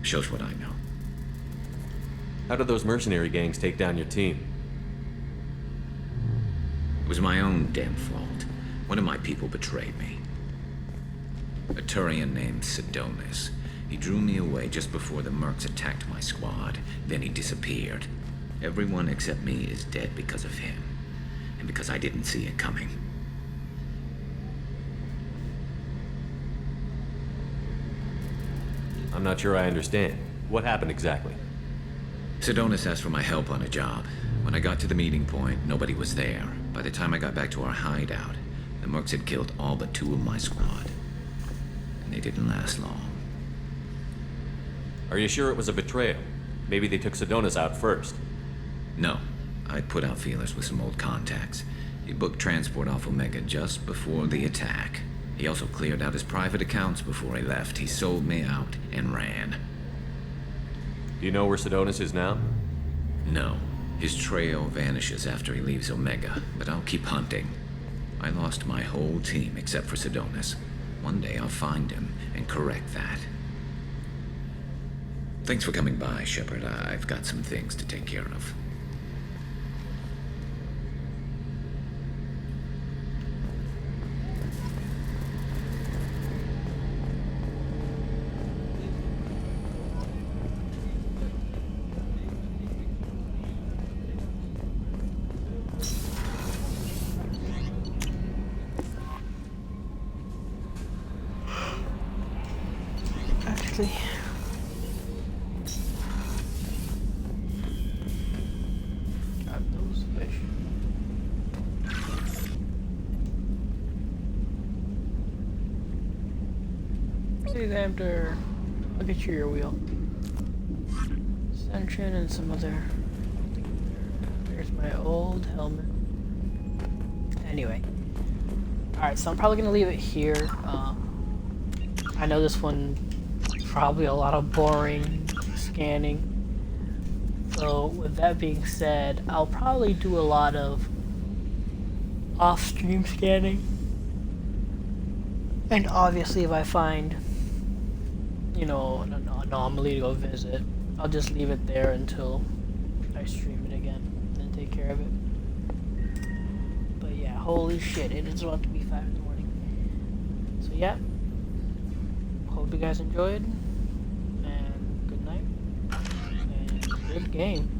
Shows what I know. How did those mercenary gangs take down your team? It was my own damn fault. One of my people betrayed me. A Turian named Sidonis. He drew me away just before the mercs attacked my squad. Then he disappeared. Everyone except me is dead because of him. And because I didn't see it coming. I'm not sure I understand. What happened exactly? Sidonis asked for my help on a job. When I got to the meeting point, nobody was there. By the time I got back to our hideout, the mercs had killed all but 2 of my squad. And they didn't last long. Are you sure it was a betrayal? Maybe they took Sidonis out first. No. I put out feelers with some old contacts. He booked transport off Omega just before the attack. He also cleared out his private accounts before he left. He sold me out and ran. Do you know where Sidonis is now? No. His trail vanishes after he leaves Omega, but I'll keep hunting. I lost my whole team except for Sidonis. One day I'll find him and correct that. Thanks for coming by, Sheperd. I've got some things to take care of. Actually, got those fish. See the after. I'll get you your wheel. Ascension and some other. There's my old helmet. Anyway. Alright, so I'm probably gonna leave it here. I know this one probably a lot of boring scanning. So with that being said, I'll probably do a lot of off-stream scanning. And obviously if I find, you know, an anomaly to go visit, I'll just leave it there until I stream it again and take care of it. But yeah, holy shit, it is about to be 5 in the morning. So yeah, hope you guys enjoyed, and good night, and good game.